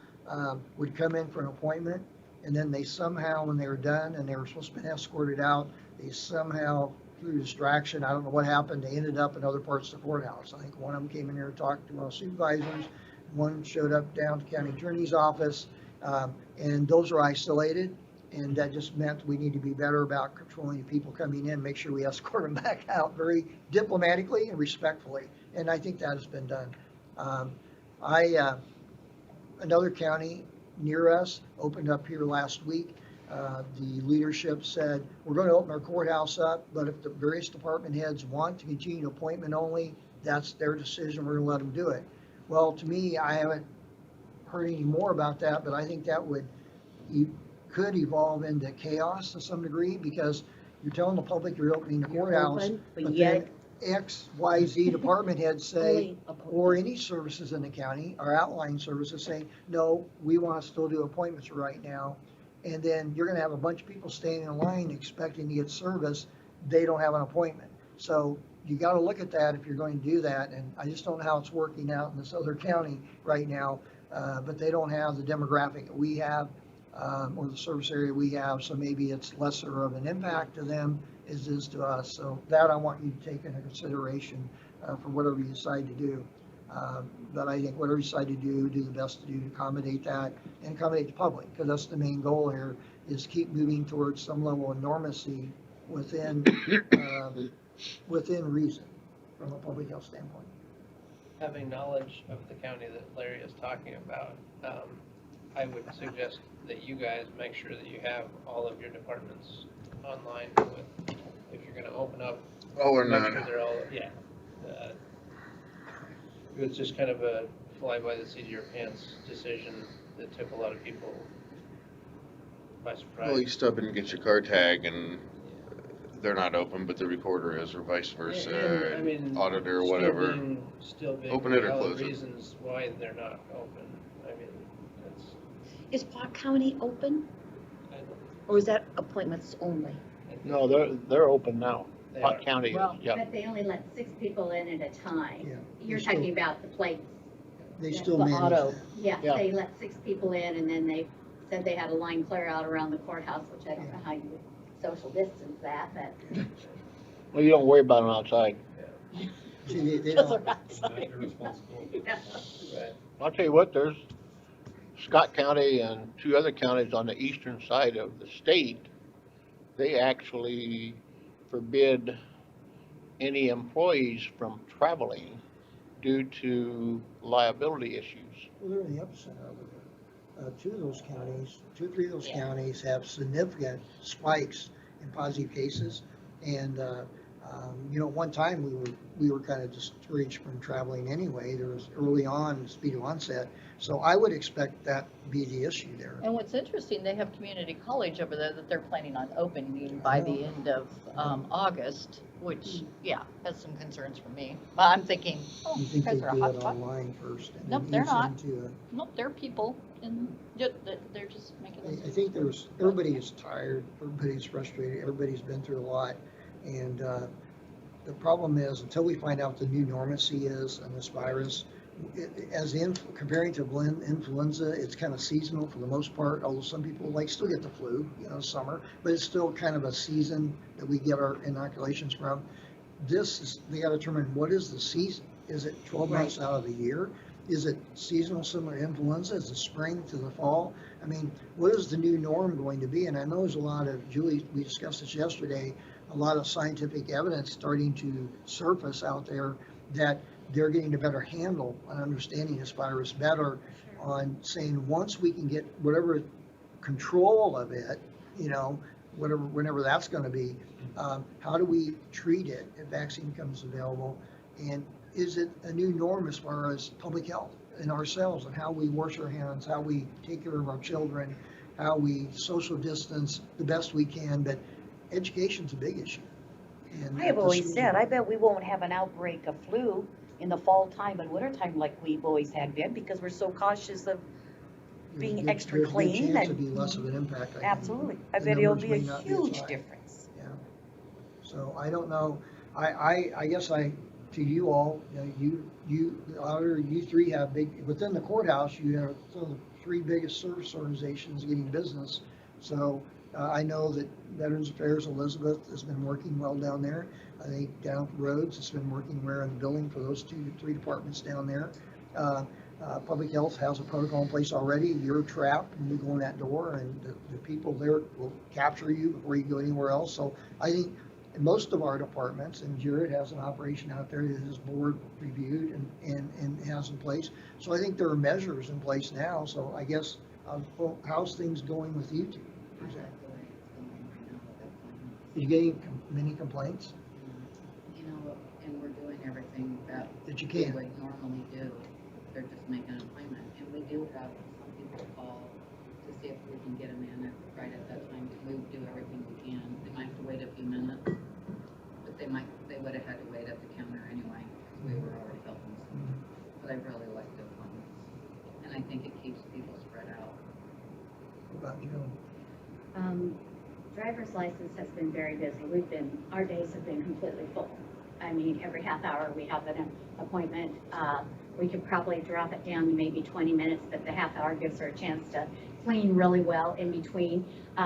would come in for an appointment, and then they somehow, when they were done and they were supposed to be escorted out, they somehow, through distraction, I don't know what happened, they ended up in other parts of the courthouse. I think one of them came in here and talked to one of the supervisors, one showed up down to county attorney's office, and those are isolated, and that just meant we need to be better about controlling the people coming in, make sure we escort them back out very diplomatically and respectfully, and I think that has been done. Another county near us opened up here last week. The leadership said, we're going to open our courthouse up, but if the various department heads want to continue appointment only, that's their decision, we're going to let them do it. Well, to me, I haven't heard any more about that, but I think that could evolve into chaos to some degree, because you're telling the public you're opening the courthouse, but yet X, Y, Z department heads say, or any services in the county, or outlying services say, no, we want to still do appointments right now. And then you're going to have a bunch of people standing in line expecting to get service. They don't have an appointment. So you got to look at that if you're going to do that. And I just don't know how it's working out in this other county right now. But they don't have the demographic that we have, or the service area we have. So maybe it's lesser of an impact to them as it is to us. So that I want you to take into consideration for whatever you decide to do. But I think whatever you decide to do the best to do to accommodate that and accommodate the public, because that's the main goal here, is keep moving towards some level of normalcy within within reason, from a public health standpoint. Having knowledge of the county that Larry is talking about, I would suggest that you guys make sure that you have all of your departments online with, if you're gonna open up. All or make none. sure they're all, yeah. It was just kind of a fly by the seat of your pants decision that took a lot of people by surprise. Well, you stop in and get your car tag and they're not open, but the recorder is, or vice versa, And, I and mean, auditor or still whatever. being Open it or valid close it. reasons why they're not open. I mean, that's, Is Park County open, I don't, or is that appointments only? I think No, they're open now. they Pot are. County is, Well, yeah. But they only let 6 people in at a time. Yeah. You're They still- talking about the plates. They Yeah, still the manage auto. that. Yes, Yeah. they let 6 people in and then they said they had a line clear out around the courthouse, which I don't know how you would social distance that, but. Well, you don't worry about them outside. See, they Because don't, they're outside. Right. I'll tell you what, there's Scott County and 2 other counties on the eastern side of the state. They actually forbid any employees from traveling due to liability issues. well, they're in the epicenter of it. 2 of those counties, 2 or 3 of those counties have significant spikes in positive cases. And, you know, one time we were kind of discouraged from traveling anyway. There was early on speed of onset. So I would expect that to be the issue there. And what's interesting, they have community college over there that they're planning on opening by the end of August, which, yeah, has some concerns for me. But I'm thinking, oh, You you think they guys do are a it hot spot. online first? And Nope, then they're ease not. into Nope, they're people and they're just making I this. think everybody is tired, everybody's frustrated, everybody's been through a lot. And the problem is, until we find out what the new normacy is on this virus, comparing to influenza, it's kind of seasonal for the most part, although some people still get the flu, you know, summer, but it's still kind of a season that we get our inoculations from. They gotta determine what is the season. Is it 12 months out of the year? Is it seasonal similar to influenza? Is it spring to the fall? I mean, what is the new norm going to be? And I know there's a lot of, Julie, we discussed this yesterday, a lot of scientific evidence starting to surface out there that they're getting a better handle on understanding this virus better, on saying once we can get whatever control of it, you know, whenever that's going to be, how do we treat it if vaccine becomes available? And is it a new norm as far as public health and ourselves and how we wash our hands, how we take care of our children, how we social distance the best we can? But education's a big issue. And I have the always schools said, are- I bet we won't have an outbreak of flu in the fall time and winter time like we've always had been, because we're so cautious of being there's a extra good clean chance and- it'd be less of an impact. I think. absolutely. I The bet it'll numbers be a may not as huge high. difference. Yeah. So I don't know. I guess to you all, you, the auditor, you 3 have within the courthouse, you have some of the 3 biggest service organizations getting business. So I know that Veterans Affairs Elizabeth has been working well down there. I think down at Roads, it's been working well in the building for those 2 to 3 departments down there. Public Health has a protocol in place already. You're trapped when you go in that door, and the people there will capture you before you go anywhere else. So I think in most of our departments, and Jared has an operation out there that his board reviewed and has in place. So I think there are measures in place now. So I guess, how's things going with you 2, for example? Are you getting many complaints You know, and we're doing everything that that you we can? would normally do. They're just making an appointment. And we do have some people call to see if we can get them in right at that time. We do everything we can. They might have to wait a few minutes, but they would have had to wait at the counter anyway, because we were already helping them. But I really like the appointments. And I think it keeps people spread out. What about you? Driver's license has been very busy. Our days have been completely full. I mean, every half hour we have an appointment. We could probably drop it down to maybe 20 minutes, but the half hour gives her a chance to clean really well in between.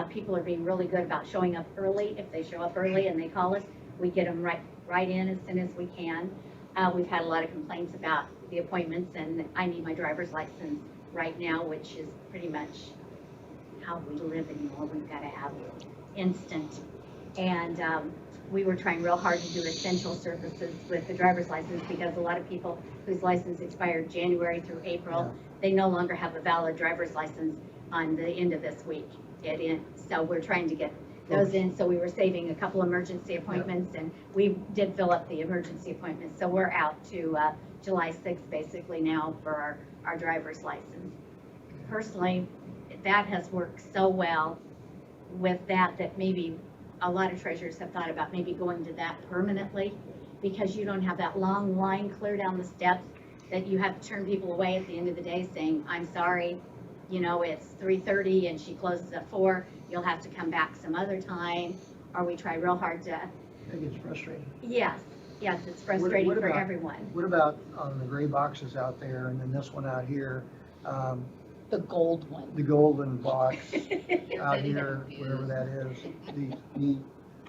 People are being really good about showing up early. If they show up early and they call us, we get them right in as soon as we can. We've had a lot of complaints about the appointments, and I need my driver's license right now, which is pretty much how we live anymore. We've got to have instant And we were trying real hard to do essential services with the driver's license because a lot of people whose license expired January through April, they no longer have a valid driver's license on the end of this week. So we're trying to get those in. So we were saving a couple emergency appointments, and we did fill up the emergency appointments. So we're out to July 6th basically now for our driver's license. Personally, that has worked so well with that maybe a lot of treasurers have thought about maybe going to that permanently, because you don't have that long line clear down the steps that you have to turn people away at the end of the day saying, I'm sorry, you know, it's 3:30 and she closes at 4, you'll have to come back some other time, or we try real hard to. I think it's frustrating. Yes, it's frustrating What for about- everyone. What about on the gray boxes out there, and then this one out here, The gold one. the golden box out here, whatever that is, the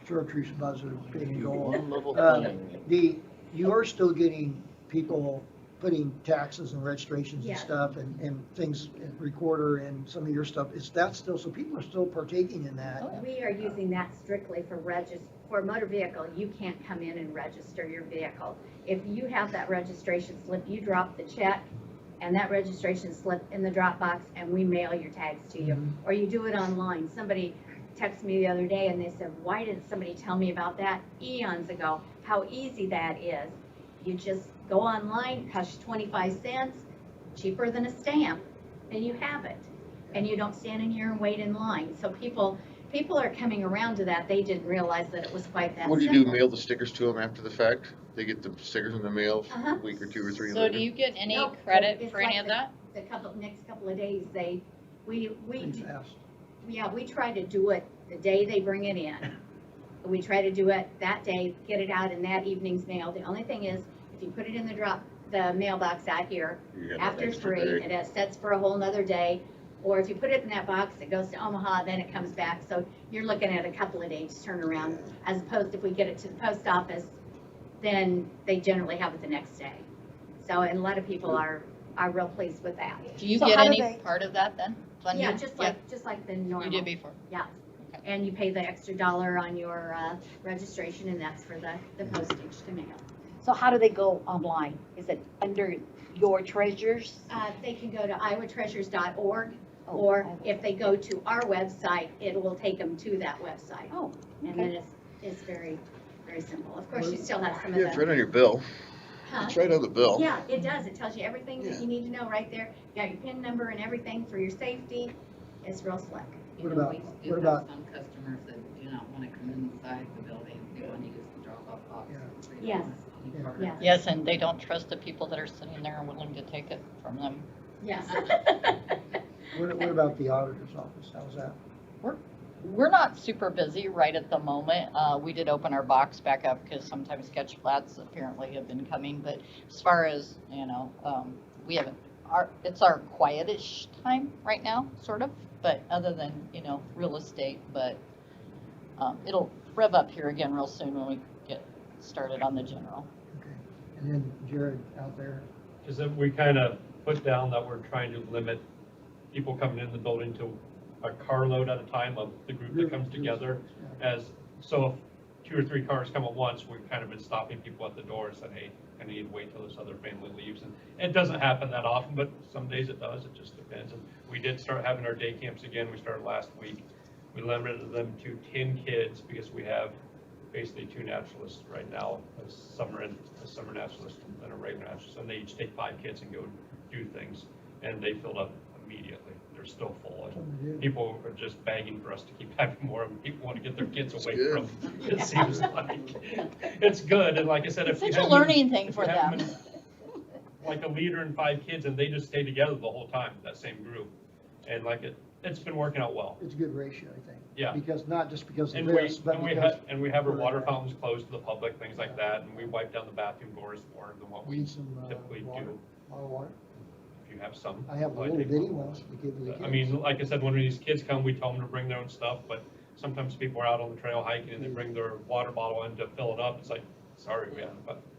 chartreuse buzzer, big and gold. One little thing. You are still getting people putting taxes and registrations and Yes. stuff and things, and recorder and some of your stuff. Is that still, so people are still partaking in that? Oh, yeah. We are using that strictly for motor vehicle. You can't come in and register your vehicle. If you have that registration slip, you drop the check and that registration slip in the drop box, and we mail your tags to you. Or you do it online. Somebody texted me the other day and they said, why didn't somebody tell me about that eons ago? How easy that is. You just go online, costs 25 cents, cheaper than a stamp, and you have it. And you don't stand in here and wait in line. So people are coming around to that. They didn't realize that it was quite that What do you simple. do, mail the stickers to them after the fact? They get the stickers in the mail Uh-huh. a week or 2 or 3 So later? do you get any Nope, credit it's for any like of that? The next couple of days, we Pretty fast. we try to do it the day they bring it in. We try to do it that day, get it out in that evening's mail. The only thing is, if you put it in the mailbox out here, You got that after extra 3, day. it sets for a whole nother day. Or if you put it in that box, it goes to Omaha, then it comes back. So you're looking at a couple of days turnaround, as opposed if we get it to the post office, then they generally have it the next day. So, and a lot of people are real pleased with that. Do you So get how do any they- part of that then? Funded? Yeah, just like the normal. You did before. Yeah, Okay. and you pay the extra $1 on your registration, and that's for the postage to mail. So how do they go online? Is it under your treasures? They can go to iowatreasures.org, Oh, or Iowa. if they go to our website, it will take them to that website. Oh, And then okay. it's very, very simple. Of course, you still have some of Yeah, it's the. right on your bill. Huh? It's right on the bill. Yeah, it does. It tells you everything that Yeah. you need to know right there. You got your PIN number and everything for your safety. It's real slick. You What know, about- we do what have about- some customers that do not want to come inside the building, they want to use the drop-off box. They don't Yes. want any part of Yes. it. Yes, and they don't trust the people that are sitting there and willing to take it from them. Yes. What about the auditor's office? How's that? We're not super busy right at the moment. We did open our box back up because sometimes sketch flats apparently have been coming, but as far as, we haven't, it's our quietish time right now, sort of, but other than, real estate, but, it'll rev up here again real soon when we get started on the general. Okay. And then Jared out there, Is that we kind of put down that we're trying to limit people coming in the building to a carload at a time of the group that comes together. So if 2 or 3 cars come at once, we've kind of been stopping people at the door and said, hey, I need to wait till this other family leaves. And it doesn't happen that often, but some days it does. It just depends. And we did start having our day camps again. We started last week. We limited them to 10 kids because we have basically 2 naturalists right now, a summer naturalist and a regular naturalist. And they each take 5 kids and go do things. And they filled up immediately. They're still full. And people are just begging for us to keep having more of them. People want to get their kids away from them, it seems like. It's good. And like I said, if you It's such a have them- learning thing if for you have them. them in, like a leader and 5 kids, and they just stay together the whole time, that same group. And like it's been working out well. it's a good ratio, I think. Yeah. Because, not just because of And this, but because. we have our water fountains closed to the public, things like that, and we wipe down the bathroom doors more than what we Need some, typically water, do. bottled water. If you have some. I have a I'd little take bitty one. ones to give to the kids. I mean, like I said, when these kids come, we tell them to bring their own stuff, but sometimes people are out on the trail hiking and they bring their water bottle in to fill it up. It's like, sorry,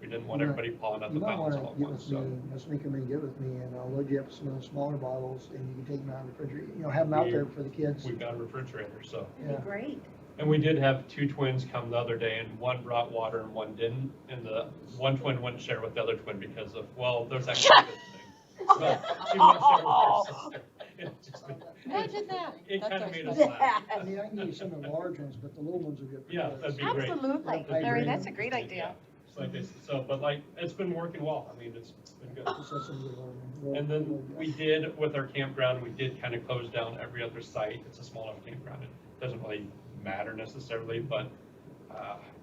we didn't want everybody pawing at You the might fountains wanna all at get once, with me, so. let's make them and get with me, and I'll load you up some of the smaller bottles, and you can take them out of the refrigerator, have them out there for the kids. We've got a refrigerator, so. Yeah. Great. And we did have two twins come the other day, and one brought water and one didn't. And the one twin wouldn't share with the other twin because of, well, there's that COVID thing. So she wouldn't share with her sister. It just, Imagine that. it That's kind of our made us sister. laugh. I mean, I can give you some of the large ones, but the little ones will get. Yeah, that'd be great. Absolutely, I Larry, agree. that's a great idea. It's like this, so, but like, it's been working well. I mean, it's been good. Just have some good ones. And then we did, with our campground, we did kind of close down every other site. It's a small enough campground. It doesn't really matter necessarily, but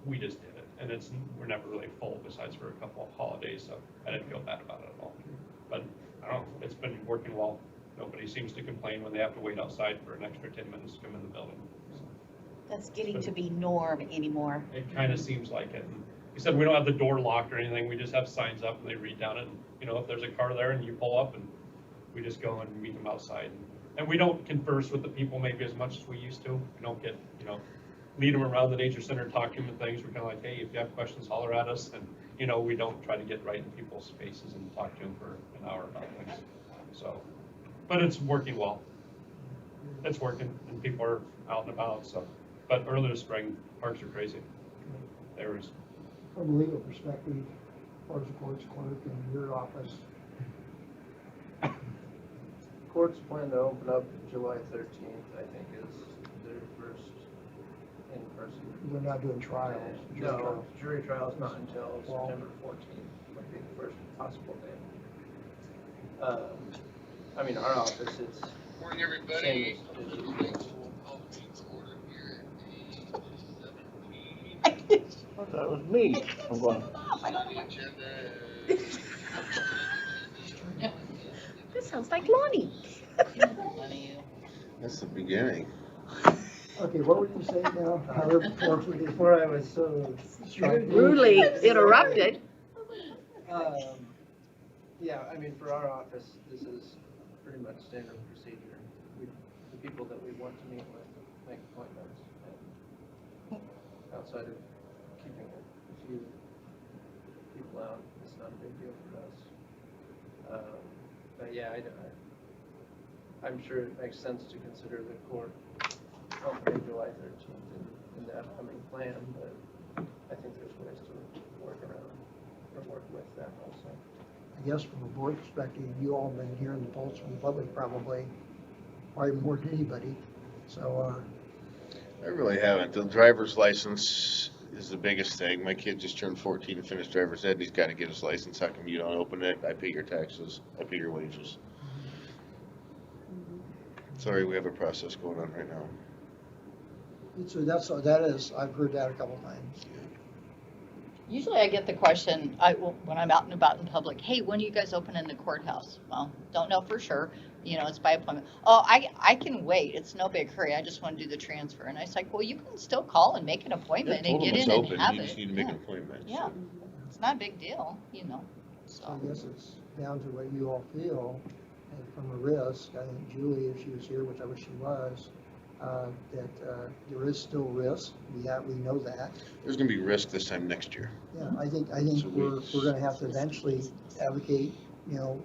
we just did it. And we're never really full besides for a couple of holidays, so I didn't feel bad about it at all. But I don't know, it's been working well. Nobody seems to complain when they have to wait outside for an extra 10 minutes to come in the building. That's getting to be norm anymore. It kind of seems like it. And he said, we don't have the door locked or anything. We just have signs up and they read down it. And, you know, if there's a car there and you pull up, and we just go and meet them outside. And we don't converse with the people maybe as much as we used to. We don't get, you know, lead them around the nature center, talk to them and things. We're kind of like, hey, if you have questions, holler at us. And, you know, we don't try to get right in people's faces and talk to them for an hour about things. So, but it's working well. It's working and people are out and about, so. But early this spring, parks are crazy. There was. From a legal perspective, as far as the courts clerk and your office, Courts plan to open up July 13th, I think, is their first in person. they're not doing trials. jury No, trials. jury trial's not until Well- September 14th, would be the first possible day. I mean, our office, it's Morning, same everybody. as That was me. I'm going, This sounds like Lonnie. That's the beginning. Okay, what were you saying now? Before I was so Rudely interrupted. Yeah, I mean, for our office, this is pretty much standard procedure. The people that we want to meet with make appointments. And outside of keeping a few people out, it's not a big deal for us. But yeah, I'm sure it makes sense to consider the court opening July 13th in the upcoming plan, but I think there's ways to work around or work with that also. I guess from a board perspective, you all have been hearing the pulse from the public probably more than anybody. So, I really haven't. The driver's license is the biggest thing. My kid just turned 14 and finished driver's ed. He's got to get his license. How come you don't open it? I pay your taxes. I pay your wages. Sorry, we have a process going on right now. so that is, I've heard that a couple times. Usually I get the question, when I'm out and about in public, hey, when are you guys opening the courthouse? Well, don't know for sure. You know, it's by appointment. Oh, I can wait. It's no big hurry. I just want to do the transfer. And I was like, well, you can still call and make an appointment and get in and have You just it. need to make Yeah. an appointment. Yeah, it's not a big deal, you know, So so. I guess it's down to what you all feel, and from a risk, I think Julie, if she was here, which I wish she was, that there is still risk, we know that. There's gonna be risk this time next year. Yeah, I think So we're gonna have to eventually advocate, you know,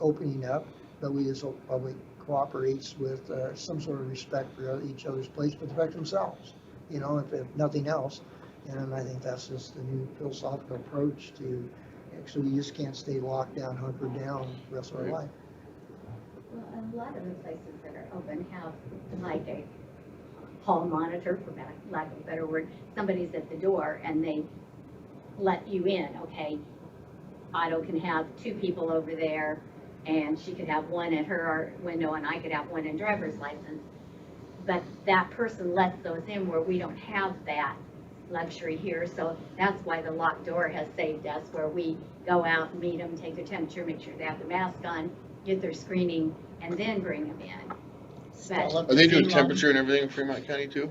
opening up, but we as a public cooperates with some sort of respect for each other's place, but respect themselves, you know, if nothing else. And I think that's just the new philosophical approach to, so you just can't stay locked down, hunkered down the rest of our life. Well, and a lot of the places that are open have like a hall monitor, for lack of a better word. Somebody's at the door and they let you in, okay? Otto can have 2 people over there and she could have one at her window and I could have one in driver's license. But that person lets those in where we don't have that luxury here. So that's why the locked door has saved us, where we go out, meet them, take their temperature, make sure they have their mask on, get their screening, and then bring them in. But Are they doing temperature and everything in Fremont County too?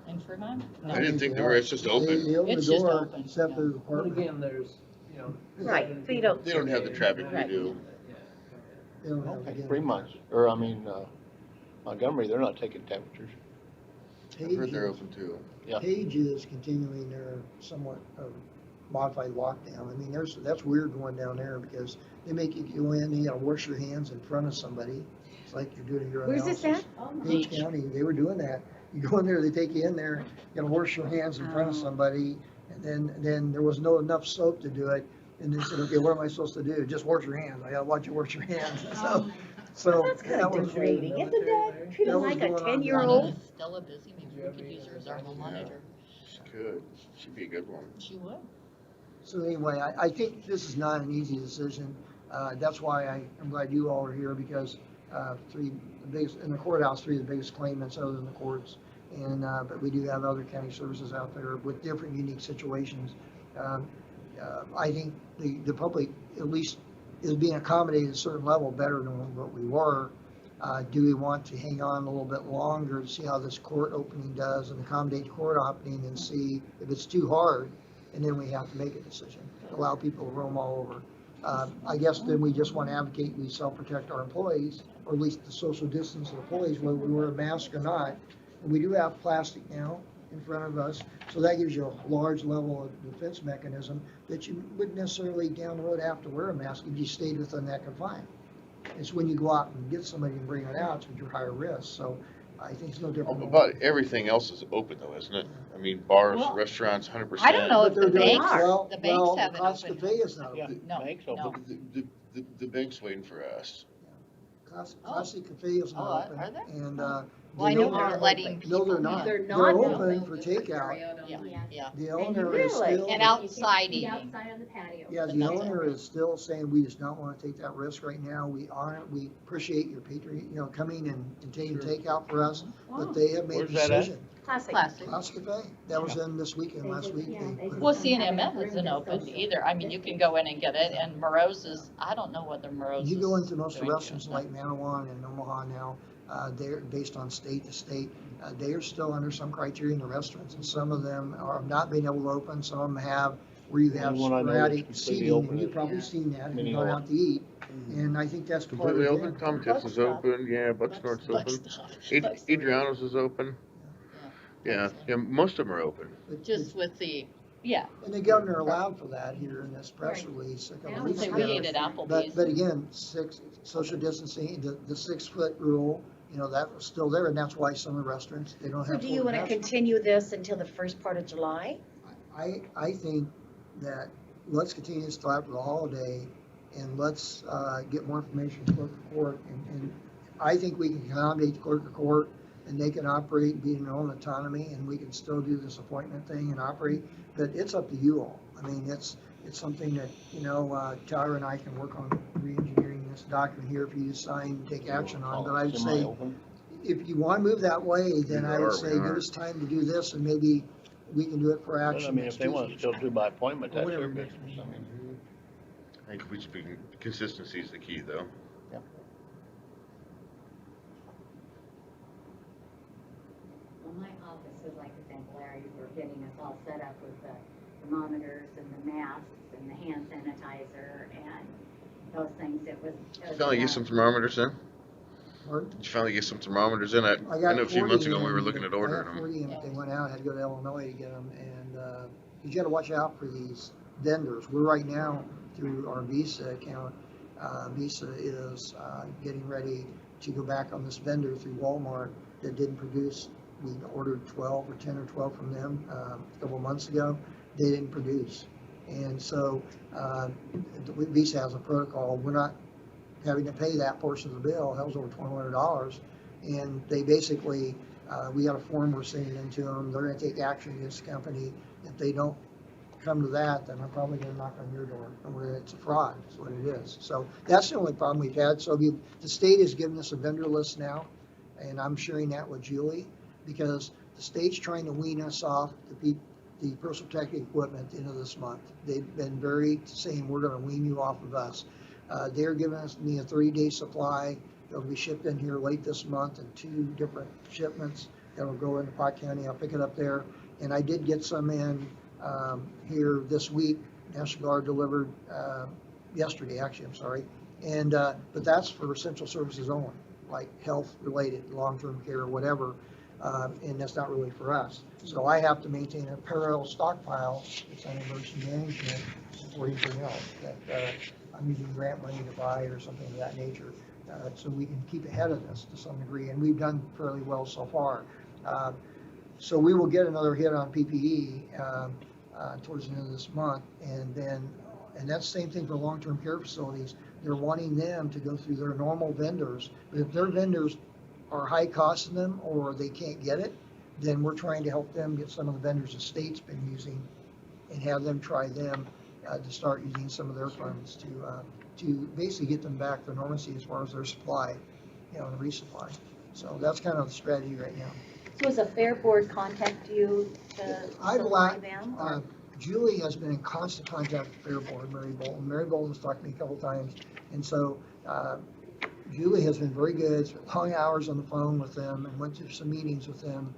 In Fremont? I didn't think they were. It's just open. They open the It's just door, open, except yeah. for the But apartment. again, there's, you know. Right, certain they don't- They don't have the traffic we Right. do. Yeah. They don't have to get- Fremont, Montgomery, they're not taking temperatures. I've heard they're Page- open too. Yeah. Page is continuing their somewhat modified lockdown. I mean, that's weird going down there because they make you go in, you gotta wash your hands in front of somebody. It's like you're doing your own Where's this analysis. at? Page County, they were doing that. You go in there, they take you in there, you gotta wash your hands in front of Oh. somebody, and then there was no enough soap to do it. And they said, okay, what am I supposed to do? Just wash your hands. I gotta watch you wash your hands. So, Well, that's kind that of was degrading, isn't that? Treat that them was like a going on down ten-year-old. there. Stella busy, maybe we could use her as our home monitor. She could, she'd be a good one. She would. So anyway, I think this is not an easy decision. That's why I'm glad you all are here, because three, the biggest, in the courthouse, three of the biggest claimants other than the courts. And, but we do have other county services out there with different unique situations. I think the public at least is being accommodated at a certain level better than what we were. Do we want to hang on a little bit longer to see how this court opening does and accommodate the court opening and see if it's too hard? And then we have to make a decision, allow people to roam all over. I guess then we just want to advocate we self-protect our employees, or at least the social distance of employees, whether we wear a mask or not. And we do have plastic now in front of us, so that gives you a large level of defense mechanism that you wouldn't necessarily down the road have to wear a mask if you stayed within that confine. It's when you go out and get somebody and bring it out, it's you're higher risk. So I think it's no different. About everything else is open though, isn't it? I mean, bars, Well, restaurants, 100%. I don't know if But the they're doing- banks, well, the banks well, haven't Costa opened. Cafe is not Yeah, open. No, banks no. open. The bank's waiting for us. Classic Cafe is Oh, not open. are they? And, Well, I know they're they're letting no, people they're in. not. They're They're not open open. for takeout. Yeah, yeah. The And owner is really? still. And outside Eat eating. outside on the patio. Yeah, But the that's owner is still saying, we just don't wanna take that risk right now. We honor, we appreciate your coming and taking takeout for us, but they have made a Where's that at? decision. Classic. Classic. Classic Cafe, that was in this weekend, last week. Yeah, they put it Well, in. CNMF isn't open either. I mean, you can go in and get it, and Moreau's is, I don't know whether Moreau's is. You go into most of the doing restaurants good. like Manawan and Omaha now, they're based on state to state. They are still under some criteria in the restaurants, and some of them are not being able to open, some of them have, where you The have only one I know that's sporadic completely seating, open and you've is probably seen that, if Mini you've gone Hall. out to eat. And I think that's part of Completely it. open, Tom Tits is open, yeah, Bucksnort's open. Adriano's is open. Yeah, most of them are open. But- Just with the, yeah, And the governor allowed for that here in this press release a I couple would weeks say ago. we ate at But Applebee's. again, social distancing, the 6 foot rule, that was still there, and that's why some of the restaurants, they don't So have. do you full want to masks. continue this until the first part of July? I think that let's continue this till after the holiday, and let's get more information from clerk of court, and I think we can accommodate the clerk of court, and they can operate and be in their own autonomy, and we can still do this appointment thing and operate, but it's up to you all. I mean, it's something that, Tyler and I can work on re-engineering this document here for you to sign and take action on, but I'd say, Semi-open. if you want to move that way, then I would We say, are. give us time to do this, and maybe we can do it for But, action I mean, next if they want to Tuesday. still do by appointment, that's Whatever their makes business. more I mean, sense. I think we should be, consistency is the key though. Well, my office would like to thank Larry for getting us all set up with the thermometers and the masks and the hand sanitizer and those things. It was. Finally get some thermometers in? Pardon? Did you finally get some thermometers in? I got know a few 40 months ago we were in, looking at I ordering got them. 40 in, but they went out, had to go to Illinois to get them, and, you gotta watch out for these vendors. We're right now, through our Visa account, Visa is, getting ready to go back on this vendor through Walmart that didn't produce. We ordered 12 or 10 or 12 from them, a couple of months ago. They didn't produce. And so, Visa has a protocol. We're not having to pay that portion of the bill. That was over $2,100. And they basically, we got a form we're sending into them. They're gonna take action against the company. If they don't come to that, then I'm probably gonna knock on your door. And it's a fraud, is what it is. So that's the only problem we've had. So the state has given us a vendor list now, and I'm sharing that with Julie, because the state's trying to wean us off the personal protective equipment at the end of this month. They've been very saying, we're gonna wean you off of us. They're giving me a 30-day supply. It'll be shipped in here late this month in 2 different shipments. That'll go into Pot County. I'll pick it up there. And I did get some in here this week. National Guard delivered yesterday, actually, I'm sorry. And but that's for essential services only, like health-related, long-term care, whatever. And that's not really for us. So I have to maintain a parallel stockpile. It's on emergency management supporting for else that I'm using grant money to buy or something of that nature. So we can keep ahead of this to some degree, and we've done fairly well so far. So we will get another hit on PPE towards the end of this month, and that's the same thing for long-term care facilities. They're wanting them to go through their normal vendors, but if their vendors are high costing them or they can't get it, then we're trying to help them get some of the vendors the state's been using and have them try them to start using some of their funds to basically get them back to normalcy as far as their supply, and resupply. So that's kind of the strategy right now. So has a fair board contact you to supply them? Julie has been in constant contact with Fair Board, Mary Bolton. Mary Bolton's talked to me a couple times, and so Julie has been very good, spent long hours on the phone with them and went to some meetings with them.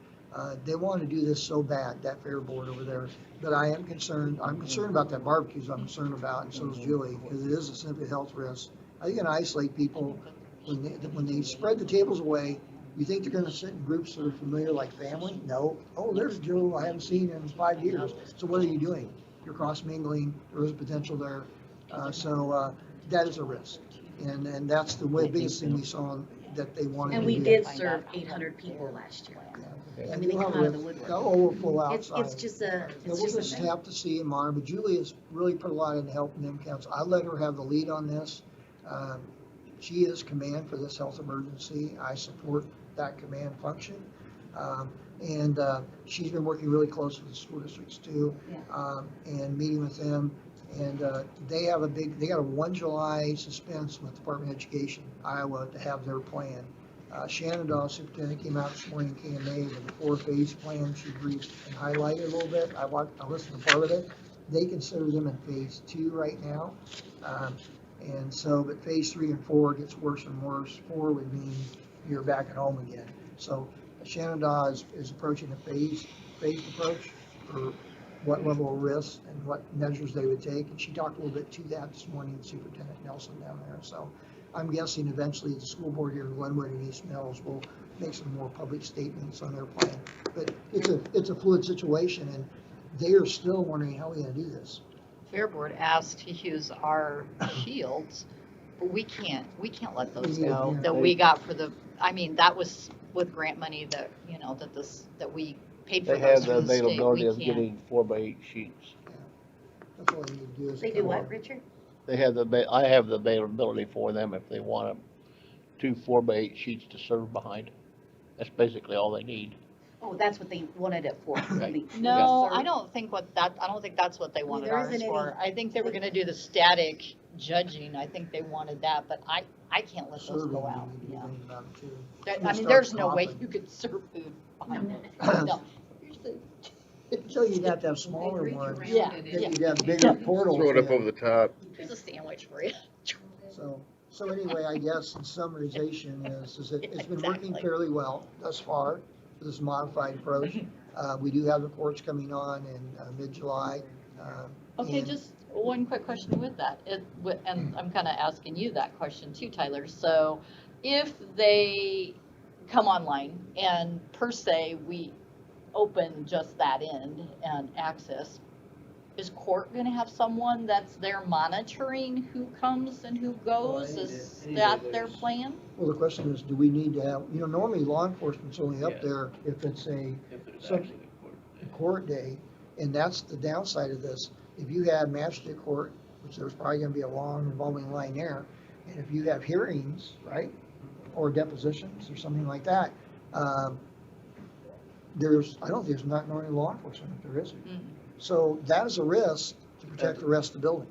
They want to do this so bad, that Fair Board over there, but I am concerned. I'm concerned about that barbecues. I'm concerned about, and so is Julie, because it is a significant health risk. I think it can isolate people when they spread the tables away. You think they're going to sit in groups that are familiar, like family? No. Oh, there's Joe I haven't seen in 5 years. So what are you doing? You're cross mingling. There is potential there. So that is a risk, and that's the biggest thing we saw that they wanted. And to we do. did serve 800 people last year. I mean, they come out of the woodwork. They'll overflow outside. It's just a, We'll just have to see and monitor, but Julie has really put a lot into helping them council. I let her have the lead on this. She is command for this health emergency. I support that command function. And she's been working really close with the school districts too, and meeting with them. And they got a 1 July suspense with Department of Education, Iowa, to have their plan. Shannon Dawes, superintendent, came out this morning, KMA, with the 4-phase plan she briefed and highlighted a little bit. I listened to part of it. They consider them in phase 2 right now. And so, but phase 3 and 4 gets worse and worse. 4 would mean you're back at home again. So Shannon Dawes is approaching a phased approach for what level of risk and what measures they would take. And she talked a little bit to that this morning with Superintendent Nelson down there. So I'm guessing eventually the school board here in Glenwood and East Mills will make some more public statements on their plan. But it's a fluid situation, and they are still wondering how we're going to do this. Fair Board asked to use our shields, but we can't let those go that we got for that was with grant money that, that we paid for They have those the for the state. availability We of can't. getting 4x8 sheets. That's all they need to do is. They do what, Richard? They have I have the availability for them if they want 2 4x8 sheets to serve behind. That's basically all they need. Oh, that's what they wanted it for. No, I don't think that's what they wanted there ours isn't for. I think they were gonna do the static judging. I think they wanted that, but I can't let those go out. Yeah. There's no way you could serve food on it. No. So you'd have to have smaller ones. Yeah. Then you'd have bigger portals. Throw it up over the top. Here's a sandwich for you. So anyway, I guess in summarization is that it's been working Exactly. fairly well thus far for this modified approach. We do have the courts coming on in mid-July. Okay, and- just one quick question with that, and I'm kind of asking you that question too, Tyler. So if they come online and per se, we open just that end and access, is court gonna have someone that's there monitoring who comes and who goes? Is that their plan? Well, the question is, do we need to have, normally law enforcement's only up Yeah. there if it's If it's some- actually a court. court day, and that's the downside of this. If you have magistrate court, which there's probably gonna be a long revolving line there, and if you have hearings, right, or depositions or something like that, I don't think there's not normally law enforcement if there isn't. Mm. So that is a risk to protect the rest of the building.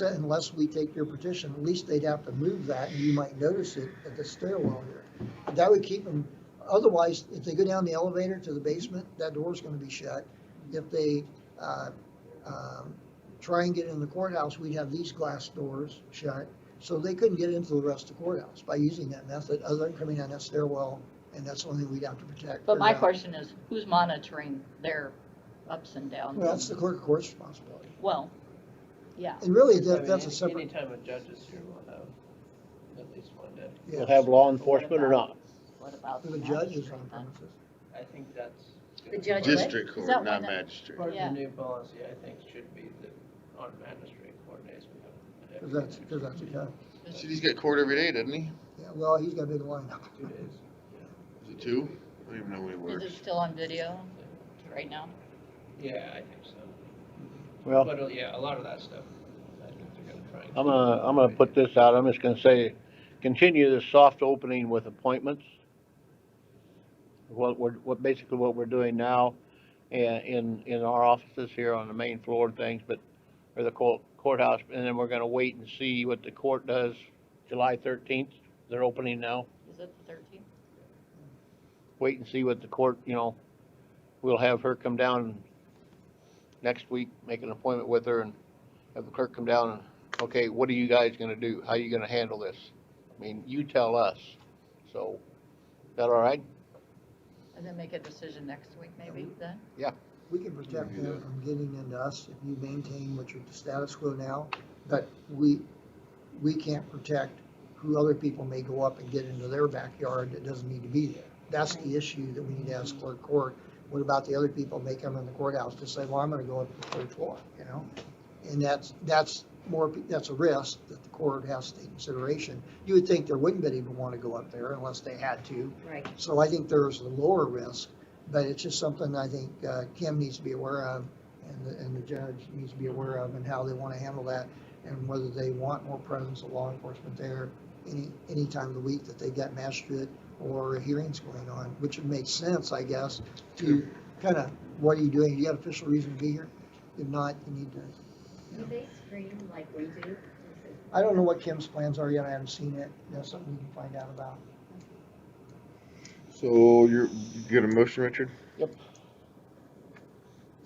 Unless we take your petition, at least they'd have to move that, and you might notice it at the stairwell here. That would keep them, otherwise, if they go down the elevator to the basement, that door's gonna be shut. If they try and get in the courthouse, we'd have these glass doors shut, so they couldn't get into the rest of the courthouse by using that method, other than coming down that stairwell, and that's the only thing we'd have to protect. But or my that. question is, who's monitoring their ups and downs? Well, that's the clerk of court's responsibility. Well, yeah. And really, I mean, that's a separate, Anytime a judge is here, we'll have at least one day. We'll have law enforcement or not. What about the judge is on premises. I think that's. The judge. District Is court, that not one that- magistrate. Part of Yeah. the new policy, I think, should be that on magistrate court days, we have. Because that's a judge. He's got court every day, doesn't he? Yeah, well, he's got a big lineup. 2 days. Is it 2? don't even know when it Is works. it still on video right now? Yeah, I think so. Well, But, yeah, a lot of that stuff, I think they're gonna try and. I'm gonna put this out, I'm just gonna say, continue the soft opening with appointments. Basically what we're doing now, in our offices here on the main floor and things, but, or the courthouse, and then we're gonna wait and see what the court does July 13th, they're opening now. Is it the 13th? Wait and see what the court, we'll have her come down next week, make an appointment with her, and have the clerk come down and, okay, what are you guys gonna do? How are you gonna handle this? I mean, you tell us. So, is that all right? And then make a decision next week maybe then? We can protect them from getting into us if you maintain what your status quo now, but we can't protect who other people may go up and get into their backyard that doesn't need to be there. That's the issue that we need to ask clerk court. What about the other people may come in the courthouse to say, well, I'm gonna go up to the third floor, And that's a risk that the court has to take consideration. You would think there wouldn't be anyone want to go up there unless they had to. Right. So I think there's a lower risk, but it's just something I think Kim needs to be aware of and the judge needs to be aware of and how they want to handle that and whether they want more presence of law enforcement there any time of the week that they got magistrate or hearings going on, which would make sense, I guess, to kind of, what are you doing? You got official reason to be here? If not, you need to. Do they screen like we do? I don't know what Kim's plans are yet. I haven't seen it. That's something we can find out about. So you get a motion, Richard? Yep.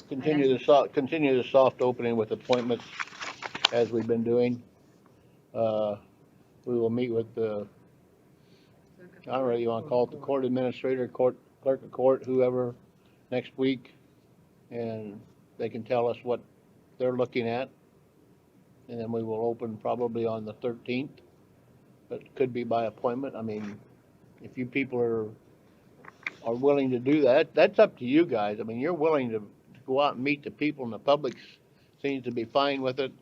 Continue the soft opening with appointments as we've been doing. We will meet with the, I don't know whether you want to call it the court administrator, clerk of court, whoever, next week. And they can tell us what they're looking at. And then we will open probably on the 13th, but it could be by appointment. I mean, if you people are willing to do that, that's up to you guys. I mean, you're willing to go out and meet the people and the public seems to be fine with it.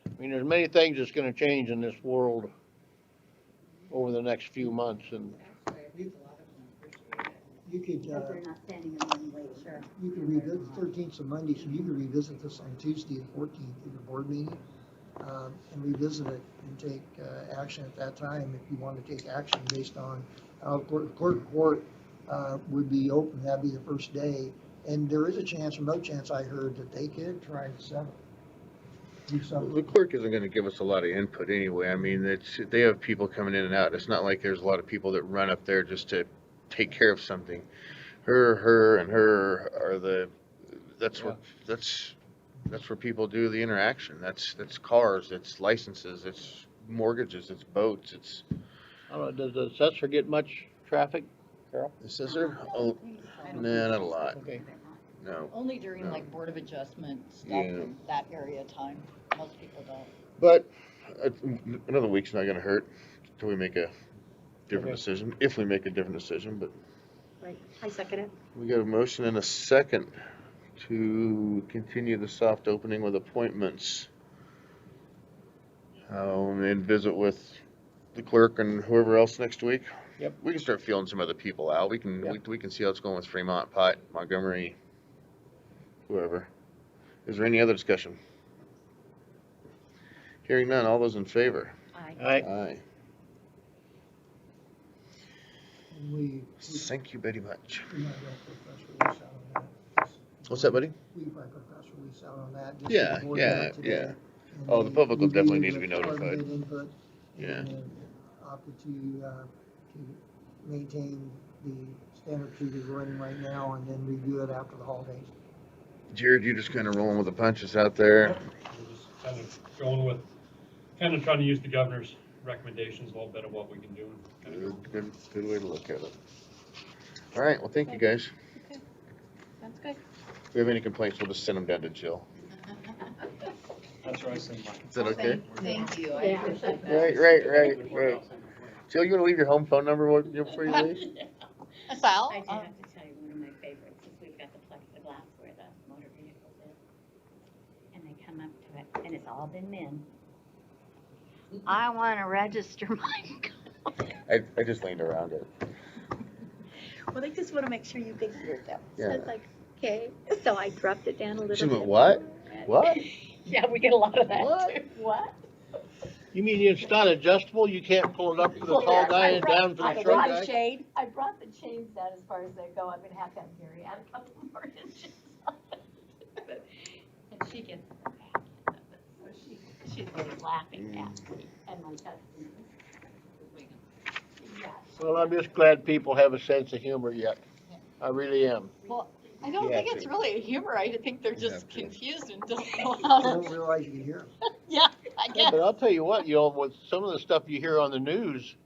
I mean, there's many things that's gonna change in this world over the next few months and. You could, Because they're not standing in one way, sure. you could revisit, 13th's a Monday, so you could revisit this on Tuesday, the 14th, in your board meeting, and revisit it and take action at that time if you want to take action based on how clerk of court would be open. That'd be the first day. And there is a chance, or no chance, I heard, that they could try the 7th. Do something. The clerk isn't gonna give us a lot of input anyway. I mean, they have people coming in and out. It's not like there's a lot of people that run up there just to take care of something. Her and her are that's where people do the interaction. That's cars, it's licenses, it's mortgages, it's boats, it's. I don't know, does the assessor get much traffic, Carol? The assessor? Oh, nah, not a lot. Okay. No. Only during No. like Board of Adjustment stuff Yeah. and that area of time. Most people don't. But another week's not gonna hurt till we make a different Okay. decision, if we make a different decision, but. Right, I second it. We got a motion and a second to continue the soft opening with appointments. And visit with the clerk and whoever else next week. Yep. We can start feeling some other people out. We can, we can see how it's going with Fremont, Pike, Montgomery, whoever. Is there any other discussion? Hearing none, all those in favor? Aye. All right. Aye. We Thank you very much. might have to press release out on that. What's that, buddy? We might put a press release out on that. just Yeah, so the board yeah, knows today. yeah. And Oh, the they public will definitely reviewed need to be the department notified. head input Yeah. and opted to maintain the standard procedures we're running right now and then review it after the holidays. Jared, you just kind of rolling with the punches out there. We're just kind of going with, kind of trying to use the governor's recommendations, a little bit of what we can do. Good way to look at it. All right, well, thank you, guys. Sounds good. If we have any complaints, we'll just send them down to Jill. That's where I send mine. Is that okay? Thank you. I Yeah. appreciate that. Right. Jill, you wanna leave your home phone number before you leave? Sal? I do have to tell you, one of my favorites is we've got the plexiglass where the motor vehicles is. And they come up to it, and it's all been men. I want to register my car. I just leaned around it. Well, they just want to make sure you can hear them. So Yeah. it's like, okay. So I dropped it down a little She bit. went, what? What? Yeah, we get a lot of that What? too. What? You mean it's not adjustable? You can't pull it up for the tall guy and down for the I short brought guy? a shade. I brought the chains down as far as they go. I'm gonna have to have Gary add a couple more inches on it. But- And she gets the back end of it, so she's really laughing at me and my husband. Yeah. Well, I'm just glad people have a sense of humor yet. I really am. Well, I don't Yeah, think it's too. really a humor. I think they're You just have to. confused and don't know I how don't to. realize you can hear 'em. Yeah, I Yeah, guess. but I'll tell you what, with some of the stuff you hear on the news,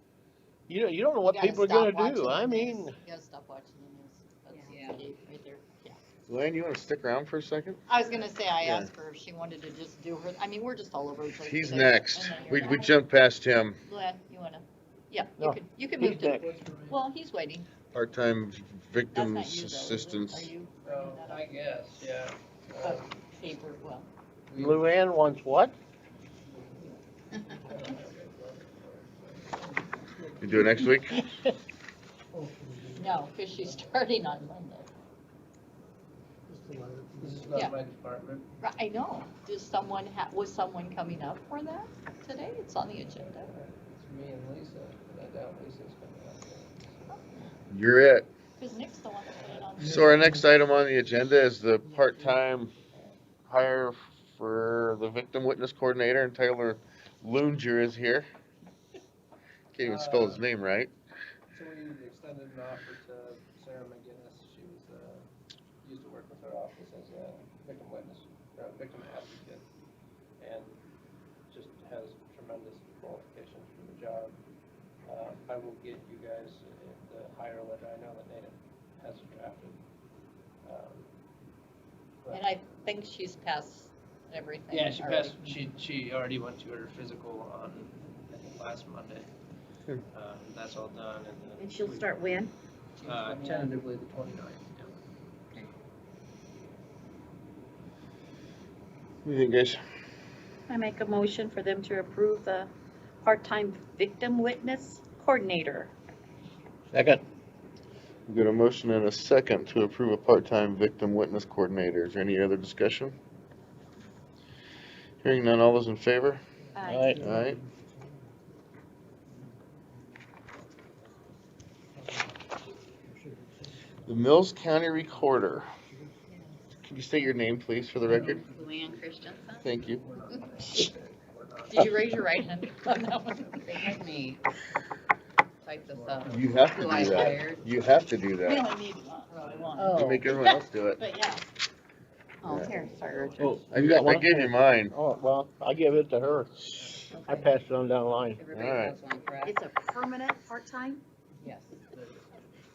you don't know what You gotta people are stop gonna watching do. the I news. mean, You gotta stop watching the news. That's Yeah. the key right there. Yeah. Luann, you wanna stick around for a second? I was gonna say, I Yeah. asked her if she wanted to just do her, I mean, we're just all over the place He's today, next. and then We you're next. jumped past him. Luann, you wanna, yeah, No, you can he's move to, next. well, he's waiting. Part-time That's victims not you though, is it? assistance. Are you So, bringing that I up? guess, yeah. But paper, well, Luann wants what? You do it next week? no, cause she's starting on Monday. This is Yeah. not my department. Right, I know. Was someone coming up for that today? It's on the agenda. It's me and Lisa, but I doubt Lisa's coming up there. You're it. Cause Nick's the one that put it on. So our next item on the agenda is the part-time hire for the victim witness coordinator, and Taylor Lunger is here. Can't even spell his name right. So we extended an offer to Sarah McGinnis. She was, used to work with our office as a victim witness, victim advocate, and just has tremendous qualifications for the job. I will get you guys the hire letter. I know that Nate has it drafted. But- And I think she's passed everything. Yeah, she already. passed, she already went to her physical on, I think, last Monday. That's all done and. And she'll start when? Tentatively the 29th, yeah. What do you think, guys? I make a motion for them to approve the part-time victim witness coordinator. Second. We've got a motion and a second to approve a part-time victim witness coordinator. Is there any other discussion? Hearing none, all those in favor? All right. Aye. The Mills County Recorder. Can you state your name, please, for the record? Luann Christensen. Thank you. Did you raise your right hand on that one? They had me type this up. You have to Who I do that. hired. You have to do We that. only need one. Oh. You make everyone else do it. But yeah, Oh, here, sorry, Richard. Oh, I you got one? gave you mine. Oh, well, I give it to her. I passed it on down the line. Everybody Alright. has one, correct? It's a permanent part-time? Yes.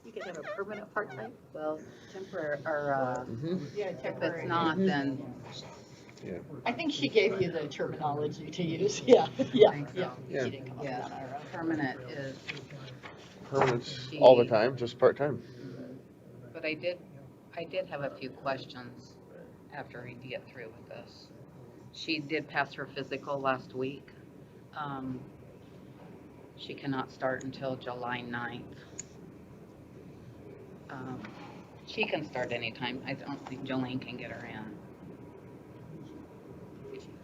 You can have a permanent part-time? Well, temporary, or, yeah, if temporary. it's not, then I think she gave you the terminology to use. Yeah, yeah, think yeah. so. Yeah. She didn't come up with yeah, that on her own. permanent is, Permanent all the time, just part-time. but I did have a few questions after we get through with this. She did pass her physical last week. She cannot start until July 9th. She can start anytime. I don't think Jolene can get her in.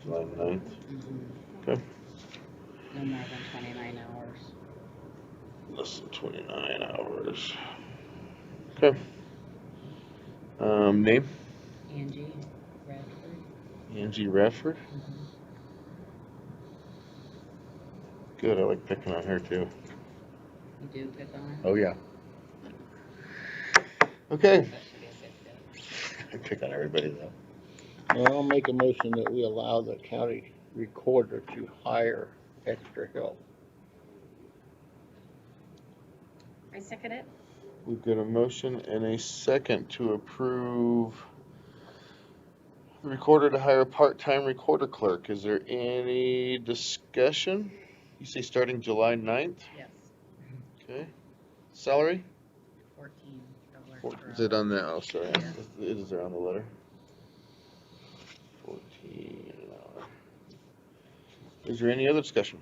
July 9th. Okay. No more than 29 hours. Less than 29 hours. Okay. Name? Angie Bradford. Angie Radford. Good, I like picking on her too. You do pick on her? Oh, yeah. Okay. That should be a good fit. I pick on everybody though. Well, I'll make a motion that we allow the county recorder to hire extra help. I second it. We've got a motion and a second to approve the recorder to hire a part-time recorder clerk. Is there any discussion? You say starting July 9th? Yes, Okay. Salary? 14. Is it on the, oh, sorry, Yeah. it is there on the letter? 14 an hour. Is there any other discussion?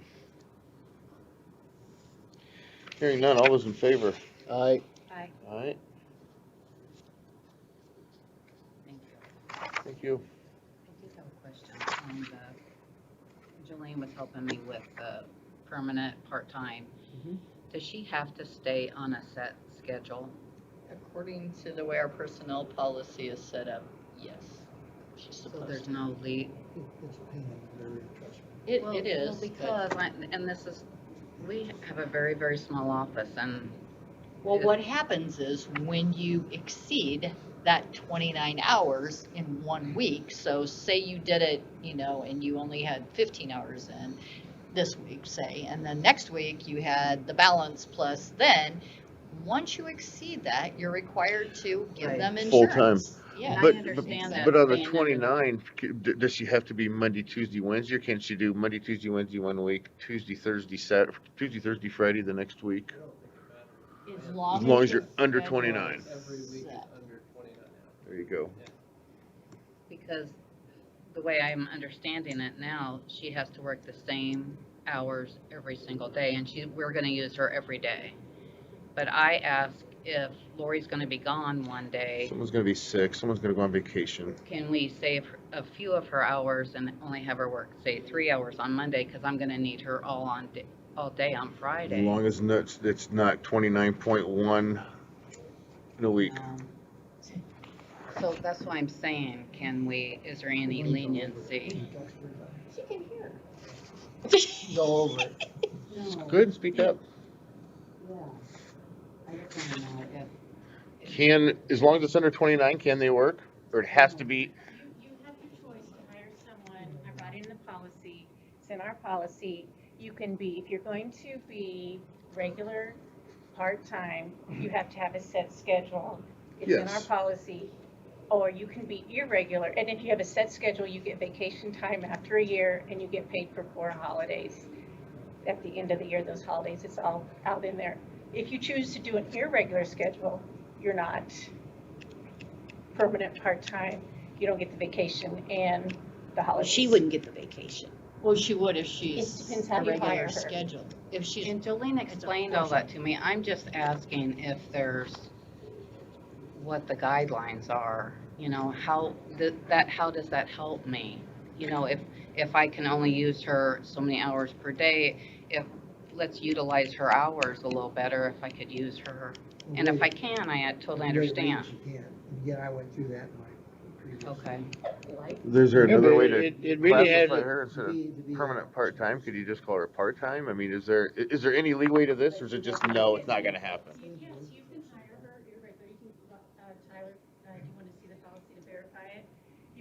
Hearing none, all those in favor? Aye. Aye. Alright, Thank you. thank you. I just have a question on Jolene was helping me with the permanent, part-time. Mhm. Does she have to stay on a set schedule? According to the way our personnel policy is set up, yes. She's So supposed there's to. no leave? It's a pain in the rear, trust me. It Well, is. Well, but- because, and this is, we have a very, very small office and. Well, what happens is when you exceed that 29 hours in 1 week, so say you did it, and you only had 15 hours in this week, say, and then next week you had the balance plus, then once you exceed that, you're required to give Right. them Full-time. insurance. Yeah. But, I understand that, but on the staying under the- 29, does she have to be Monday, Tuesday, Wednesday, or can she do Monday, Tuesday, Wednesday 1 week, Tuesday, Thursday, Tuesday, Thursday, Friday the next week? I don't think it matters. As long long as as you're the under schedule 29. is Every week is set. under 29 hours. There you go. Because the way I'm understanding it now, she has to work the same hours every single day, and we're gonna use her every day. But I asked if Lori's gonna be gone one day, Someone's gonna be sick, someone's gonna go on vacation. can we save a few of her hours and only have her work, say, 3 hours on Monday, because I'm gonna need her all day on As Friday. long as it's not 29.1 in a week. So that's why I'm saying, is there any leniency? She can hear. Go over it. Good, speak up. Yeah. I just wanna know if. As long as it's under 29, can they work? Or it has to be, You have your choice to hire someone, I brought in the policy, it's in our policy, you can be, if you're going to be regular, part-time, you have to have a set schedule. It's in our Yes. policy, or you can be irregular, and if you have a set schedule, you get vacation time after a year, and you get paid for 4 holidays. At the end of the year, those holidays, it's all out in there. If you choose to do an irregular schedule, you're not permanent part-time, you don't get the vacation and the holidays. She wouldn't get the vacation. Well, she would if It she's depends a how you hire regular her. schedule. If she's, And Jolene explained all that to me. I'm just asking if there's, what the guidelines are, how does that help me? If I can only use her so many hours per day, let's utilize her hours a little better if I could use her. And if I can, I totally understand. You can. Again, I went through that in my previous. Okay. is there Yeah, another but way to it really has classify a- her instead To of be permanent part-time? Could you just call her part-time? I mean, is there any leeway to this, or is it just, no, it's not gonna happen? Yes, you can hire her irregular, you can, Tyler, do you want to see the policy to verify it?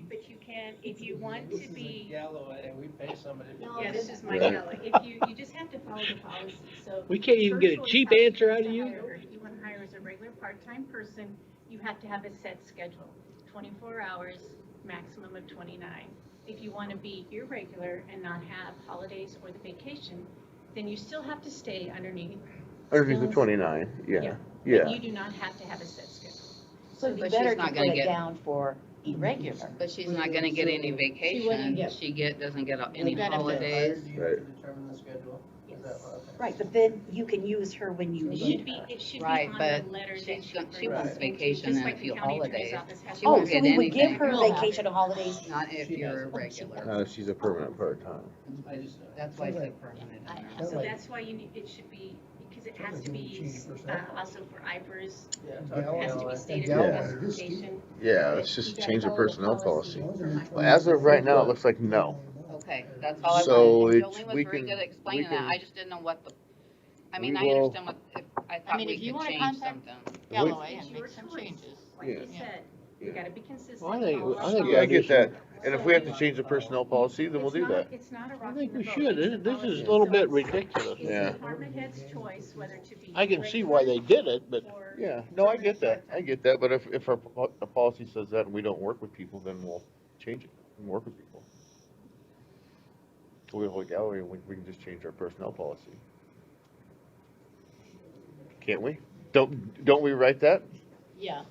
But you can, if you want This to is a be, Galloway, and we pay somebody. to yeah, do this this. is my Right. Kelly, if you just have to follow the policy, so. We can't even get a Her cheap choice how she answer out wants of to you? hire her. If you want to hire as a regular part-time person, you have to have a set schedule, 24 hours, maximum of 29. If you want to be irregular and not have holidays or the vacation, then you still have to stay underneath. Underneath the Skills. 29, yeah, But yeah. you do not have to have a set schedule. So you But better she's not to gonna put it get- down for irregular. But she's not gonna get any vacation. get- She doesn't get any benefits. holidays. Hired you Right. to determine the schedule. Is that what- okay. Right, but then you can use her when you It need should be, her. it should be Right, on but the letter she's that she gon- she wants brings into, vacation just and a like the few county attorney's holidays. office has She to Oh, won't do. so get we would give anything. her We'll have vacation holidays? Not if She you're has. regular. She's a permanent part-time. I just. That's why I said permanent. in there. So that's why you need, it should be, because it has to be, also for IFRS, Yeah, it talk to has to be Galloway. stated Yeah. in Yeah. the specification. Yeah, let's You just gotta change the follow the personnel policy. policy. Well, as of right now, it looks like no. Okay, that's all I So wanted. it's- Jolene was we very can- good at explaining we that. can- I just didn't know what I we mean, I will- understand I I thought mean, we if you could wanna change contact something. Galloway It's and your make some choice. changes. Like Yeah. you said, you gotta be consistent. Well, I think- follow I our think Yeah, I I get do that. And if we have to change the personnel policy, then we'll It's do not- that. It's not a I rock think and we the should. vote, it's the This is policy. a little So bit it's- ridiculous. It's Yeah. the department head's choice whether to be. I can see why they did it, but or Yeah, no, I get that, permanent I get that, but if our policy says that and we don't work with people, then we'll change it and work with people. So we'll hold gallery and we can just change our personnel policy. Can't we? Don't we write that? Yeah.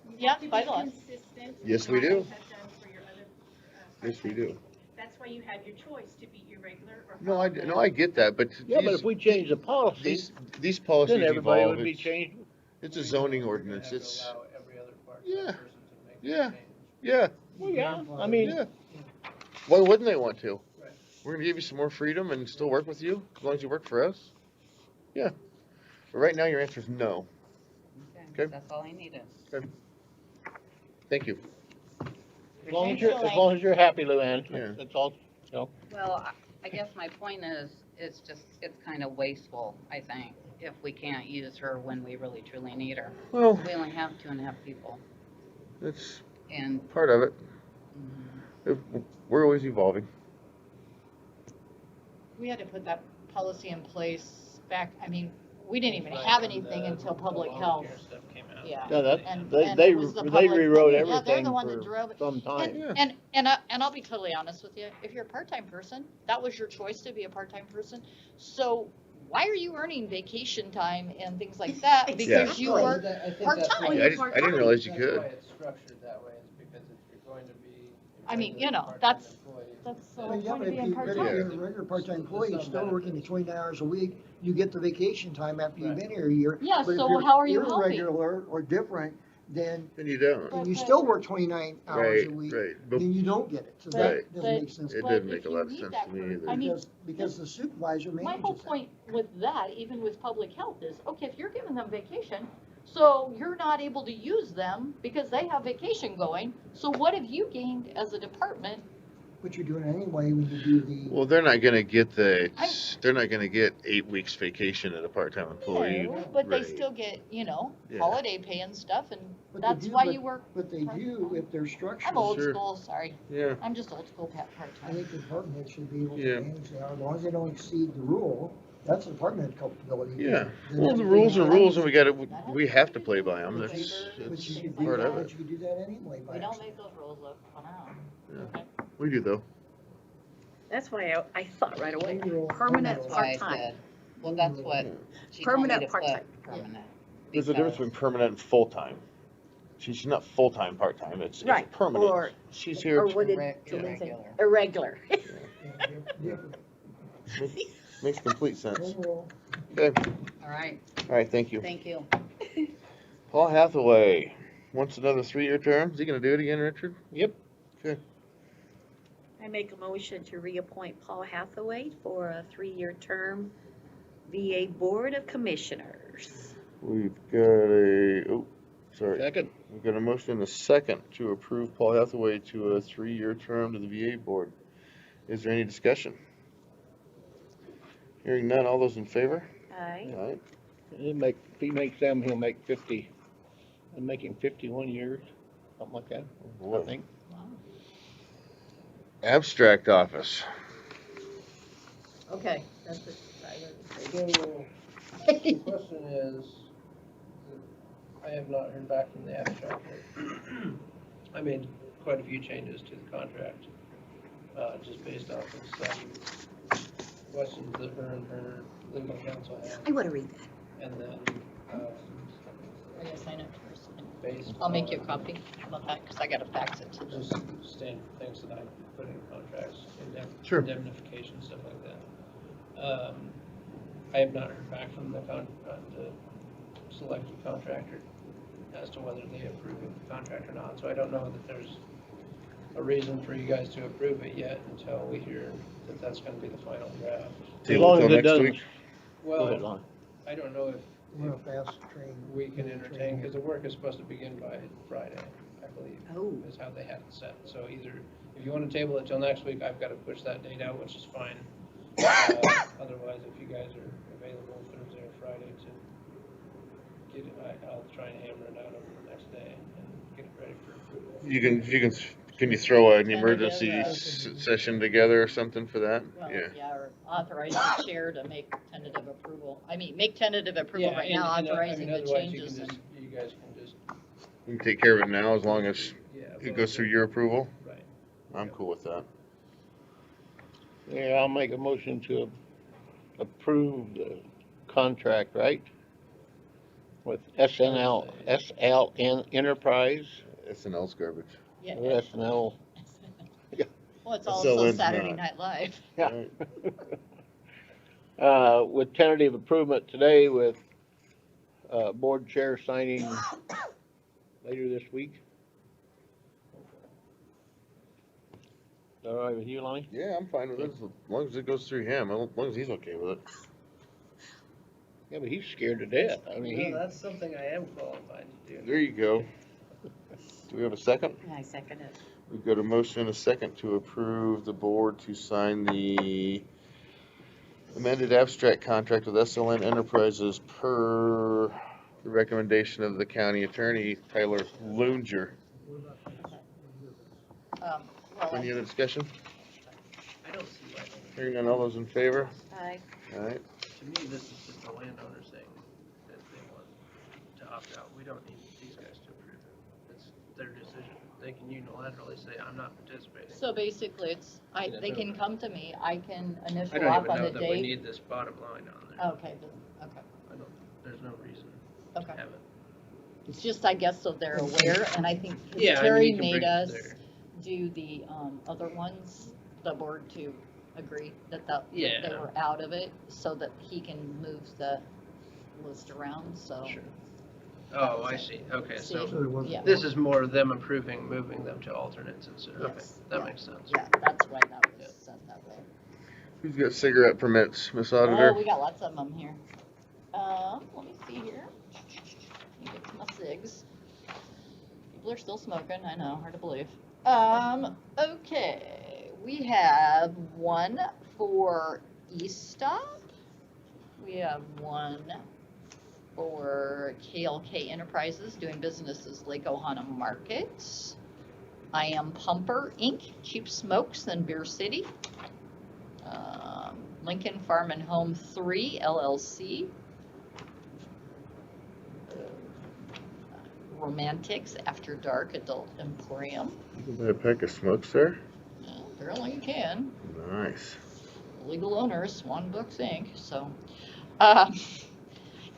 You Yeah, have to be by law. consistent. Yes, we like do. you have done for your other, Yes, we part-time. do. That's why you have your choice to be irregular or. No, follow I get that, but yeah, but these, if we change the policy, these policies then everybody evolve. would be It's- changed. It's a zoning We're gonna ordinance, have to it's, allow every other part-time Yeah. person to make Yeah. that change. yeah, Well, yeah, I mean, yeah. Why wouldn't they want to? Right. We're gonna give you some more freedom and still work with you, as long as you work for us. Yeah. But right now, your answer is no. Okay. That's all I needed. Thank you. as long as you're happy, Luann, Yeah. that's all, you know. Well, I guess my point is, it's kind of wasteful, I think, if we can't use her when we really truly need her. Well, We only have 2.5 people, that's and part of it. mhm. We're always evolving. We had to put that policy in place back, I mean, we didn't even Right have when anything the until public health. volunteer stuff came out. Yeah. Yeah, that, And they it was the they public- rewrote yeah, they're the everything one that for drove it. some time. Yeah. And I'll be totally honest with you, if you're a part-time person, that was your choice to be a part-time person. So why are you earning vacation time and things like that? Because you Exactly. work I think that's part-time. why- I didn't realize you That's could. why it's structured that way, is because if you're going to be. I mean, you know, part-time that's employee, that's the Well, whole yeah, point but of if being you, part-time. but if you're a regular part-time employee, Some still working the benefits. 20 hours a week, you get the vacation time after you've Right. been here a year. Yeah, But if so you're how are you helping? irregular or different, then, And you don't. But- and you still work 29 hours Right, a week, right. But then you don't get it. So But- that doesn't but- make sense. it but didn't if make a you lot of need sense that to me for- either. I mean, Because the supervisor My manages whole that. point with that, even with public health, is, okay, if you're giving them vacation, so you're not able to use them because they have vacation going, so what have you gained as a department? What you're doing anyway when you do the, Well, they're not gonna get I'm- they're not gonna get 8 weeks vacation at a part-time employee. No, but they rate. still get, Yeah. holiday pay and stuff, and But they that's do, why but- you work. but they do if they're structured. I'm old Sure. school, sorry, Yeah. I'm just old school I part-time. think the department head should be able Yeah. to manage that, as long as they don't exceed the rule, that's the department head culpability. Yeah. Then Well, the everything rules are else- rules, and we have to play by them. But That's you But you it's could things do part like of that, it. but you could do that anyway by We don't accident. make those rules up for now. Yeah. Okay. We do though. That's why I thought right away, Permanent permanent That's why I part-time. said, well, that's what she told me Permanent to put, part-time. permanent. There's a difference because- between permanent and full-time. She's not full-time, part-time. It's Right, permanent. or- She's here. Or what did Irre- Julie say? irregular. Irregular. Makes complete sense. Overall, Okay. All right, All right. Thank you. thank you. Paul Hathaway wants another 3-year term. Is he going to do it again, Richard? Yep. Okay. I make a motion to reappoint Paul Hathaway for a 3-year term, VA Board of Commissioners. We've got a sorry. Second. We've got a motion and a second to approve Paul Hathaway to a 3-year term to the VA board. Is there any discussion? Hearing none, all those in favor? Aye. All right. If he makes them, he'll make 50, and make him 51 years, something like that, I Boy. think. Abstract office. Okay, that's it. So, the question is, I have not heard back from the abstract. I made quite a few changes to the contract, just based off of some questions that her and her legal counsel had. I want to read that. And then, I gotta sign it first. based I'll make you a on copy. How about that? Because I gotta fax it to just standard things that I put in contracts, Sure. indemnification, stuff like that. I have not heard back from the selected contractor as to whether they approve of the contract or not, so I don't know that there's a reason for you guys to approve it yet until we hear that that's gonna be the final draft. As Table long till as it next doesn't. week. Go ahead, Well, Lon. I don't know we're if gonna fast train. we can entertain, because the work is supposed to begin by Friday, I believe. Oh. Is how they had it set. So either, if you want to table it till next week, I've got to push that date out, which is fine. Otherwise, if you guys are available Thursday or Friday to get it, I'll try and hammer it out over the next day and get it ready for approval. Can you throw an Tentative, emergency session together or something for that? Well, Yeah. yeah, or authorize the chair to make tentative approval. I mean, make tentative approval Yeah, right and- now, and, authorizing the otherwise you changes can and. just- You guys can just, You can take care of it now as long as yeah. it goes through your approval. Right. I'm cool with that. Yeah, I'll make a motion to approve the contract, right? With SLN Enterprise, SNL's garbage. Yeah. or SNL. Well, it's So also it's Saturday not. Night Live. Yeah. Right. With tentative improvement today with board chair signing later this week. All right with you, Lonnie? Yeah, I'm fine with it, as long as it goes through him, as long as he's okay with it. Yeah, but he's scared to death. I mean, No, that's something I am qualified to do. There you go. Do we have a second? I second it. We've got a motion and a second to approve the board to sign the amended abstract contract with SLN Enterprises per the recommendation of the county attorney, Tyler Lunger. Well, Any other discussion? I don't see why. Hearing none, all those in favor? Aye. Alright, To me, this is just the landowner saying that they want to opt out. We don't need these guys to approve it. It's their decision. They can unilaterally say, I'm not participating. so basically it's, they can come to me, I can I initial don't off even on the know that we date. need this bottom line on there. Okay, okay. I don't, there's no reason Okay. to have it. It's just, I guess, so they're aware, and I think 'cause Yeah, I mean, Terry you can made bring it us there. do the, other ones, the board to agree that that they Yeah. were out of it, so that he can move the list around, so. Sure. Oh, I see. Okay, See, so yeah. this is more them approving, moving them to alternates instead. Okay, Yes, that yeah. makes sense. Yeah, that's why that was sent that way. who's got cigarette permits, Miss Oh, Auditor? we got lots of them here. Let me see here. Let me get to my cigs. People are still smoking, I know, hard to believe. Okay, we have one for East Stop. We have one for KLK Enterprises, doing business as Lake Ohana Market. I Am Pumper Inc., Cheap Smokes in Beer City. Lincoln Farm and Home 3 LLC. Romantics After Dark Adult Emporium. You can buy a pack of smokes there? Well, apparently you can. Nice. Legal owners, Swan Books Inc. So,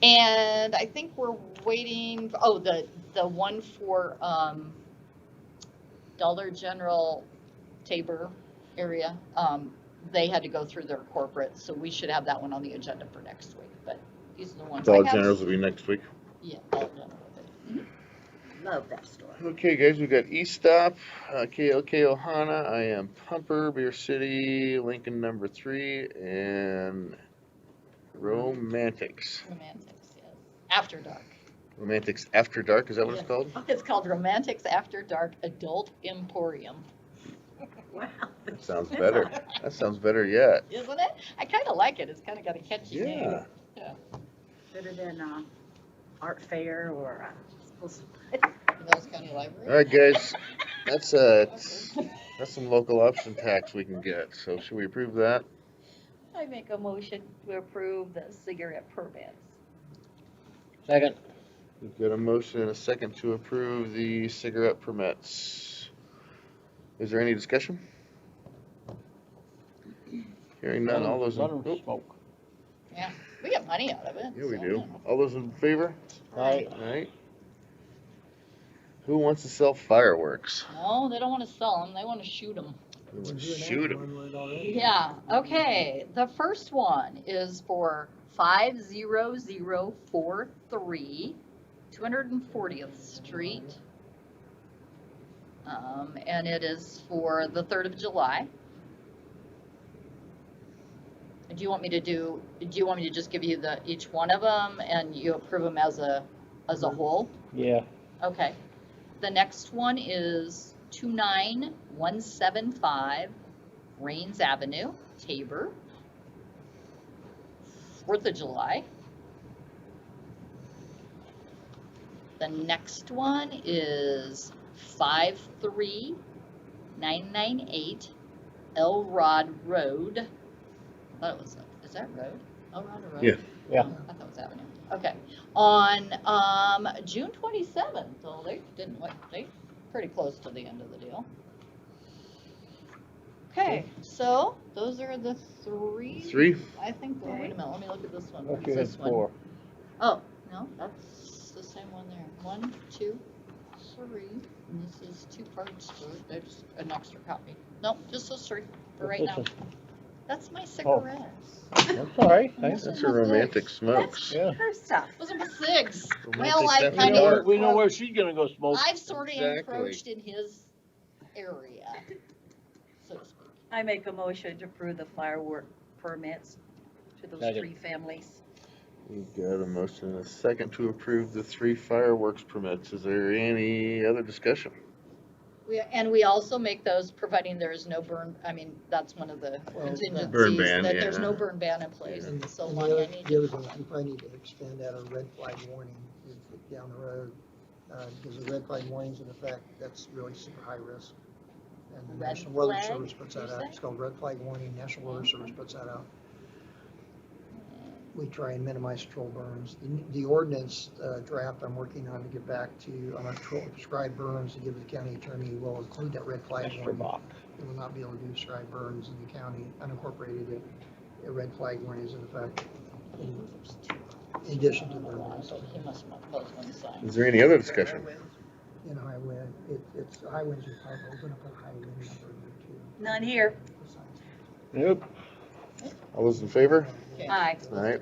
and I think we're waiting. Oh, the one for Dollar General Tabor area. They had to go through their corporate, so we should have that one on the agenda for next week. But these are the ones. Dollar I have. Generals will be next week. Yeah, Dollar General. Love that store. Okay, guys, we got East Stop, KLK Ohana, I Am Pumper, Beer City, Lincoln number 3, and Romantics. Romantics, yes. After Dark. Romantics After Dark, is that what Yeah. it's called? It's called Romantics After Dark Adult Emporium. Wow. That sounds better. That sounds better yet. Isn't it? I kind of like it. It's kind of got a catchy name. Yeah. Yeah. Better than art fair or Mills County Library. All right, guys, that's some local option tax we can get. So should we approve that? I make a motion to approve the cigarette permits. Second. We've got a motion and a second to approve the cigarette permits. Is there any discussion? Hearing none, all those in, Let 'em smoke. Yeah, we get money out of it. yeah, we so, do. you know. All those in favor? Aye. All right. Who wants to sell fireworks? No, they don't want to sell them. They want to shoot them. Shoot 'em. Yeah. Okay. The first one is for 50043 240th Street. And it is for the 3rd of July. Do you want me to just give you each one of them and you approve them as a whole? Yeah. Okay. The next one is 29175 Rains Avenue, Tabor. 4th of July. The next one is 53998 Elrod Road. I thought it was, is that road? Elrod Road? Yeah. Yeah. Oh, I thought it was Avenue. Okay. On June 27th, so they pretty close to the end of the deal. Okay, so those are the three. Three? I think, well, wait a minute, let me look at this one. Thought What's you had this one? 4. Oh, no, that's the same one there. 1, 2, 3, and this is 2 parts to it. There's an extra copy. Nope, just those 3 for right now. That's my cigarette. I'm sorry. Those That's are a my romantic cigs. smokes. Yeah. Her stuff. Those are my cigs. Romantic Well, I after We kind know, dark. we know where she's gonna go smoke. I've sort of Exactly. encroached in his area, so to speak. I make a motion to approve the firework permits to those Second. 3 families. We've got a motion and a second to approve the 3 fireworks permits. Is there any other discussion? We also make those providing there is no burn, I mean, that's one of the Well, contingencies, Burn ban, that there's yeah. no burn ban in place, And so and long the I other, need the other to. thing, is we probably need to extend out a red flag warning down the road. Because the red flag warning's in effect, that's really super high risk. And the Red National Weather flag, Service puts that you out, say? it's called red flag warning, National Weather Service puts that out. We try and minimize troll burns. The ordinance draft I'm working on to get back to, on our prescribed burns, to give the county attorney, will include that red flag Extra warning. box. It will not be able to do prescribed burns in the county unincorporated if a red flag warning is in effect, in addition to burn bans. So he must want those ones signed. Is there any other discussion? In high wind, it's high winds, we're probably gonna put high wind number in too. None here. Nope. All those in favor? Aye. All right.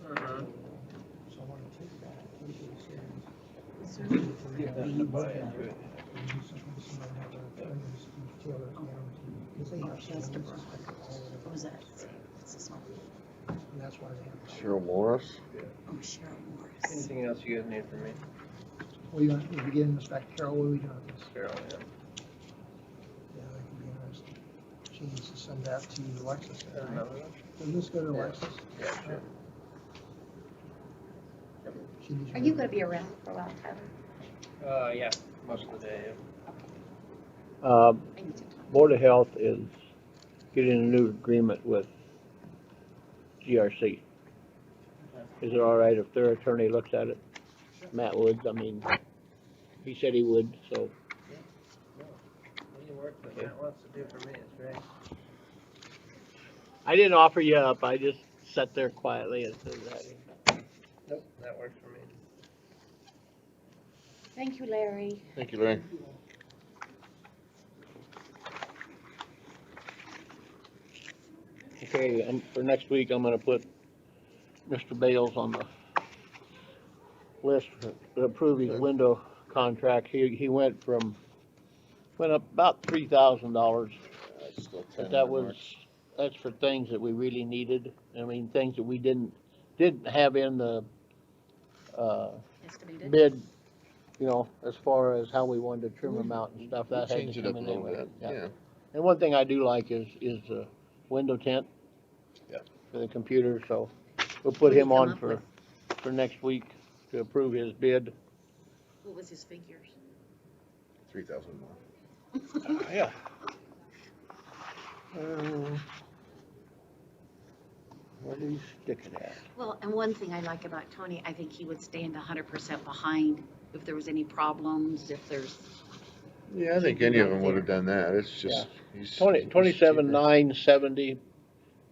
So I wanna take that, take it as, Get them to buy into it. Because they have just and that's why they have. Cheryl Morris. Oh, Cheryl Morris. Anything else you guys need from me? Well, you want, if we get this back to Carol, what are we doing with this? Carol, yeah. Yeah, that could be interesting. She needs to send that to Alexis, right? Another one? Doesn't this go to Yeah. Alexis? Yeah, sure. She needs Are you gonna be around for a while, Tyler? Yeah, most of the day, yeah. I need to talk. Board of Health is getting a new agreement with GRC. Is it all right if their attorney looks at it? Matt Woods, I mean, he said he would, so. Any work that Matt wants to do for me is great. I didn't offer you up, I just sat there quietly and said that. Nope, that works for me. Thank you, Larry. Thank you, Larry. Okay, for next week, I'm gonna put Mr. Bales on the list to approve his window contract. He went up about $3,000. But that was, that's for things that we really needed. I mean, things that we didn't have in the, Estimated. bid, you know, as far as how we wanted to trim them out and stuff, that had Change to it up come a in little anyway. bit, yeah. And one thing I do like is the window tent. Yeah. For the computer, so we'll put What did him he come on up for next week to approve his bid. What was his figures? 3,000 more. Yeah. Where do you stick it at? Well, and one thing I like about Tony, I think he would stand 100% behind if there was any problems, if there's. Yeah, I think any of them would have done that. It's just, he's. 27,970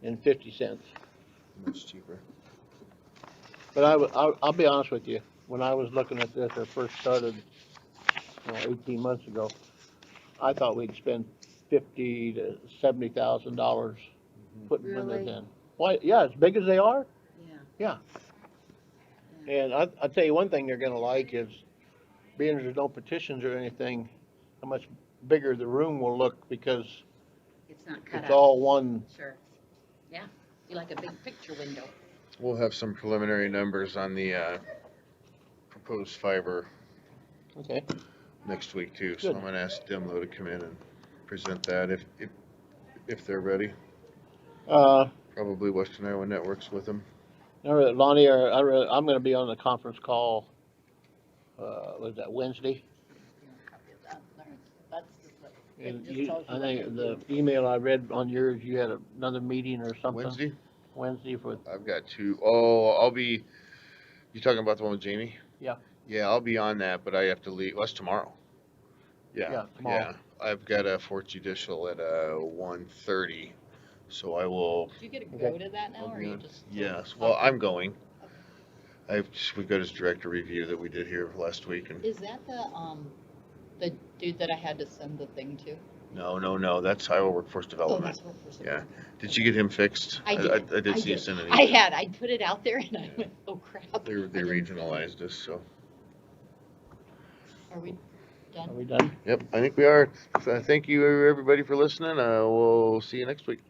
and 50 cents. Much cheaper. But I'll be honest with you, when I was looking at this, or first started, 18 months ago, I thought we'd spend $50,000 to $70,000 putting windows Really? in. Why, yeah, as big as they are, Yeah. yeah. And I'll tell you one thing they're gonna like is, being there's no petitions or anything, how much bigger the room will look because It's not cut out. it's all one. Sure. Yeah, you like a big picture window. We'll have some preliminary numbers on the, proposed fiber Okay. next week too, so Good. I'm gonna ask Demlo to come in and present that if they're ready. Probably Western Iowa Networks with them. Lonnie, I'm gonna be on the conference call, was that Wednesday? That's the, it And just you, tells you I what think they the do. email I read on yours, you had another meeting or something? Wednesday? Wednesday for, I've got two. Oh, I'll be, you talking about the one with Jamie? Yeah. Yeah, I'll be on that, but I have to leave, well, that's tomorrow. Yeah, tomorrow. Yeah, I've got a fourth judicial at, 1:30, so I will. Do you get to Okay. go to that now, I'll or be you on- just? Yes, well, I'm going. We've got his director review that we did here last week, and Is that the dude that I had to send the thing to? no, that's Iowa Workforce Oh, Development. that's Workforce Yeah. Development. Did you get him fixed? I did. I did see you send an I email. had. I put it out there and I went, oh crap. They regionalized us, so. Are we done? Are we done? Yep, I think we are. Thank you, everybody, for listening. We'll see you next week.